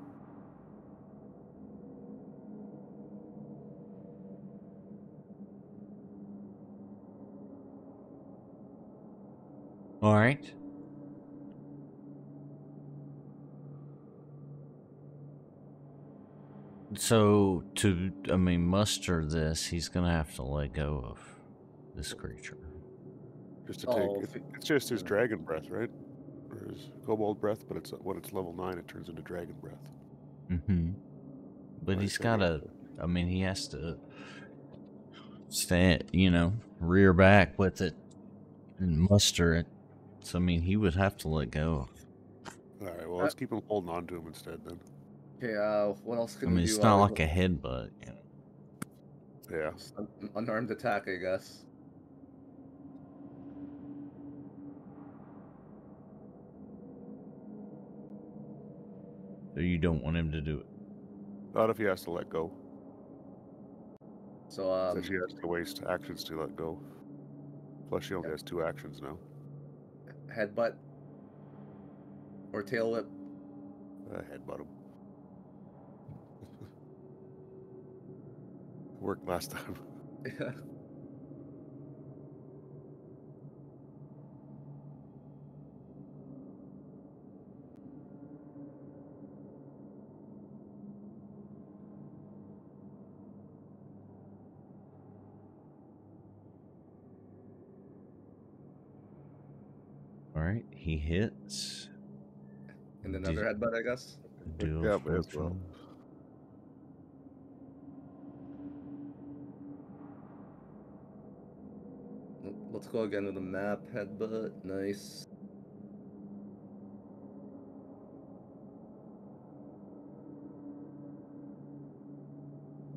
All right. So muster this, he's gonna have to let go of this creature. Just to take. It's just his dragon breath, right? Or his kobold breath, but when it's level 9, it turns into dragon breath. Mm-hmm. But he's gotta. He has to stand. Rear back with it and muster it. So he would have to let go. All right. Well, let's keep him holding on to him instead then. Okay. What else can we do? It's not like a headbutt. Yeah. An unarmed attack, I guess. So you don't want him to do it. Not if he has to let go. So she has to waste actions to let go. Plus, she only has 2 actions now. Headbutt or tail whip. Headbutt him. Worked last time. Yeah. All right, he hits. And another headbutt, I guess. Yeah, as well. Let's go again with a map headbutt. Nice.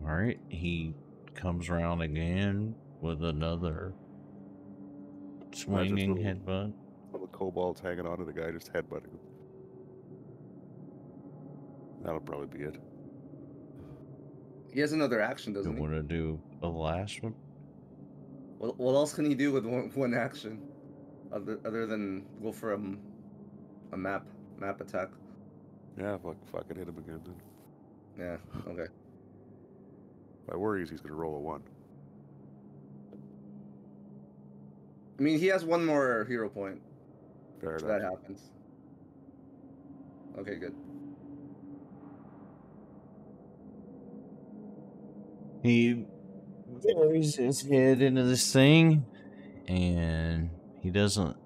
All right, he comes around again with another swinging headbutt. The kobold's hanging on to the guy, just headbutting him. That'll probably be it. He has another action, doesn't he? You want to do a last one? What else can he do with one action, other than go for a map attack? Yeah, fucking hit him again then. Yeah. Okay. My worry is he's gonna roll a 1. I mean, he has 1 more hero point. Fair enough. That happens. Okay, good. He buries his head into this thing, and he doesn't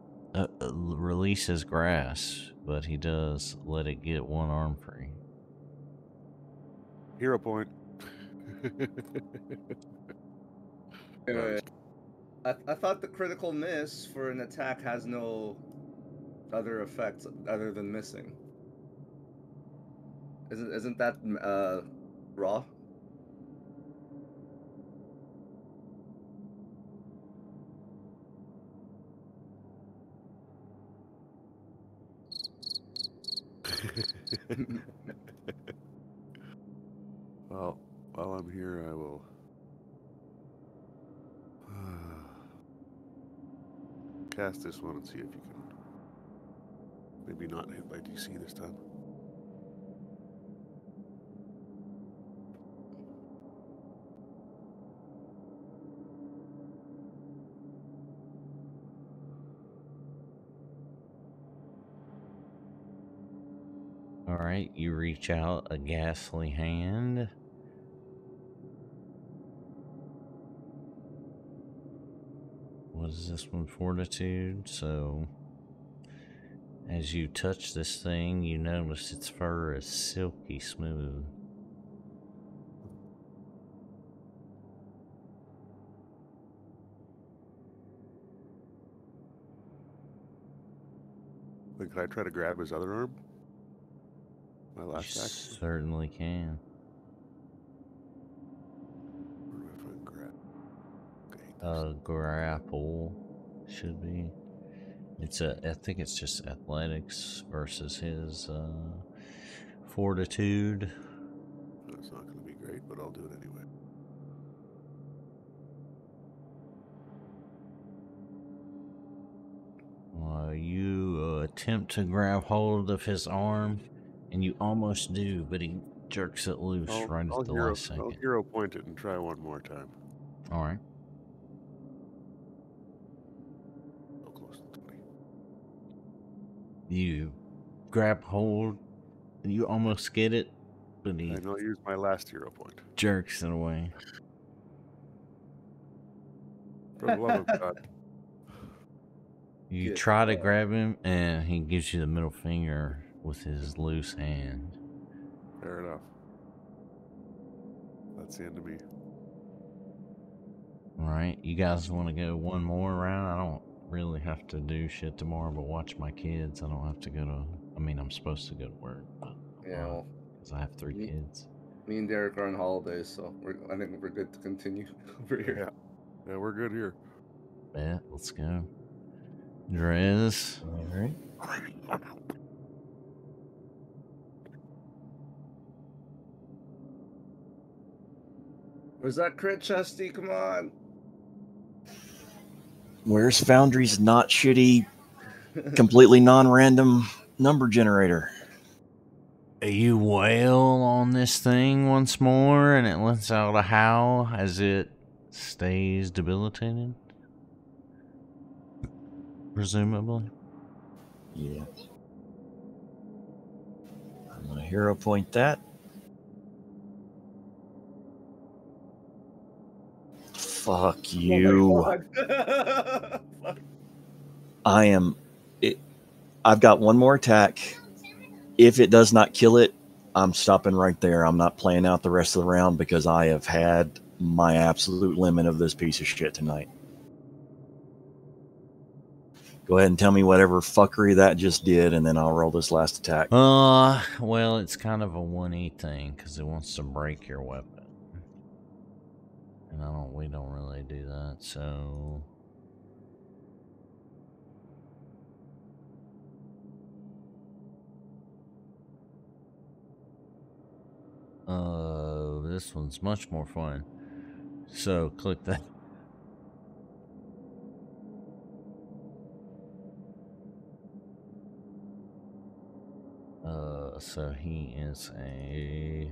release his grasp, but he does let it get 1 arm free. Hero point. Anyway, I thought the critical miss for an attack has no other effects other than missing. Isn't that raw? Well, while I'm here, I will cast this one and see if you can maybe not hit by DC this time. All right, you reach out a ghastly hand. What is this one? Fortitude. So, as you touch this thing, you notice its fur is silky smooth. Then can I try to grab his other arm? My last You action? certainly can. Where do I find grab? Okay. Grapple should be. It's I think it's just athletics versus his fortitude. That's not going to be great, but I'll do it anyway. You attempt to grab hold of his arm, and you almost do, but he jerks it loose right at the last I'll second. hero point it and try one more time. All right. So close to 20. You grab hold, and you almost get it, but he And I'll use my last hero point. jerks it away. For the love of God. You Get try to grab him, and he gives you the middle finger with his loose hand. Fair enough. That's the end of me. All right, you guys want to go one more round? I don't really have to do shit tomorrow, but watch my kids. I don't have to go to. I mean, I'm supposed to go to work. Yeah, well, because I have 3 kids. me and Derek are on holidays, so I think we're good to continue over here. Yeah, we're good here. Bet, let's go. Drez. All right. Where's that crit, Chesty? Come on. Where's Foundry's not shitty, completely non-random number generator? You wail on this thing once more, and it lets out a howl as it stays debilitated. Presumably. Yeah. I'm going to hero point that. Fuck you. Oh my God. I've got one more attack. If it does not kill it, I'm stopping right there. I'm not playing out the rest of the round because I have had my absolute limit of this piece of shit tonight. Go ahead and tell me whatever fuckery that just did, and then I'll roll this last attack. Well, it's kind of a 1E thing because it wants to break your weapon. And we don't really do that, so... this one's much more fun. So, click that. So he is a...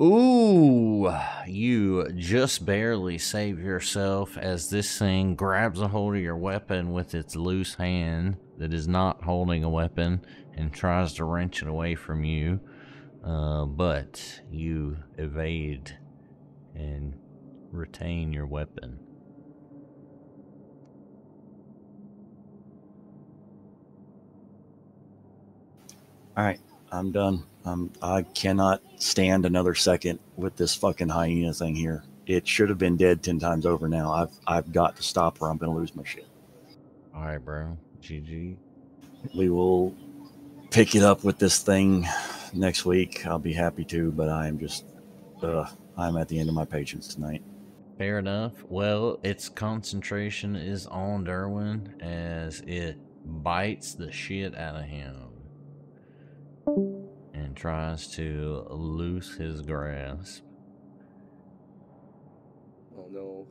Ooh, you just barely save yourself as this thing grabs a hold of your weapon with its loose hand that is not holding a weapon and tries to wrench it away from you. But you evade and retain your weapon. All right, I'm done. I cannot stand another second with this fucking hyena thing here. It should have been dead 10 times over now. I've got to stop or I'm going to lose my shit. All right, bro. GG. We will pick it up with this thing next week. I'll be happy to, but I'm just, I'm at the end of my patience tonight. Fair enough. Well, its concentration is on Derwin as it bites the shit out of him and tries to loose his grasp. Oh no.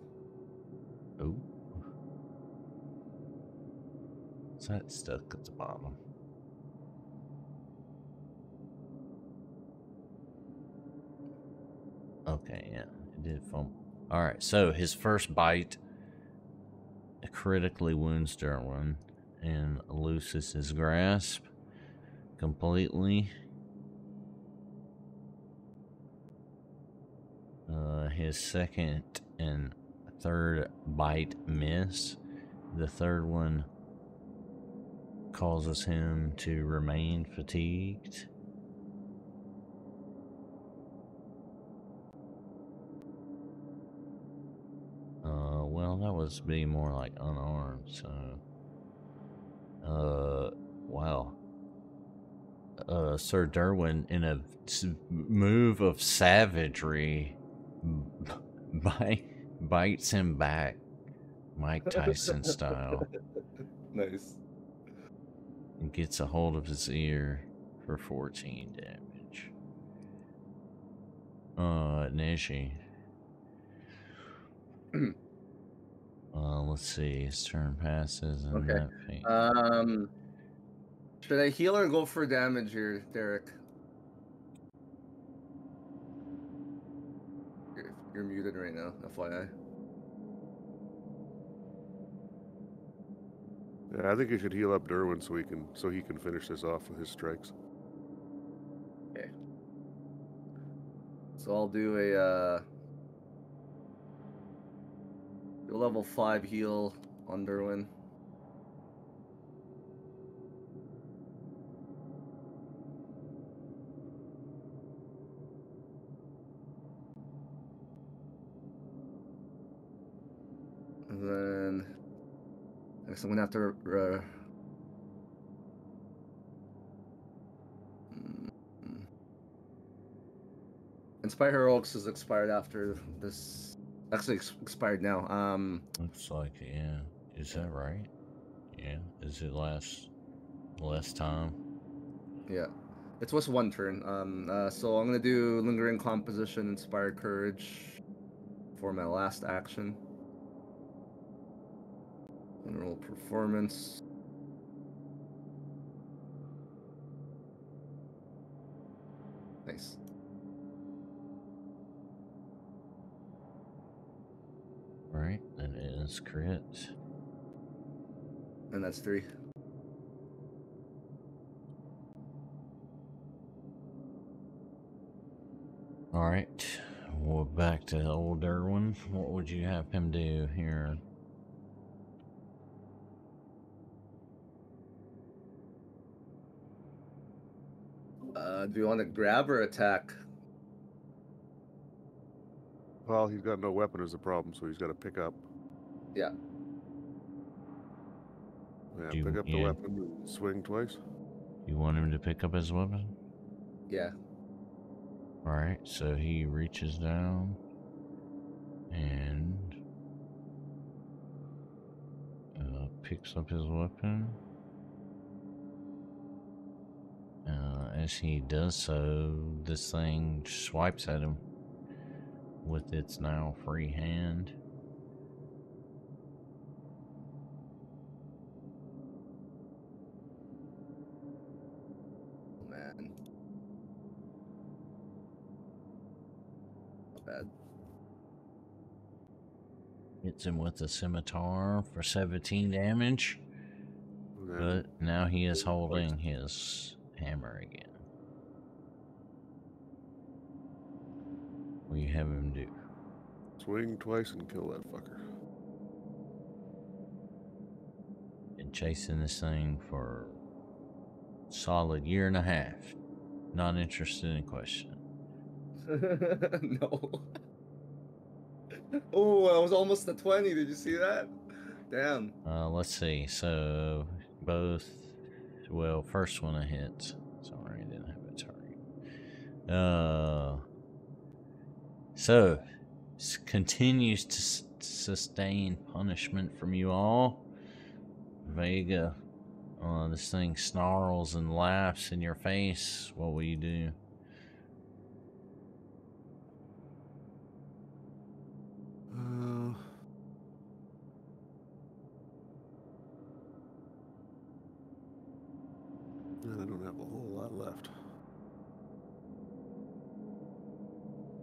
Oh. Is that stuck at the bottom? Okay, yeah, it did fumble. Alright, so his first bite critically wounds Derwin and looses his grasp completely. His second and third bite miss. The third one causes him to remain fatigued. Well, that was be more like unarmed, so. Wow. Sir Derwin, in a move of savagery, bites him back, Mike Tyson style. Nice. And gets a hold of his ear for 14 damage. Nishi. Let's see. His turn passes and Okay. that thing. Should I heal or go for damage here, Derek? You're muted right now, FYI. Yeah, I think you should heal up Derwin so he can finish this off with his strikes. Okay. So I'll do a level 5 heal on Derwin. And then I guess I'm gonna have to Inspire Heroics is expired after this. Actually, expired now. Looks like, yeah. Is that right? Yeah. Is it less time? Yeah, it was one turn. So I'm gonna do Lingering Composition, Inspired Courage for my last action. And roll Performance. Nice. Right, that is crit. And that's 3. Alright, well, back to old Derwin. What would you have him do here? Do you want to grab or attack? Well, he's got no weapon is the problem, so he's got to pick up. Yeah. Yeah, pick up the weapon and swing twice. You want him to pick up his weapon? Yeah. Alright, so he reaches down and picks up his weapon. As he does so, this thing swipes at him with its now free hand. Oh, man. Not bad. Hits him with a scimitar for 17 damage. But now he is holding his hammer again. What do you have him do? Swing twice and kill that fucker. Been chasing this thing for a solid year and a half. Not interested in question. No. Oh, I was almost at 20. Did you see that? Damn. Let's see. So both. Well, first one I hit. Sorry, I didn't have a target. So continues to sustain punishment from you all. Vega. This thing snarls and laughs in your face. What will you do? I don't have a whole lot left.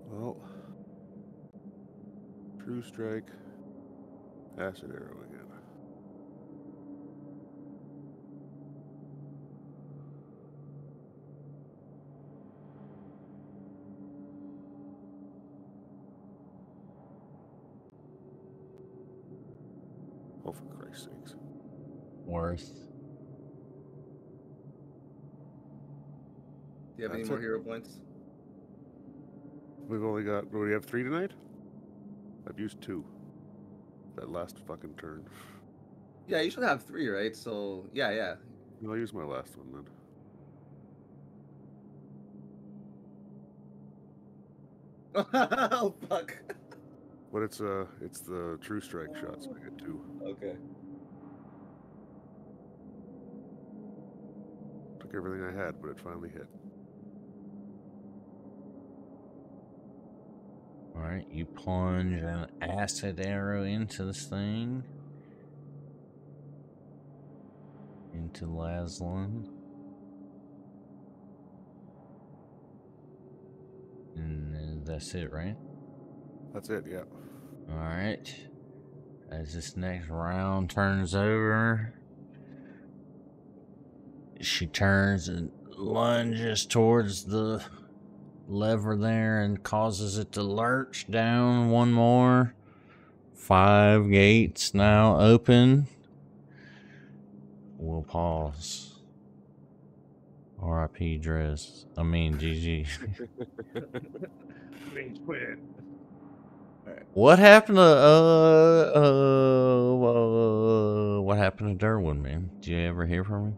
Well, True Strike, Acid Arrow again. Oh, for Christ's sakes. Worth. Do you have any more hero points? We've only got, what, do we have 3 tonight? I've used 2. That last fucking turn. Yeah, you should have 3, right? So, yeah. I'll use my last one then. Oh, fuck. But it's the True Strike shot, so I get 2. Okay. Took everything I had, but it finally hit. Alright, you plunge an acid arrow into this thing. Into Laszlo. And then that's it, right? That's it, yeah. Alright. As this next round turns over, she turns and lunges towards the lever there and causes it to lurch down one more. 5 gates now open. We'll pause. R.I.P. Dress. I mean, GG. What happened to what happened to Derwin, man? Did you ever hear from him?